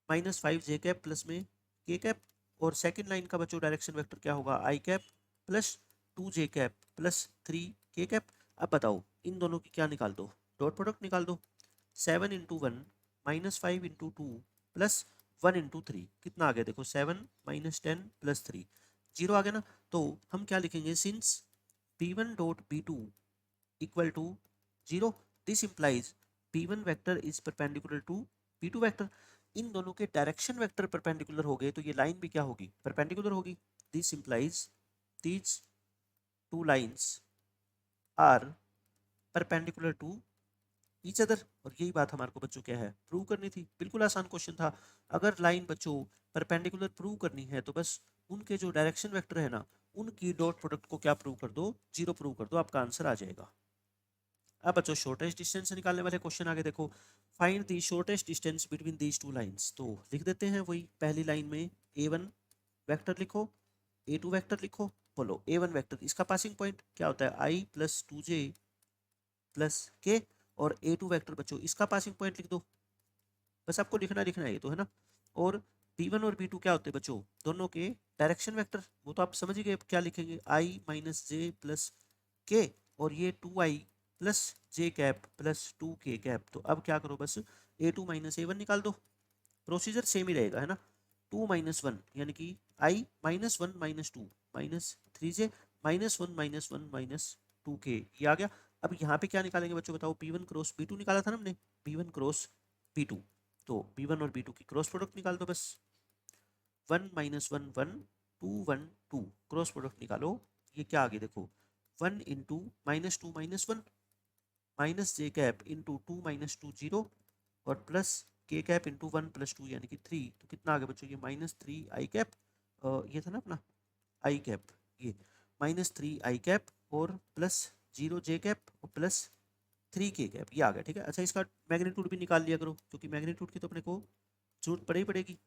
-5j cap plus में के कैप, और सेकंड लाइन का बच्चों डायरेक्शन वेक्टर क्या होगा, i cap plus 2j cap plus 3k cap. अब बताओ इन दोनों की क्या निकाल दो, डॉट प्रोडक्ट निकाल दो। 7 × 1 -5 × 2 प्लस 1 × 3 कितना आ गया, देखो 7 -10 + 3 0 आ गया ना। तो हम क्या लिखेंगे, since p1 dot p2 equal to 0, this implies p1 vector is perpendicular to p2 vector. इन दोनों के डायरेक्शन वेक्टर परपेंडिकुलर हो गए तो ये लाइन भी क्या होगी, परपेंडिकुलर होगी। This implies these two lines are perpendicular to each other, और यही बात हमारे को बच्चों क्या है, प्रूव करनी थी। बिल्कुल आसान क्वेश्चन था। अगर लाइन बच्चों परपेंडिकुलर प्रूव करनी है तो बस उनके जो डायरेक्शन वेक्टर है ना, उनकी डॉट प्रोडक्ट को क्या प्रूव कर दो, 0 प्रूव कर दो, आपका आंसर आ जाएगा। अब बच्चों शॉर्टेस्ट डिस्टेंस से निकालने वाले क्वेश्चन आगे देखो, find the shortest distance between these two lines. तो लिख देते हैं वही पहली लाइन में a1 वेक्टर लिखो, a2 वेक्टर लिखो। बोलो a1 वेक्टर इसका पासिंग पॉइंट क्या होता है, i + 2j + k, और a2 वेक्टर बच्चों इसका पासिंग पॉइंट लिख दो। बस आपको लिखना है ये तो है ना। और b1 और b2 क्या होते हैं बच्चों, दोनों के डायरेक्शन वेक्टर, वो तो आप समझ ही गए क्या लिखेंगे, i - j + k, और ये 2i + j cap + 2k cap. तो अब क्या करो, बस a2 - a1 निकाल दो, प्रोसीजर सेम ही रहेगा है ना। 2 - 1 यानी कि i -1 - 2 -3j -1 - 1 -2k, ये आ गया। अब यहाँ पे क्या निकालेंगे बच्चों बताओ, b1 क्रॉस b2 निकाला था ना हमने, b1 क्रॉस b2, तो b1 और b2 की क्रॉस प्रोडक्ट निकाल दो बस। 1 - 1 1 2 1 2 क्रॉस प्रोडक्ट निकालो, ये क्या आ गया देखो, 1 × -2 -1 -j कैप × 2 - 2 0, और प्लस k कैप × 1 + 2 यानी कि 3। तो कितना आ गया बच्चों, ये -3i कैप, ये था ना अपना i कैप, ये -3i कैप और प्लस 0j कैप और प्लस 3k कैप, ये आ गया, ठीक है। अच्छा इसका मैग्नीट्यूड भी निकाल लिया करो, क्योंकि मैग्नीट्यूड की तो अपने को जरूरत पड़े ही पड़ेगी।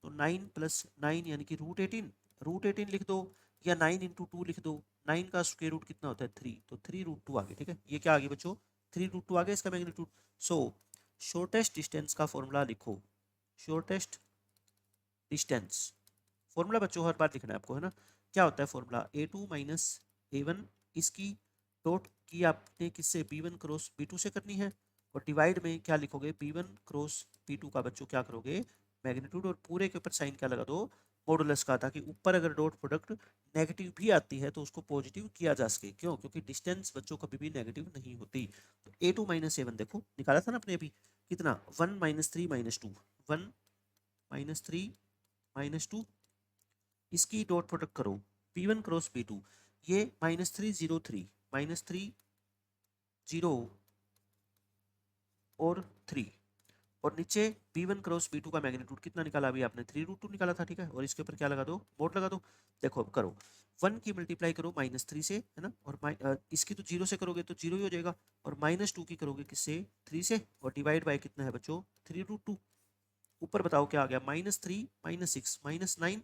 तो 9 + 9 यानी कि √18, √18 लिख दो, या 9 × 2 लिख दो। 9 का स्क्वायर रूट कितना होता है, 3, तो 3√2 आ गया, ठीक है। ये क्या आ गया बच्चों, 3√2 आ गया इसका मैग्नीट्यूड। सो शॉर्टेस्ट डिस्टेंस का फॉर्मूला लिखो, शॉर्टेस्ट डिस्टेंस फॉर्मूला बच्चों हर बार लिखना है आपको है ना। क्या होता है फॉर्मूला, a2 - a1, इसकी डॉट की आपने किससे, b1 क्रॉस b2 से करनी है, और डिवाइड में क्या लिखोगे, b1 क्रॉस b2 का बच्चों क्या करोगे, मैग्नीट्यूड, और पूरे के ऊपर साइन क्या लगा दो, मॉडुलस का, ताकि ऊपर अगर डॉट प्रोडक्ट नेगेटिव भी आती है तो उसको पॉजिटिव किया जा सके। क्यों, क्योंकि डिस्टेंस बच्चों कभी भी नेगेटिव नहीं होती। तो a2 - a1 देखो निकाला था ना अपने अभी, कितना, 1 - 3 - 2, 1 - 3 - 2, इसकी डॉट प्रोडक्ट करो, p1 क्रॉस p2, ये -303 -3 0 और 3, और नीचे b1 क्रॉस b2 का मैग्नीट्यूड कितना निकाला, अभी आपने 3√2 निकाला था, ठीक है। और इसके ऊपर क्या लगा दो, मोड लगा दो। देखो अब करो, 1 की मल्टीप्लाई करो -3 से, है ना, और इसकी तो 0 से करोगे तो 0 ही हो जाएगा, और -2 की करोगे किससे, 3 से, और डिवाइड बाय कितना है बच्चों, 3√2। ऊपर बताओ क्या आ गया, -3 -6 -9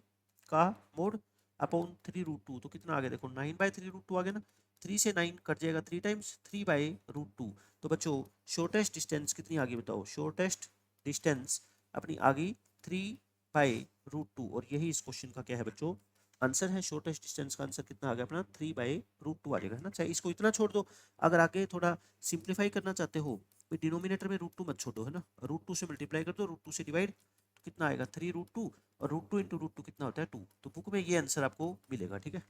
का मोड अपॉन 3√2, तो कितना आ गया, देखो 9/3√2 आ गया ना। 3 से 9 कट जाएगा 3 टाइम्स, 3/√2। तो बच्चों शॉर्टेस्ट डिस्टेंस कितनी आ गई बताओ, शॉर्टेस्ट डिस्टेंस अपनी आ गई 3/√2, और यही इस क्वेश्चन का क्या है बच्चों, आंसर है। शॉर्टेस्ट डिस्टेंस का आंसर कितना आ गया अपना, 3/√2 आ जाएगा, है ना। चाहे इसको इतना छोड़ दो, अगर आगे थोड़ा सिंप्लीफाई करना चाहते हो, डिनोमिनेटर में √2 मत छोड़ो, है ना, √2 से मल्टीप्लाई कर दो, √2 से डिवाइड, तो कितना आएगा 3√2, और √2 इंटू √2 कितना होता है 2, तो बुक में ये आंसर आपको मिलेगा, ठीक है।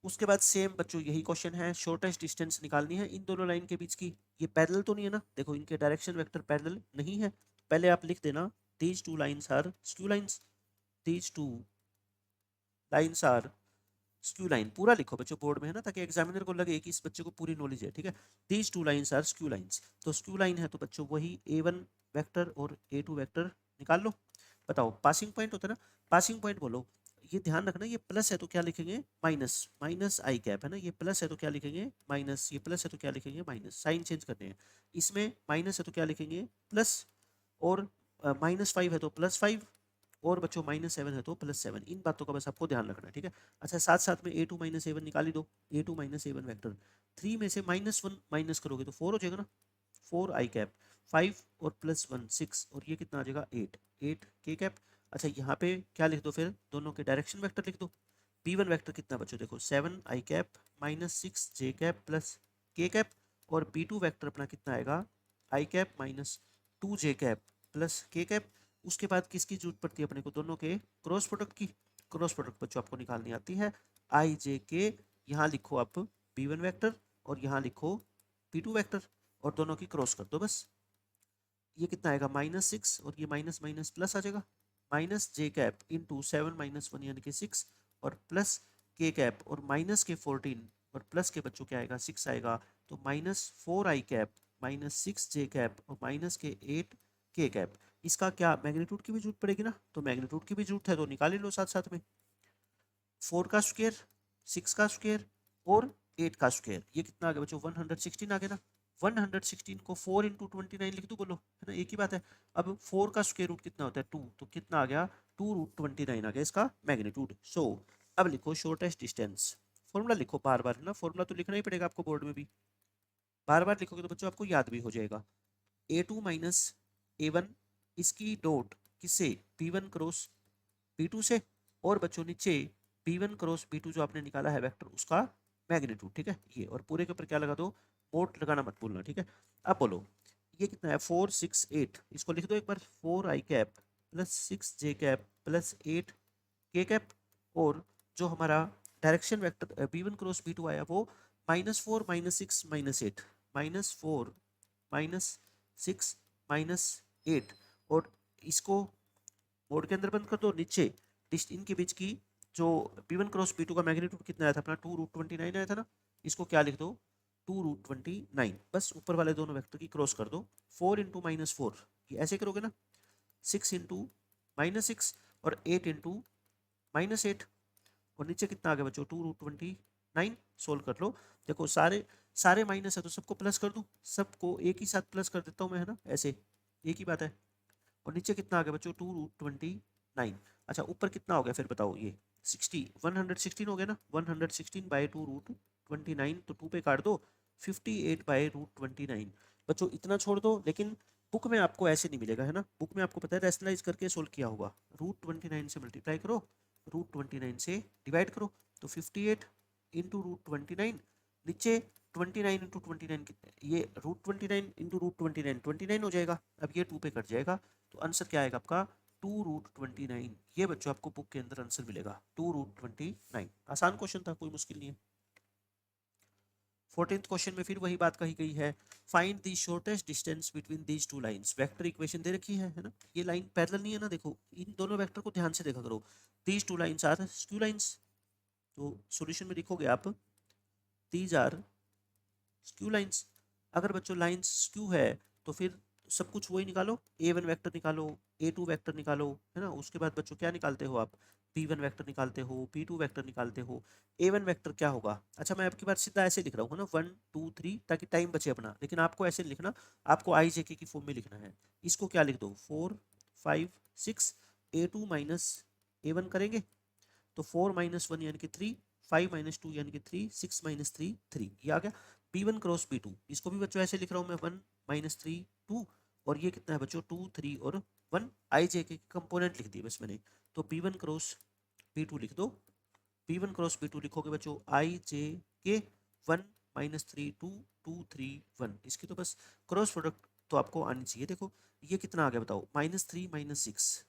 उसके बाद सेम बच्चों यही क्वेश्चन है, शॉर्टेस्ट डिस्टेंस निकालनी है इन दोनों लाइन के बीच की। ये पैरेलल तो नहीं है ना, देखो इनके डायरेक्शन वेक्टर पैरेलल नहीं है, पहले आप लिख देना these two lines are skew lines, these two lines are skew line, पूरा लिखो बच्चों बोर्ड में, है ना, ताकि एग्जामिनर को लगे कि इस बच्चे को पूरी नॉलेज है, ठीक है। These two lines are skew lines, तो स्क्यू लाइन है तो बच्चों वही a1 वेक्टर और a2 वेक्टर निकाल लो। बताओ पासिंग पॉइंट होता है ना, पासिंग पॉइंट बोलो, ये ध्यान रखना, ये प्लस है तो क्या लिखेंगे माइनस, माइनस आई कैप, है ना, ये प्लस है तो क्या लिखेंगे माइनस, ये प्लस है तो क्या लिखेंगे माइनस, साइन चेंज करने हैं। इसमें माइनस है तो क्या लिखेंगे प्लस, और -5 है तो +5, और बच्चों -7 है तो +7। इन बातों का बस आपको ध्यान रखना है, ठीक है। अच्छा साथ साथ में a2 -a1 निकाल ही दो, a2 -a1 वेक्टर, 3 में से -1 माइनस करोगे तो 4 हो जाएगा ना, 4 आई कैप, 5 और +1 6, और ये कितना आ जाएगा 8, 8 के कैप। अच्छा यहाँ पे क्या लिख दो, फिर दोनों के डायरेक्शन वेक्टर लिख दो। b1 वेक्टर कितना बच्चों, देखो 7 आई कैप -6 जे कैप प्लस के कैप, और b2 वेक्टर अपना कितना आएगा, आई कैप -2 जे कैप प्लस के कैप। उसके बाद किसकी जरूरत पड़ती है अपने को, दोनों के क्रॉस प्रोडक्ट की। क्रॉस प्रोडक्ट बच्चों आपको निकालनी आती है, आई जे के, यहाँ लिखो आप b1 वेक्टर, और यहाँ लिखो b2 वेक्टर, और दोनों की क्रॉस कर दो बस। ये कितना आएगा -6, और ये माइनस माइनस प्लस आ जाएगा, माइनस जे कैप इंटू 7 -1 यानी कि 6, और प्लस के कैप, और माइनस के 14, और प्लस के बच्चों क्या आएगा 6 आएगा, तो -4 आई कैप -6 जे कैप, और माइनस के 8 के कैप। इसका क्या मैग्नीट्यूड की भी जरूरत पड़ेगी ना, तो मैग्नीट्यूड की भी जरूरत है तो निकाल लो साथ साथ में, 4 का स्क्वायर, 6 का स्क्वायर, और 8 का स्क्वायर, ये कितना आ गया बच्चों 116 आ गया ना। 116 को 4 इंटू 29 लिख दो, बोलो, है ना, एक ही बात है। अब 4 का स्क्वायर रूट कितना होता है 2, तो कितना आ गया 2√29 आ गया इसका मैग्नीट्यूड। सो अब लिखो शॉर्टेस्ट डिस्टेंस, फॉर्मूला लिखो बार बार, है ना, फॉर्मूला तो लिखना ही पड़ेगा आपको बोर्ड में भी, बार बार लिखोगे तो बच्चों आपको याद भी हो जाएगा। a2 -a1 इसकी डॉट किससे, b1 क्रॉस b2 से, और बच्चों नीचे b1 क्रॉस b2 जो आपने निकाला है वेक्टर उसका मैग्नीट्यूड, ठीक है। ये और पूरे के ऊपर क्या लगा दो, मोड लगाना मत भूलना, ठीक है। अब बोलो ये कितना है 4 6 8, इसको लिख दो एक बार, 4 आई कैप प्लस 6 जे कैप प्लस 8 के कैप, और जो हमारा direction vector b1 cross b2 आया वो -4 -6 -8, -4 -6 -8, और इसको बोर्ड के अंदर बंद कर दो। नीचे डिस्ट इनके बीच की जो b1 क्रॉस b2 का मैग्नीट्यूड कितना आया था अपना 2√29 आया था ना, इसको क्या लिख दो 2√29, बस ऊपर वाले दोनों वेक्टर की क्रॉस कर दो। 4 इंटू -4 ये ऐसे करोगे ना, 6 इंटू -6, और 8 इंटू -8, और नीचे कितना आ गया बच्चों 2√29, सोल्व कर लो। देखो सारे सारे माइनस है तो सबको प्लस कर दूं, सबको एक ही साथ प्लस कर देता हूँ मैं, है ना, ऐसे एक ही बात है। और नीचे कितना आ गया बच्चों 2√29। अच्छा ऊपर कितना हो गया फिर बताओ, ये 116 हो गया ना, 116/2√29, तो 2 पे काट दो, 58/√29। बच्चों इतना छोड़ दो, लेकिन बुक में आपको ऐसे नहीं मिलेगा, है ना, बुक में आपको पता है रैशनलाइज करके सोल्व किया होगा। √29 से मल्टीप्लाई करो, √29 से डिवाइड करो, तो 58 इंटू √29, नीचे 29 इंटू 29, ये √29 इंटू √29 29 हो जाएगा। अब ये 2 पे कट जाएगा, तो आंसर क्या आएगा आपका 2√29। ये बच्चों आपको बुक के अंदर आंसर मिलेगा 2√29। आसान क्वेश्चन था, कोई मुश्किल नहीं है। 14th क्वेश्चन में फिर वही बात कही गई है, find the shortest distance between these two lines. Vector equation दे रखी है ना, ये लाइन पैरेलल नहीं है ना, देखो इन दोनों वेक्टर को ध्यान से देखा करो, these two lines are skew lines, तो सॉल्यूशन में लिखोगे आप दीज आर स्क्यू लाइंस। अगर बच्चों लाइंस स्क्यू है तो फिर तो सब कुछ वही निकालो, A1 वेक्टर निकालो, A2 वेक्टर निकालो, है ना। उसके बाद बच्चों क्या निकालते हो आप, B1 वेक्टर निकालते हो, B2 वेक्टर निकालते हो। A1 वेक्टर क्या होगा, अच्छा मैं आपकी बात सीधा ऐसे लिख रहा हूँ ना, 1 2 3, ताकि टाइम बचे अपना, लेकिन आपको ऐसे नहीं लिखना, आपको आई जे के की फॉर्म में लिखना है। इसको क्या लिख दो, 4 5 6, A2 माइनस A1 करेंगे तो 4 माइनस 1 यानी कि 3, 5 माइनस 2 यानी कि 3, 6 माइनस 3 3, ये आ गया। B1 क्रॉस B2, इसको भी बच्चों ऐसे लिख रहा हूँ मैं, 1 माइनस 3 2, और ये कितना है बच्चों 2 3 और 1, आई जे के कंपोनेंट लिख दिए बस मैंने। तो B1 क्रॉस B2 लिख दो, B1 क्रॉस B2 लिखोगे बच्चों आई जे के 1 माइनस 3 2 2 3 1, इसकी तो बस क्रॉस प्रोडक्ट तो आपको आनी चाहिए। देखो ये कितना आ गया बताओ, -3 -6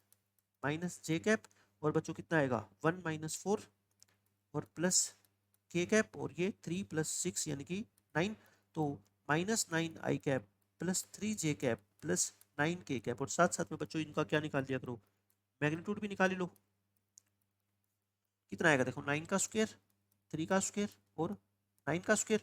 माइनस जे कैप, और बच्चों कितना आएगा 1 -4 और प्लस के कैप, और ये 3 + 6 यानी कि 9, तो -9 आई कैप प्लस 3 जे कैप प्लस 9 के कैप, और साथ साथ में बच्चों इनका क्या निकाल लिया करो, मैग्नीट्यूड भी निकाल लो। कितना आएगा देखो, 9 का स्क्वायर, 3 का स्क्वायर और 9 का स्क्वायर,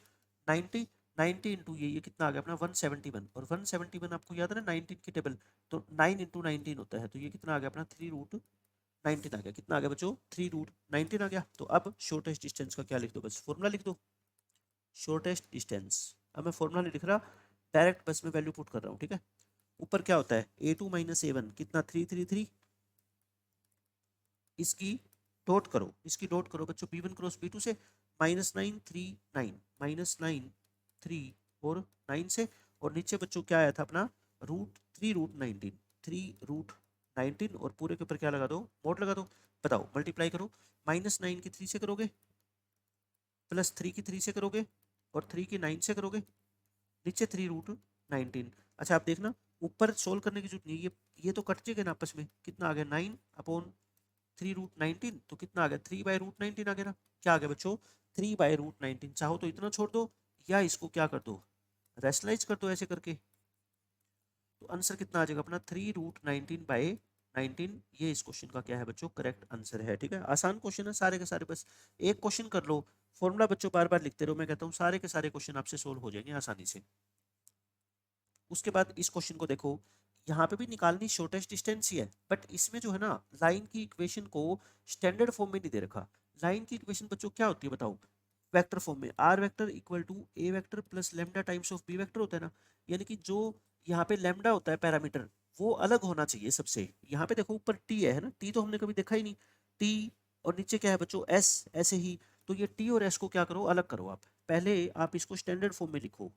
90, 90 इंटू ये कितना आ गया अपना 171, और 171 आपको याद है ना 19 की टेबल, तो 9 इंटू 19 होता है, तो ये कितना आ गया अपना 3√19 आ गया। कितना आ गया बच्चों 3√19 आ गया। तो अब शॉर्टेस्ट डिस्टेंस का क्या लिख दो, बस फॉर्मूला लिख दो, शॉर्टेस्ट डिस्टेंस। अब मैं फॉर्मूला नहीं लिख रहा, डायरेक्ट बस मैं वैल्यू पुट कर रहा हूँ, ठीक है। ऊपर क्या होता है A2 माइनस A1 कितना 333, इसकी डॉट करो, इसकी डॉट करो बच्चों B1 क्रॉस B2 से, -9 3 9, -9 3 और 9 से, और नीचे बच्चों क्या आया था अपना √3√19, 3√19, और पूरे के ऊपर क्या लगा दो, मोड लगा दो। बताओ मल्टीप्लाई करो, -9 की 3 से करोगे, +3 की 3 से करोगे, और 3 की 9 से करोगे, नीचे 3√19। अच्छा आप देखना ऊपर सोल्व करने की जरूरत नहीं है, ये तो कट जाएगा ना आपस में, कितना आ गया 9/3√19, तो कितना आ गया 3/√19 आ गया ना। क्या आ गया बच्चों 3/√19, चाहो तो इतना छोड़ दो या इसको क्या कर दो, रेशनलाइज कर दो ऐसे करके, तो आंसर कितना आ जाएगा अपना 3√19/19, ये इस क्वेश्चन का क्या है बच्चों करेक्ट आंसर है। ठीक है, आसान क्वेश्चन है सारे के सारे, बस एक क्वेश्चन कर लो, फॉर्मूला बच्चों बार बार लिखते रहो, मैं कहता हूँ सारे के सारे क्वेश्चन आपसे सोल्व हो जाएंगे आसानी से। उसके बाद इस क्वेश्चन को देखो, यहाँ पे भी निकालनी शॉर्टेस्ट डिस्टेंस ही है, बट इसमें जो है ना लाइन की इक्वेशन को स्टैंडर्ड फॉर्म में नहीं दे रखा। लाइन की इक्वेशन बच्चों क्या होती है बताओ, वेक्टर फॉर्म में, r vector equal to A vector plus lambda times of B vector होता है ना, यानी कि जो यहाँ पे लेमडा होता है पैरामीटर, वो अलग होना चाहिए सबसे। यहाँ पे देखो ऊपर टी है ना, टी तो हमने कभी देखा ही नहीं, टी, और नीचे क्या है बच्चों एस, ऐसे ही, तो ये टी और एस को क्या करो अलग करो, आप पहले आप इसको स्टैंडर्ड फॉर्म में लिखो।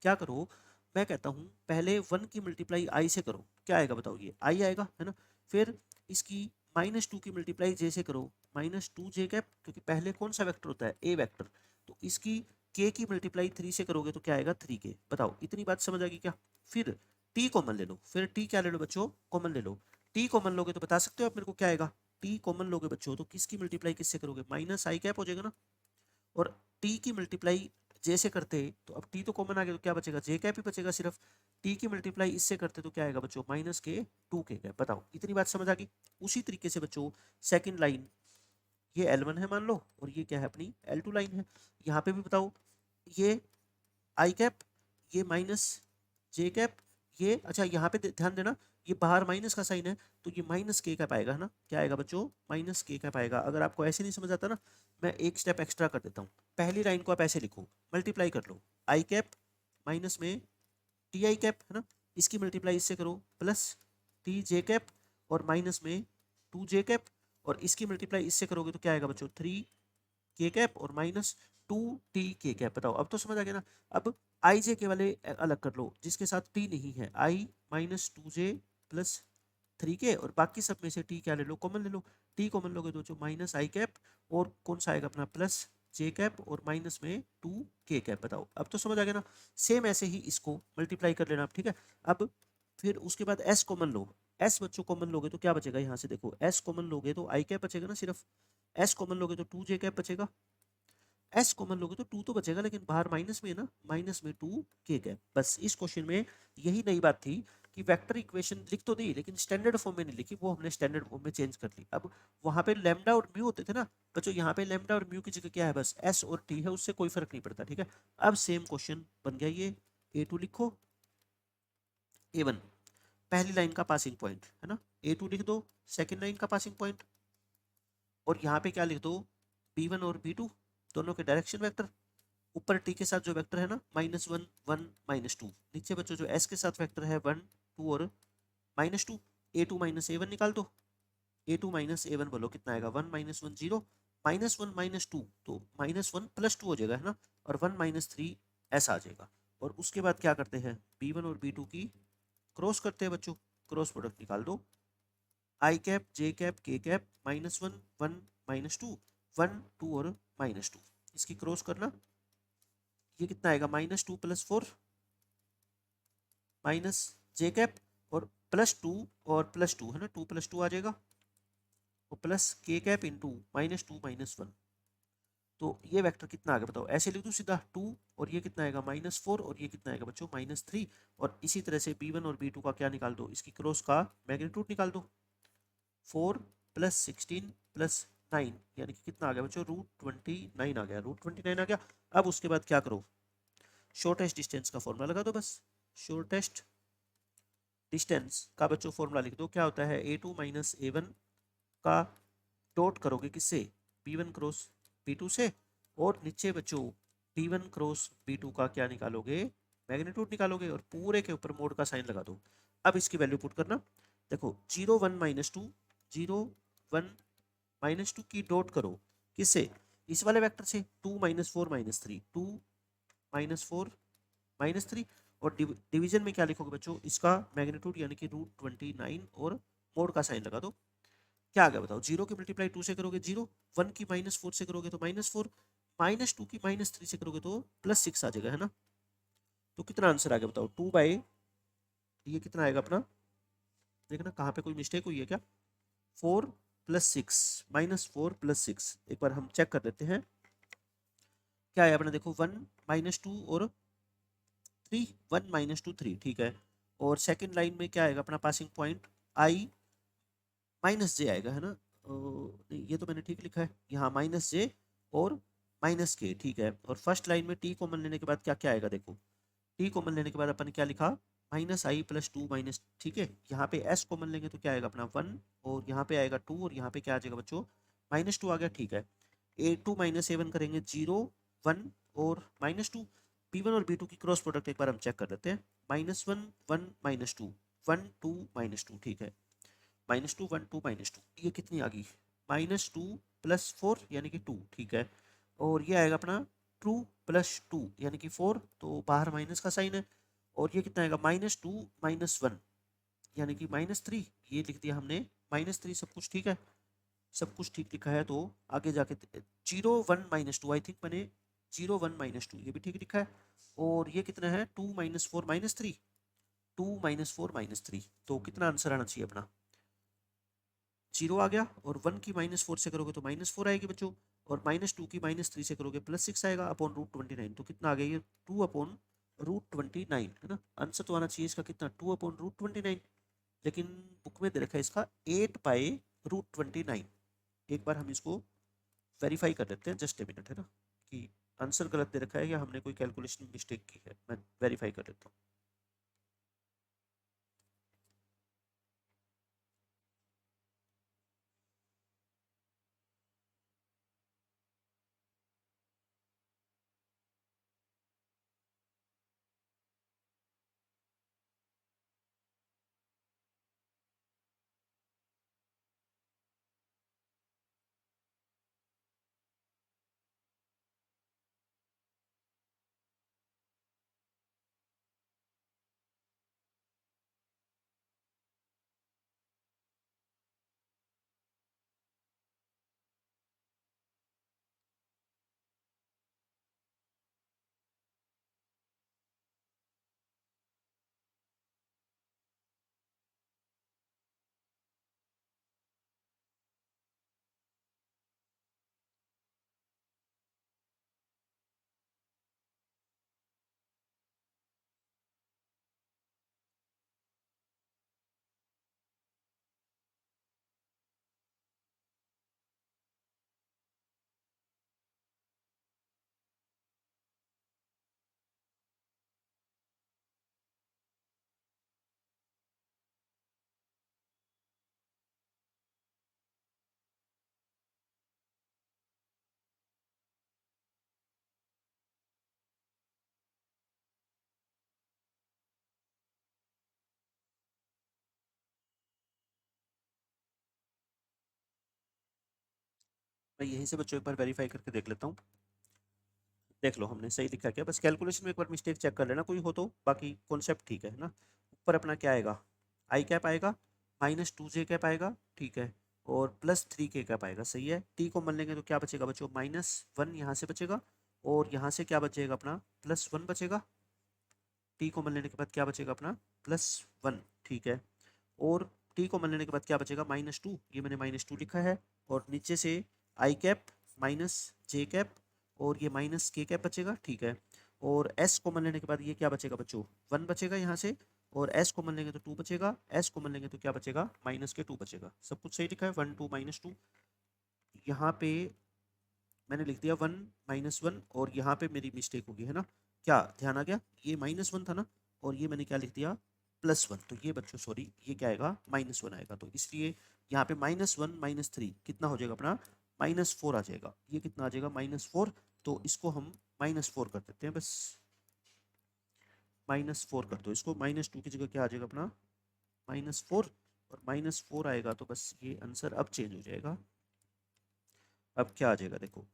क्या करो, मैं कहता हूँ पहले 1 की मल्टीप्लाई आई से करो, क्या आएगा बताओ, ये आई आएगा है ना। फिर इसकी -2 की मल्टीप्लाई जे से करो, -2 जे कैप, क्योंकि पहले कौन सा वेक्टर होता है ए वेक्टर, तो इसकी के की मल्टीप्लाई 3 से करोगे तो क्या आएगा 3 के। बताओ इतनी बात समझ आ गई क्या। फिर टी कॉमन ले लो, फिर टी क्या ले लो बच्चों, कॉमन ले लो। टी कॉमन लोगे तो बता सकते हो आप मेरे को क्या आएगा, टी कॉमन लोगे बच्चों तो किसकी मल्टीप्लाई किससे करोगे, माइनस आई कैप हो जाएगा ना, और टी की मल्टीप्लाई जे से करते, तो अब टी तो कॉमन आ गया तो क्या बचेगा जे कैप ही बचेगा सिर्फ। टी की मल्टीप्लाई इससे करते तो क्या आएगा बच्चों -2 के कैप। बताओ इतनी बात समझ आ गई। उसी तरीके से बच्चों सेकंड लाइन, ये L1 है मान लो, और ये क्या है अपनी L2 लाइन है। यहाँ पे भी बताओ, ये आई कैप, ये माइनस जे कैप, ये अच्छा यहाँ पे ध्यान देना, ये बाहर माइनस का साइन है, तो ये माइनस के कैप आएगा है ना, क्या आएगा बच्चों माइनस के कैप आएगा। अगर आपको ऐसे नहीं समझ आता ना, मैं एक स्टेप एक्स्ट्रा कर देता हूँ, पहली लाइन को आप ऐसे लिखो, मल्टीप्लाई कर लो, आई कैप माइनस में टी आई कैप है ना, इसकी मल्टीप्लाई इससे करो, प्लस टी जे कैप और माइनस में 2 जे कैप, और इसकी मल्टीप्लाई इससे करोगे तो क्या आएगा बच्चों 3 के कैप और -2 टी के कैप। बताओ अब तो समझ आ गया ना। अब आई जे के वाले अलग कर लो, जिसके साथ टी नहीं है, आई -2 जे प्लस 3 के, और बाकी सब में से टी क्या ले लो कॉमन ले लो, टी कॉमन लोगे तो जो माइनस आई कैप, और कौन सा आएगा अपना प्लस जे कैप और माइनस में 2 के कैप। बताओ अब तो समझ आ गया ना। सेम ऐसे ही इसको मल्टीप्लाई कर लेना आप, ठीक है। अब फिर उसके बाद एस कॉमन लो, एस बच्चों कॉमन लोगे तो क्या बचेगा, यहाँ से देखो एस कॉमन लोगे तो आई कैप बचेगा ना सिर्फ, एस कॉमन लोगे तो 2 जे कैप बचेगा, एस कॉमन लोगे तो 2 तो बचेगा, लेकिन बाहर माइनस में है ना, माइनस में 2 के कैप। बस इस क्वेश्चन में यही नई बात थी कि वेक्टर इक्वेशन लिख तो दी लेकिन स्टैंडर्ड फॉर्म में नहीं लिखी, वो हमने स्टैंडर्ड फॉर्म में चेंज कर ली। अब वहां पे लैम्डा और म्यू होते थे ना बच्चों, यहाँ पे लैम्डा और म्यू की जगह क्या है, बस एस और टी है, उससे कोई फर्क नहीं पड़ता, ठीक है। अब सेम क्वेश्चन बन गया ये, A2 लिखो, A1 पहली लाइन का पासिंग पॉइंट है ना, A2 लिख दो सेकेंड लाइन का पासिंग पॉइंट, और यहाँ पे क्या लिख दो B1 और B2 दोनों के डायरेक्शन वेक्टर, ऊपर टी के साथ जो वेक्टर है ना -1 1 -2, नीचे बच्चों जो एस के साथ वेक्टर है 1 2 और -2, A2 -A1 निकाल दो, A2 -A1 बोलो कितना आएगा 1 -1 0, -1 -2 तो -1 +2 हो जाएगा है ना, और 1 -3 ऐसा आ जाएगा। और उसके बाद क्या करते हैं B1 और B2 की क्रॉस करते हैं बच्चों, क्रॉस प्रोडक्ट निकाल दो, आई कैप जे कैप के कैप -1 1 -2 1 2 और -2, इसकी क्रॉस करना, ये कितना आएगा -2 + 4 माइनस जे कैप और +2 और +2 है ना, 2 + 2 आ जाएगा, और प्लस के कैप इंटू -2 -1, तो ये वेक्टर कितना आ गया बताओ, ऐसे लिख दूँ सीधा 2, और ये कितना आएगा -4, और ये कितना आएगा बच्चों -3, और इसी तरह से B1 और B2 का क्या निकाल दो, इसकी क्रॉस का मैग्नीट्यूड निकाल दो, 4 + 16 + 9 यानी कि कितना आ गया बच्चों √29 आ गया, √29 आ गया। अब उसके बाद क्या करो, शॉर्टेस्ट डिस्टेंस का फॉर्मूला लगा दो बस, शॉर्टेस्ट डिस्टेंस का बच्चों फॉर्मूला लिख दो, क्या होता है A2 - A1 का डॉट करोगे किससे, B1 क्रॉस B2 से, और नीचे बच्चों B1 क्रॉस B2 का क्या निकालोगे, मैग्नीट्यूड निकालोगे, और पूरे के ऊपर मोड का साइन लगा दो। अब इसकी वैल्यू पुट करना, देखो 0 1 -2 0 1 -2 की डॉट करो किससे, इस वाले वेक्टर से 2 -4 -3 2 -4 -3, और डिवीजन में क्या लिखोगे बच्चों, इसका मैग्नीट्यूड यानी कि √29 और मोड का साइन लगा दो। क्या आ गया बताओ, 0 की मल्टीप्लाई 2 से करोगे 0, 1 की -4 से करोगे तो -4, -2 की -3 से करोगे तो +6 आ जाएगा है ना, तो कितना आंसर आ गया बताओ 2 बाई, ये कितना आएगा अपना, देखना कहाँ पे कोई मिस्टेक हुई है क्या, 4 + 6 -4 + 6, एक बार हम चेक कर लेते हैं क्या है अपना, देखो 1 -2 और 3 1 -2 3 ठीक है, और सेकंड लाइन में क्या आएगा अपना पासिंग पॉइंट आई -j आएगा है ना, नहीं ये तो मैंने ठीक लिखा है यहाँ -j और -k ठीक है, और फर्स्ट लाइन में t कॉमन लेने के बाद क्या क्या आएगा, देखो t कॉमन लेने के बाद अपन ने क्या लिखा -i + 2 माइनस, ठीक है, यहाँ पे s कॉमन लेंगे तो क्या आएगा अपना 1, और यहाँ पे आएगा 2, और यहाँ पे क्या आ जाएगा बच्चों -2 आ गया, ठीक है। A2 -A1 करेंगे 0 1 और -2, B1 और B2 की क्रॉस प्रोडक्ट एक बार हम चेक कर लेते हैं, -1 1 -2 1 2 -2 ठीक है, -2 1 2 -2, ये कितनी आ गई -2 + 4 यानी कि 2 ठीक है, और ये आएगा अपना 2 + 2 यानी कि 4, तो बाहर माइनस का साइन है, और ये कितना आएगा -2 -1 यानी कि -3, ये लिख दिया हमने -3, सब कुछ ठीक है, सब कुछ ठीक लिखा है, तो आगे जाके 0 1 -2 आई थिंक मैंने 0 1 -2 ये भी ठीक लिखा है, और ये कितना है 2 -4 -3 2 -4 -3, तो कितना आंसर आना चाहिए अपना 0 आ गया, और 1 की -4 से करोगे तो -4 आएगी बच्चों, और -2 की -3 से करोगे +6 आएगा अपॉन √29, तो कितना आ गया ये 2 अपॉन √29 है ना, आंसर तो आना चाहिए इसका कितना 2 अपॉन √29, लेकिन बुक में दे रखा है इसका 8 बाई √29, एक बार हम इसको वेरीफाई कर लेते हैं, जस्ट ए मिनट है ना, कि आंसर गलत दे रखा है या हमने कोई कैलकुलेशन मिस्टेक की है, मैं वेरीफाई कर लेता हूँ। मैं यहीं से बच्चों एक बार वेरीफाई करके देख लेता हूँ। देख लो हमने सही लिखा क्या, बस कैलकुलेशन में एक बार मिस्टेक चेक कर लेना कोई हो तो, बाकी कॉन्सेप्ट ठीक है ना। ऊपर अपना क्या आएगा, आई कैप आएगा, -2j कैप आएगा, ठीक है, और +3k कैप आएगा, सही है। टी को मान लेंगे तो क्या बचेगा बच्चों, -1 यहाँ से बचेगा, और यहाँ से क्या बचेगा अपना, +1 बचेगा। टी को मान लेने के बाद क्या बचेगा अपना, +1, ठीक है। और टी को मान लेने के बाद क्या बचेगा, -2, ये मैंने -2 लिखा है, और नीचे से आई कैप -j कैप, और ये -k कैप बचेगा, ठीक है। और एस को मान लेने के बाद ये क्या बचेगा बच्चों, 1 बचेगा यहाँ से, और एस को मान लेंगे तो 2 बचेगा, एस को मान लेंगे तो क्या बचेगा, -2 बचेगा। सब कुछ सही लिखा है, 1 2 -2। यहाँ पे मैंने लिख दिया 1 -1, और यहाँ पे मेरी मिस्टेक होगी है ना, क्या ध्यान आ गया, ये -1 था ना, और ये मैंने क्या लिख दिया, +1, तो ये बच्चों सॉरी ये क्या आएगा, -1 आएगा, तो इसलिए यहाँ पे -1 -3 कितना हो जाएगा अपना, -4 आ जाएगा। ये कितना आ जाएगा, -4, तो इसको हम -4 कर देते हैं बस, -4 कर दो इसको, -2 की जगह क्या आ जाएगा अपना, -4, और -4 आएगा तो बस ये आंसर अब चेंज हो जाएगा। अब क्या आ जाएगा देखो,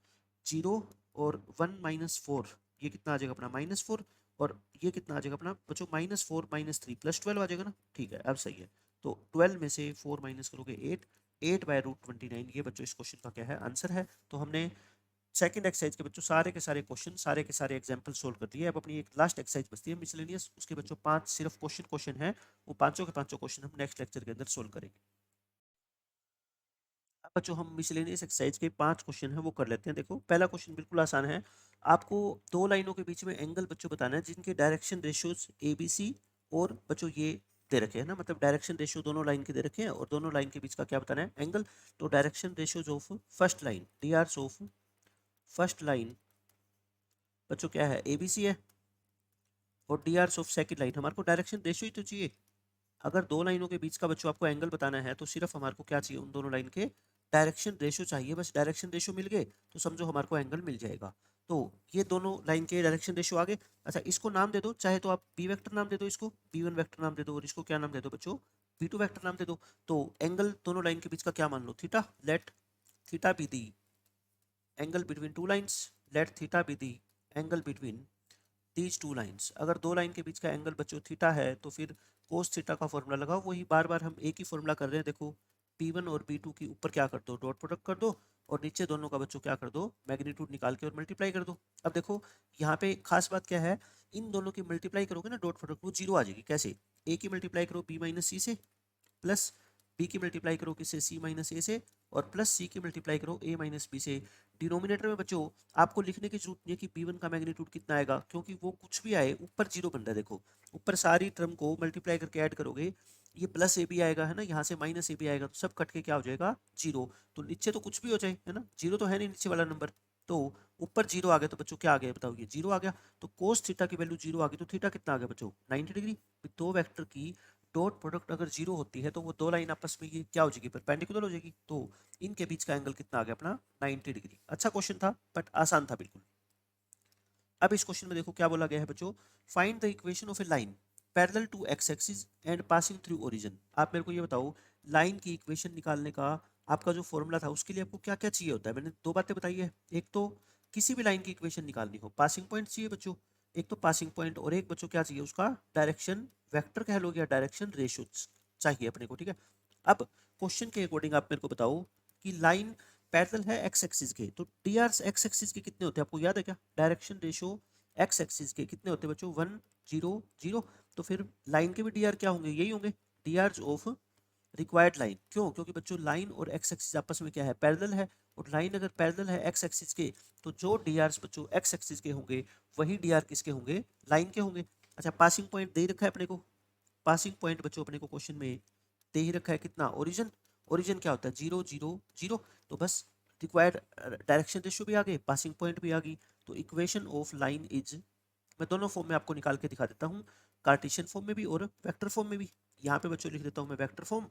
0 और 1 -4, ये कितना आ जाएगा अपना, -4, और ये कितना आ जाएगा अपना बच्चों, -4 -3 +12 आ जाएगा ना, ठीक है अब सही है। तो 12 में से 4 माइनस करोगे 8, 8/√29, ये बच्चों इस क्वेश्चन का क्या है, आंसर है। तो हमने सेकंड एक्सरसाइज के बच्चों सारे के सारे क्वेश्चन, सारे के सारे एग्जाम्पल सोल्व कर दिए। अब अपनी एक लास्ट एक्सरसाइज बचती है मिसलेनियस, उसके बच्चों 5 सिर्फ क्वेश्चन है, वो पांचों के पांचों क्वेश्चन हम नेक्स्ट लेक्चर के अंदर सोल्व करेंगे। अब बच्चों हम मिसलेनियस एक्सरसाइज के 5 क्वेश्चन हैं वो कर लेते हैं। देखो पहला क्वेश्चन बिल्कुल आसान है, आपको दो लाइनों के बीच में एंगल बच्चों बताना है जिनके डायरेक्शन रेशियोज ABC, और बच्चों ये दे रखे हैं ना, मतलब डायरेक्शन रेशियो दोनों लाइन के दे रखे हैं, और दोनों लाइन के बीच का क्या बताना है, एंगल। तो direction ratios of first line, DRs of first line बच्चों क्या है, ABC है, और DRs ऑफ सेकंड लाइन, हमारे को डायरेक्शन रेशियो ही तो चाहिए। अगर दो लाइनों के बीच का बच्चों आपको एंगल बताना है तो सिर्फ हमारे को क्या चाहिए, उन दोनों लाइन के डायरेक्शन रेशियो चाहिए, बस डायरेक्शन रेशियो मिल गए तो समझो हमारे को एंगल मिल जाएगा। तो ये दोनों लाइन के डायरेक्शन रेशियो आ गए। अच्छा इसको नाम दे दो, चाहे तो आप बी वेक्टर नाम दे दो, इसको B1 वेक्टर नाम दे दो, और इसको क्या नाम दे दो बच्चों, B2 वेक्टर नाम दे दो। तो एंगल दोनों लाइन के बीच का क्या मान लो, theta, let theta be the angle between two lines, let theta be the angle between these two lines. अगर दो लाइन के बीच का एंगल बच्चों थीटा है तो फिर कोस थीटा का फॉर्मूला लगाओ, वही बार बार हम एक ही फॉर्मूला कर रहे हैं। देखो P1 और P2 की ऊपर क्या कर दो, डॉट प्रोडक्ट कर दो, और नीचे दोनों का बच्चों क्या कर दो, मैग्नीट्यूड निकाल के और मल्टीप्लाई कर दो। अब देखो यहाँ पे खास बात क्या है, इन दोनों की मल्टीप्लाई करोगे ना डॉट प्रोडक्ट, वो जीरो आ जाएगी। कैसे, ए की मल्टीप्लाई करो B-C से, प्लस बी की मल्टीप्लाई करो किससे, C-A से, और प्लस सी की मल्टीप्लाई करो A-B से। डिनोमिनेटर में बच्चों आपको लिखने की जरूरत नहीं है कि P1 का मैग्नीट्यूड कितना आएगा, क्योंकि वो कुछ भी आए ऊपर जीरो बन रहा है। देखो ऊपर सारी टर्म को मल्टीप्लाई करके ऐड करोगे, ये प्लस AB आएगा है ना, यहाँ से -AB आएगा, तो सब कट के क्या हो जाएगा, जीरो। तो नीचे तो कुछ भी हो जाए है ना, जीरो तो है नहीं नीचे वाला नंबर, तो ऊपर जीरो आ गया तो बच्चों क्या आ गया बताओ, ये जीरो आ गया। तो कोस थीटा की वैल्यू जीरो आ गई, तो थीटा कितना आ गया बच्चों, 90 डिग्री। दो वेक्टर की डॉट प्रोडक्ट अगर जीरो होती है तो वो दो लाइन आपस में ये क्या हो जाएगी, परपेंडिकुलर हो जाएगी। तो इनके बीच का एंगल कितना आ गया अपना, 90 डिग्री। अच्छा क्वेश्चन था बट आसान था बिल्कुल। अब इस क्वेश्चन में देखो क्या बोला गया है बच्चों, find the equation of a line parallel to x axis and passing through origin. आप मेरे को ये बताओ, लाइन की इक्वेशन निकालने का आपका जो फॉर्मूला था उसके लिए आपको क्या क्या चाहिए होता है। मैंने दो बातें बताई है, एक तो किसी भी लाइन की इक्वेशन निकालनी हो पासिंग पॉइंट चाहिए बच्चों, एक तो पासिंग पॉइंट, और एक बच्चों क्या चाहिए उसका डायरेक्शन वेक्टर कह लो या डायरेक्शन रेशियो चाहिए अपने को, ठीक है। अब क्वेश्चन के अकॉर्डिंग आप मेरे को बताओ कि लाइन पैरेलल है एक्स एक्सिस के, तो डी आर एक्स एक्सिस के कितने होते हैं आपको याद है क्या, डायरेक्शन रेशियो एक्स एक्सिस के कितने होते हैं बच्चों, 1 0 0। तो फिर लाइन के भी डी आर क्या होंगे, यही होंगे, D R of required line. क्यों, क्योंकि बच्चों लाइन और एक्स एक्सिस आपस में क्या है, पैरेलल है, और लाइन अगर पैरेलल है एक्स एक्सिस के तो जो डी आर बच्चों एक्स एक्सिस के होंगे वही डी आर किसके होंगे, लाइन के होंगे। अच्छा पासिंग पॉइंट दे ही रखा है अपने को, पासिंग पॉइंट बच्चों अपने को क्वेश्चन में दे ही रखा है कितना, ओरिजिन। ओरिजिन क्या होता है, 0 0 0। तो बस रिक्वायर्ड डायरेक्शन रेशियो भी आ गए, पासिंग पॉइंट भी आ गई। तो इक्वेशन ऑफ लाइन इज, मैं दोनों फॉर्म में आपको निकाल के दिखा देता हूँ, कार्टेशियन फॉर्म में भी और वेक्टर फॉर्म में भी। यहाँ पे बच्चों लिख देता हूँ मैं वेक्टर फॉर्म,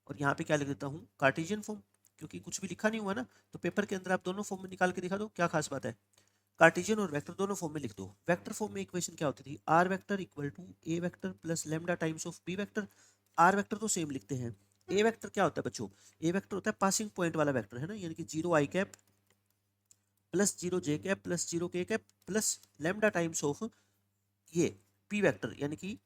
और यहाँ पे क्या लिख देता हूँ, कार्टेशियन फॉर्म, क्योंकि कुछ भी लिखा नहीं हुआ ना, तो पेपर के अंदर आप दोनों फॉर्म में निकाल के दिखा दो, क्या खास बात है। कार्टेशियन और वेक्टर दोनों फॉर्म में लिख दो। वेक्टर फॉर्म में इक्वेशन क्या होती थी, r vector equal to A vector plus lambda times of B vector. R vector तो सेम लिखते हैं, ए वेक्टर क्या होता है बच्चों, ए वेक्टर होता है पासिंग पॉइंट वाला वेक्टर है ना, यानी कि 0 आई कैप प्लस 0 जे कैप प्लस 0 के cap plus lambda times of ये पी वेक्टर यानी कि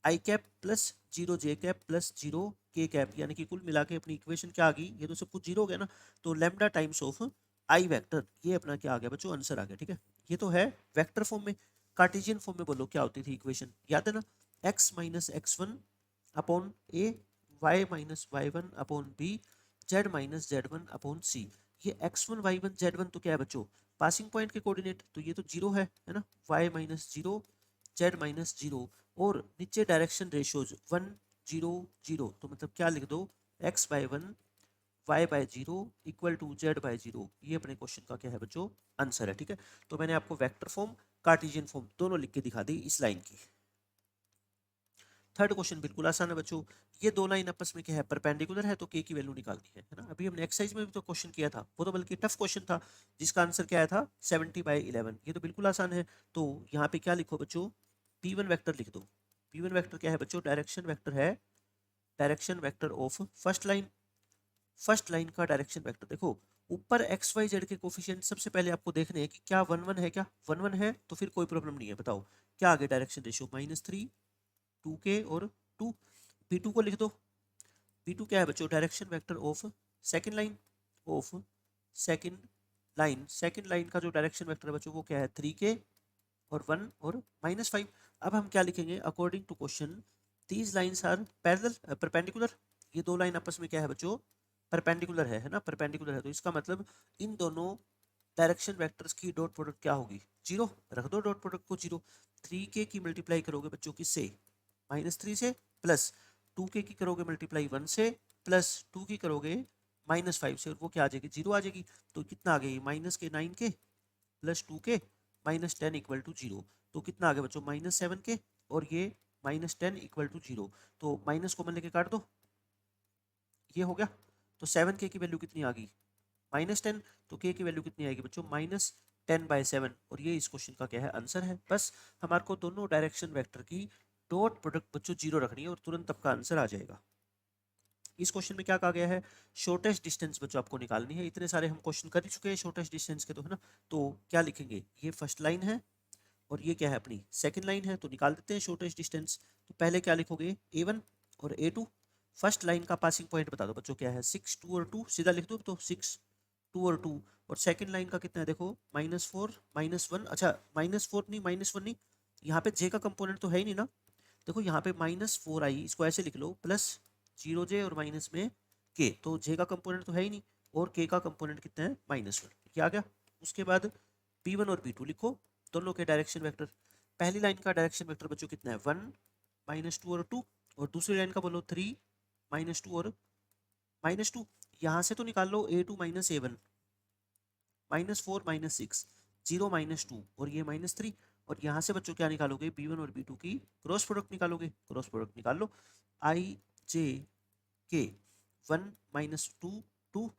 आई कैप प्लस 0 जे कैप प्लस 0 के कैप, यानी कि कुल मिला के अपनी इक्वेशन क्या आ गई, ये तो सब कुछ जीरो हो गया ना, तो lambda times of I vector, ये अपना क्या आ गया बच्चों, आंसर आ गया। ठीक है, ये तो है वेक्टर फॉर्म में। कार्टेशियन फॉर्म में बोलो क्या होती थी इक्वेशन, याद है ना, x minus x one upon a, y minus y one upon b, z minus z one upon c. ये x1 y1 z1 तो क्या है बच्चों, पासिंग पॉइंट के कोऑर्डिनेट, तो ये तो जीरो है ना, y minus zero, Z minus zero, और नीचे डायरेक्शन रेशियोज 1 0 0, तो मतलब क्या लिख दो, x by 1 y by 0 equal to z by 0, ये अपने क्वेश्चन का क्या है बच्चों, आंसर है। ठीक है, तो मैंने आपको वेक्टर फॉर्म कार्टेशियन फॉर्म दोनों लिख के दिखा दी इस लाइन की। थर्ड क्वेश्चन बिल्कुल आसान है बच्चों, ये दो लाइन आपस में क्या है, परपेंडिकुलर है, तो के की वैल्यू निकालनी है ना। अभी हमने एक्सरसाइज में भी तो क्वेश्चन किया था, वो तो बल्कि टफ क्वेश्चन था, जिसका आंसर क्या आया था 70/11, ये तो बिल्कुल आसान है। तो यहाँ पे क्या लिखो बच्चों, P1 वेक्टर लिख दो। P1 वेक्टर क्या है बच्चों, डायरेक्शन वेक्टर है, direction vector of first line, first line का डायरेक्शन वेक्टर। देखो ऊपर एक्स वाई जेड के कोफिशिएंट सबसे पहले आपको देखने हैं कि क्या 1 1 है, क्या 1 1 है, तो फिर कोई प्रॉब्लम नहीं है। बताओ क्या आगे डायरेक्शन रेशियो, -3 2k और 2, P2 को लिख दो। P2 क्या है बच्चों, direction vector of second line, of second line, second line का जो डायरेक्शन वेक्टर है बच्चों वो क्या है, 3k और 1 और -5। अब हम क्या लिखेंगे, according to question these lines are parallel perpendicular, ये दो लाइन आपस में क्या है बच्चों, परपेंडिकुलर है ना, परपेंडिकुलर है, तो इसका मतलब इन दोनों डायरेक्शन वेक्टर्स की डॉट प्रोडक्ट क्या होगी, जीरो, रख दो डॉट प्रोडक्ट को जीरो। 3k की मल्टीप्लाई करोगे बच्चों किससे, -3 से, प्लस 2k की करोगे मल्टीप्लाई 1 से, प्लस 2 की करोगे -5 से, और वो क्या आ जाएगी, जीरो आ जाएगी। तो कितना आ गई, -9k plus 2k -10 equal to zero, तो कितना आ गया बच्चों, -7k, और ये -10 इक्वल टू जीरो, तो माइनस कॉमन लेके काट दो, ये हो गया। तो 7k की वैल्यू कितनी आ गई, -10, तो k की वैल्यू कितनी आएगी बच्चों, -10/7, और ये इस क्वेश्चन का क्या है, आंसर है। बस हमारे को दोनों डायरेक्शन वेक्टर की डॉट प्रोडक्ट बच्चों जीरो रखनी है और तुरंत आपका आंसर आ जाएगा। इस क्वेश्चन में क्या कहा गया है, शॉर्टेस्ट डिस्टेंस बच्चों आपको निकालनी है। इतने सारे हम क्वेश्चन कर ही चुके हैं शॉर्टेस्ट डिस्टेंस के, तो है ना, तो क्या लिखेंगे, ये फर्स्ट लाइन है और ये क्या है अपनी सेकंड लाइन है, तो निकाल देते हैं शॉर्टेस्ट डिस्टेंस। तो पहले क्या लिखोगे, A1 और A2, फर्स्ट लाइन का पासिंग पॉइंट बता दो बच्चों क्या है, 6 2 और 2, सीधा लिख दो, तो 6 2 और 2, और सेकंड लाइन का कितना है देखो, -4 -1, अच्छा -4 नहीं, -1 नहीं, यहाँ पे जे का कंपोनेंट तो है ही नहीं ना, देखो यहाँ पे -4 आई, इसको ऐसे लिख लो, प्लस 0j और माइनस में k, तो जे का कंपोनेंट तो है ही नहीं, और k का कंपोनेंट कितना है, -1, ये आ गया। उसके बाद P1 और P2 लिखो, दोनों के डायरेक्शन वेक्टर। पहली लाइन का डायरेक्शन वेक्टर बच्चों कितना है, 1 -2 और 2, और दूसरी लाइन का बोलो 3 -2 और -2। यहाँ से तो निकाल लो A2 - A1, -4 -6, 0 -2 और ये -3, और यहाँ से बच्चों क्या निकालोगे, B1 और B2 की क्रॉस प्रोडक्ट निकालोगे, क्रॉस प्रोडक्ट निकाल लो, IJ के 1 -2 2,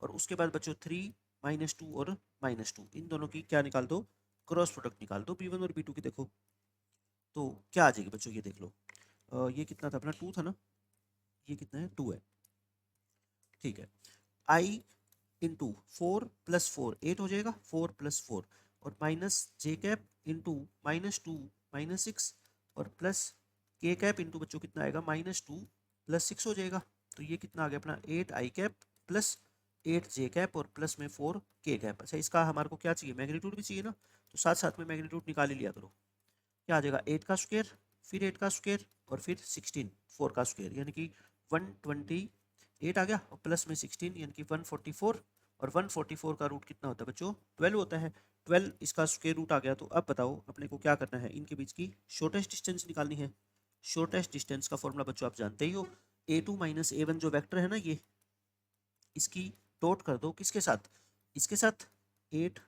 और उसके बाद बच्चों 3 -2 और -2, इन दोनों की क्या निकाल दो, क्रॉस प्रोडक्ट निकाल दो B1 और B2 की। देखो तो क्या आ जाएगी बच्चों, ये देख लो, ये कितना था अपना, 2 था ना, ये कितना है, 2 है, ठीक है। I इंटू 4 + 4 8 हो जाएगा, 4 + 4, और माइनस जे कैप इंटू -2 -6, और प्लस के कैप इंटू बच्चों कितना आएगा, -2 + 6 हो जाएगा। तो ये कितना आ गया अपना, 8 आई कैप प्लस 8 जे कैप और प्लस में 4 के कैप। अच्छा इसका हमारे को क्या चाहिए, मैग्नीट्यूड भी चाहिए ना, तो साथ साथ में मैग्नीट्यूड निकाल ही लिया करो। क्या आ जाएगा, 8 का स्क्वायर, फिर 8 का स्क्वायर, और फिर 16 4 का स्क्वायर, यानी कि 128 आ गया, और प्लस में 16 यानी कि 144, और 144 का रूट कितना होता है बच्चों, 12 होता है। 12 इसका स्क्वायर रूट आ गया, तो अब बताओ अपने को क्या करना है, इनके बीच की शॉर्टेस्ट डिस्टेंस निकालनी है। शॉर्टेस्ट डिस्टेंस का फॉर्मूला बच्चों आप जानते ही हो, A2 - A1 जो वेक्टर है ना, ये इसकी डॉट कर दो किसके साथ, इसके साथ 8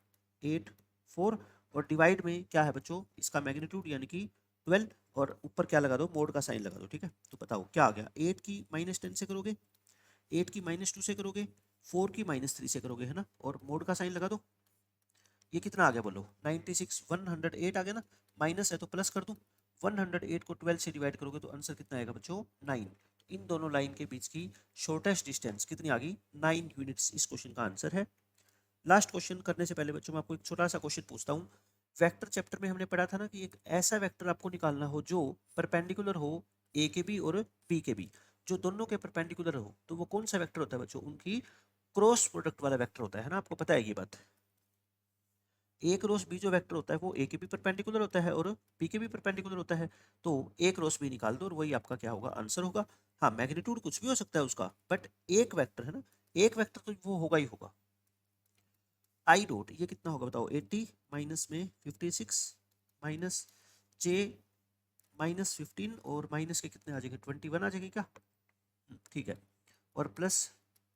8 4, और डिवाइड में क्या है बच्चों, इसका मैग्नीट्यूड यानी कि 12, और ऊपर क्या लगा दो, मोड का साइन लगा दो। ठीक है, तो बताओ क्या आ गया, 8 की -10 से करोगे, 8 की -2 से करोगे, 4 की -3 से करोगे, है ना, और मोड का साइन लगा दो। ये कितना आ गया बोलो, 96 108 आ गया ना, माइनस है तो प्लस कर दूं, 108 को 12 से डिवाइड करोगे तो आंसर कितना आएगा बच्चों, 9। इन दोनों लाइन के बीच की शॉर्टेस्ट डिस्टेंस कितनी आ गई, 9 यूनिट्स, इस क्वेश्चन का आंसर है। लास्ट क्वेश्चन करने से पहले बच्चों मैं आपको एक छोटा सा क्वेश्चन पूछता हूँ। वेक्टर चैप्टर में हमने पढ़ा था ना कि एक ऐसा वेक्टर आपको निकालना हो जो परपेंडिकुलर हो ए के बी और बी के बी, जो दोनों के परपेंडिकुलर हो, तो वो कौन सा वेक्टर होता है बच्चों? उनकी क्रॉस प्रोडक्ट वाला वेक्टर होता है ना, आपको पता है ये बात। ए क्रॉस बी जो वेक्टर होता है वो ए के भी परपेंडिकुलर होता है और बी के भी परपेंडिकुलर होता है। तो ए क्रॉस बी निकाल दो और वही आपका क्या होगा? आंसर होगा। हाँ, मैग्नीट्यूड कुछ भी हो सकता है उसका, बट एक वेक्टर है ना, एक वेक्टर तो वो होगा ही होगा। आई डॉट ये कितना होगा बताओ? 80 माइनस में 56 माइनस जे माइनस 15 और माइनस के कितने आ जाएंगे? 21 आ जाएंगे क्या? ठीक है। और प्लस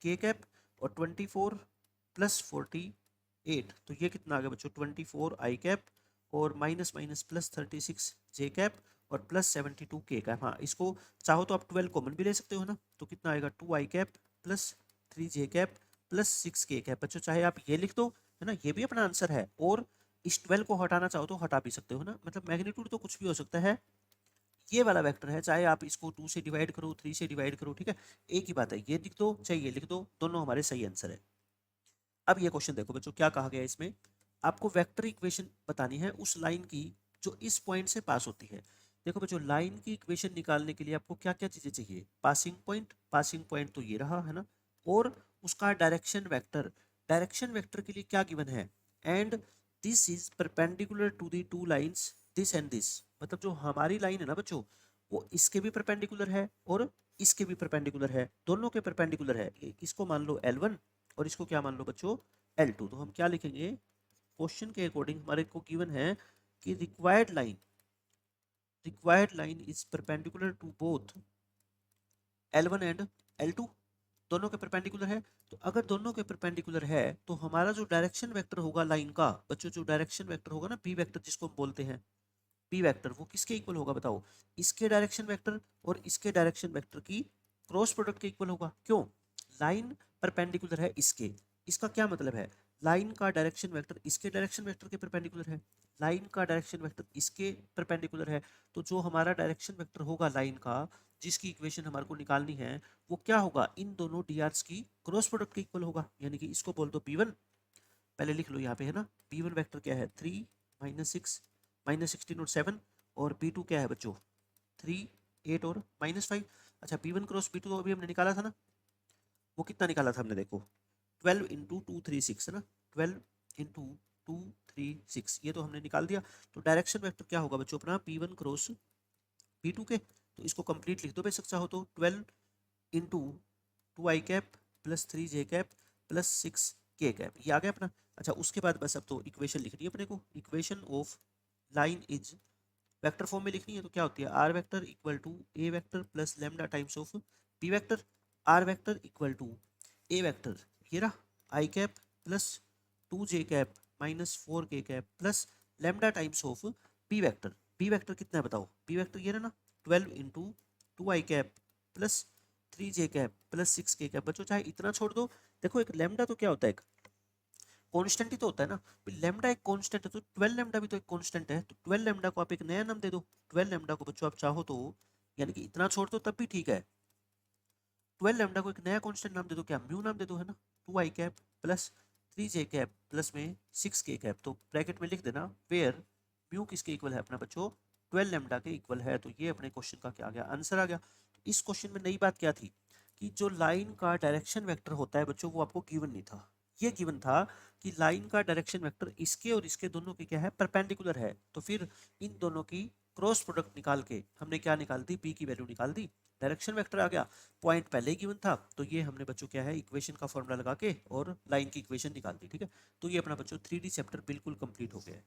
के कैप और 24 प्लस 48, तो ये कितना आ गया बच्चों? 24 आई कैप और माइनस माइनस प्लस 36 जे कैप और प्लस 72 के कैप। हाँ, इसको चाहो तो आप 12 कॉमन भी ले सकते हो ना, तो कितना आएगा? 2 i cap plus 3 J cap plus 6 के कैप। बच्चों चाहे आप ये लिख दो, है ना, ये भी अपना आंसर है, और इस 12 को हटाना चाहो तो हटा भी सकते हो ना, मतलब मैग्नीट्यूड तो कुछ भी हो सकता है। ये वाला वेक्टर है, चाहे आप इसको 2 से डिवाइड करो, 3 से डिवाइड करो, ठीक है, एक ही बात है। ये लिख दो चाहे ये लिख दो, दोनों हमारे सही आंसर है। अब ये क्वेश्चन देखो बच्चों, क्या कहा गया है इसमें? आपको वेक्टर इक्वेशन बतानी है उस लाइन की जो इस पॉइंट से पास होती है। देखो बच्चों, लाइन की इक्वेशन निकालने के लिए आपको क्या क्या चीजें चाहिए? पासिंग पॉइंट, पासिंग पॉइंट तो ये रहा है ना, और उसका डायरेक्शन वेक्टर। डायरेक्शन वेक्टर के लिए क्या गिवन है? And this is perpendicular to the two lines this and this. मतलब जो हमारी लाइन है ना बच्चों, वो इसके भी परपेंडिकुलर है और इसके भी परपेंडिकुलर है, दोनों के परपेंडिकुलर है। इसको मान लो L1 और इसको क्या मान लो बच्चों? L2। तो हम क्या लिखेंगे? क्वेश्चन के अकॉर्डिंग हमारे को गिवन है कि required line is perpendicular to both L1 and L2, दोनों के परपेंडिकुलर है। तो अगर दोनों के परपेंडिकुलर है तो हमारा जो डायरेक्शन वेक्टर होगा लाइन का बच्चों, जो डायरेक्शन वेक्टर होगा ना, बी वेक्टर जिसको हम बोलते हैं, बी वेक्टर, वो किसके इक्वल होगा बताओ? इसके डायरेक्शन वेक्टर और इसके डायरेक्शन वेक्टर की क्रॉस प्रोडक्ट के इक्वल होगा। क्यों? लाइन परपेंडिकुलर है इसके। इसका क्या मतलब है? लाइन का डायरेक्शन वेक्टर इसके डायरेक्शन वेक्टर के परपेंडिकुलर है, लाइन का डायरेक्शन वेक्टर इसके परपेंडिकुलर है। तो जो हमारा डायरेक्शन वेक्टर होगा लाइन का, जिसकी इक्वेशन हमारे को निकालनी है, वो क्या होगा? इन दोनों डीआर्स की क्रॉस प्रोडक्ट के इक्वल होगा। यानी कि इसको बोल दो P1। पहले लिख लो यहाँ पे, है ना, P1 वेक्टर क्या है? 3 माइनस 6 माइनस 16 और 7, और P2 क्या है बच्चों? 3 8 और माइनस 5। अच्छा, P1 क्रॉस P2 तो अभी हमने निकाला था ना, वो कितना निकाला था हमने? देखो 12 इंटू 2 3 6 है ना, 12 इंटू 2 3 6, ये तो हमने निकाल दिया। तो डायरेक्शन वेक्टर क्या होगा बच्चों अपना? P1 क्रॉस P2 के। तो इसको कंप्लीट लिख दो बेशक चाहो तो, 12 into 2 i cap plus 3 J cap plus 6 के कैप, ये आ गया अपना। अच्छा, उसके बाद बस अब तो इक्वेशन लिखनी है अपने को। Equation of line is vector form में लिखनी है, तो क्या होती है? Are vector equal to A vector plus lambda times of B vector. R vector equal to A vector, ये रहा, i cap plus 2 j cap minus 4 k cap plus lambda times of B vector. B vector कितना है बताओ? B vector ये रहा ना, 12 into 2 i cap plus 3 J cap plus 6 के cap. बच्चों चाहे इतना छोड़ दो, देखो एक लेमडा तो क्या होता है? कांस्टेंट ही तो होता है ना। लेमडा एक कांस्टेंट है, तो 12 लेमडा भी तो एक कांस्टेंट है, तो 12 लेमडा को आप एक नया नाम दे दो। 12 लेमडा को बच्चों आप चाहो तो, यानी कि इतना छोड़ दो तब भी ठीक है, 12 लेमडा को एक नया कांस्टेंट नाम दे दो, क्या? म्यू नाम दे दो, है ना। 2 i cap plus 3 J cap plus में 6 के कैप, तो ब्रैकेट में लिख देना वेयर म्यू किसके इक्वल है अपना बच्चों? 12 लेमडा के इक्वल है। तो ये अपने क्वेश्चन का क्या आ गया? आंसर आ गया। तो इस क्वेश्चन में नई बात क्या थी कि जो लाइन का डायरेक्शन वेक्टर होता है बच्चों, वो आपको गिवन नहीं था। ये गिवन था कि लाइन का डायरेक्शन वेक्टर इसके और इसके दोनों के क्या है? परपेंडिकुलर है। तो फिर इन दोनों की क्रॉस प्रोडक्ट निकाल के हमने क्या निकाल दी? पी की वैल्यू निकाल दी, डायरेक्शन वेक्टर आ गया। पॉइंट पहले ही गिवन था, तो ये हमने बच्चों क्या है? इक्वेशन का फॉर्मूला लगा के और लाइन की इक्वेशन निकाल दी। ठीक है, तो ये अपना बच्चों 3D चैप्टर बिल्कुल कंप्लीट हो गया है।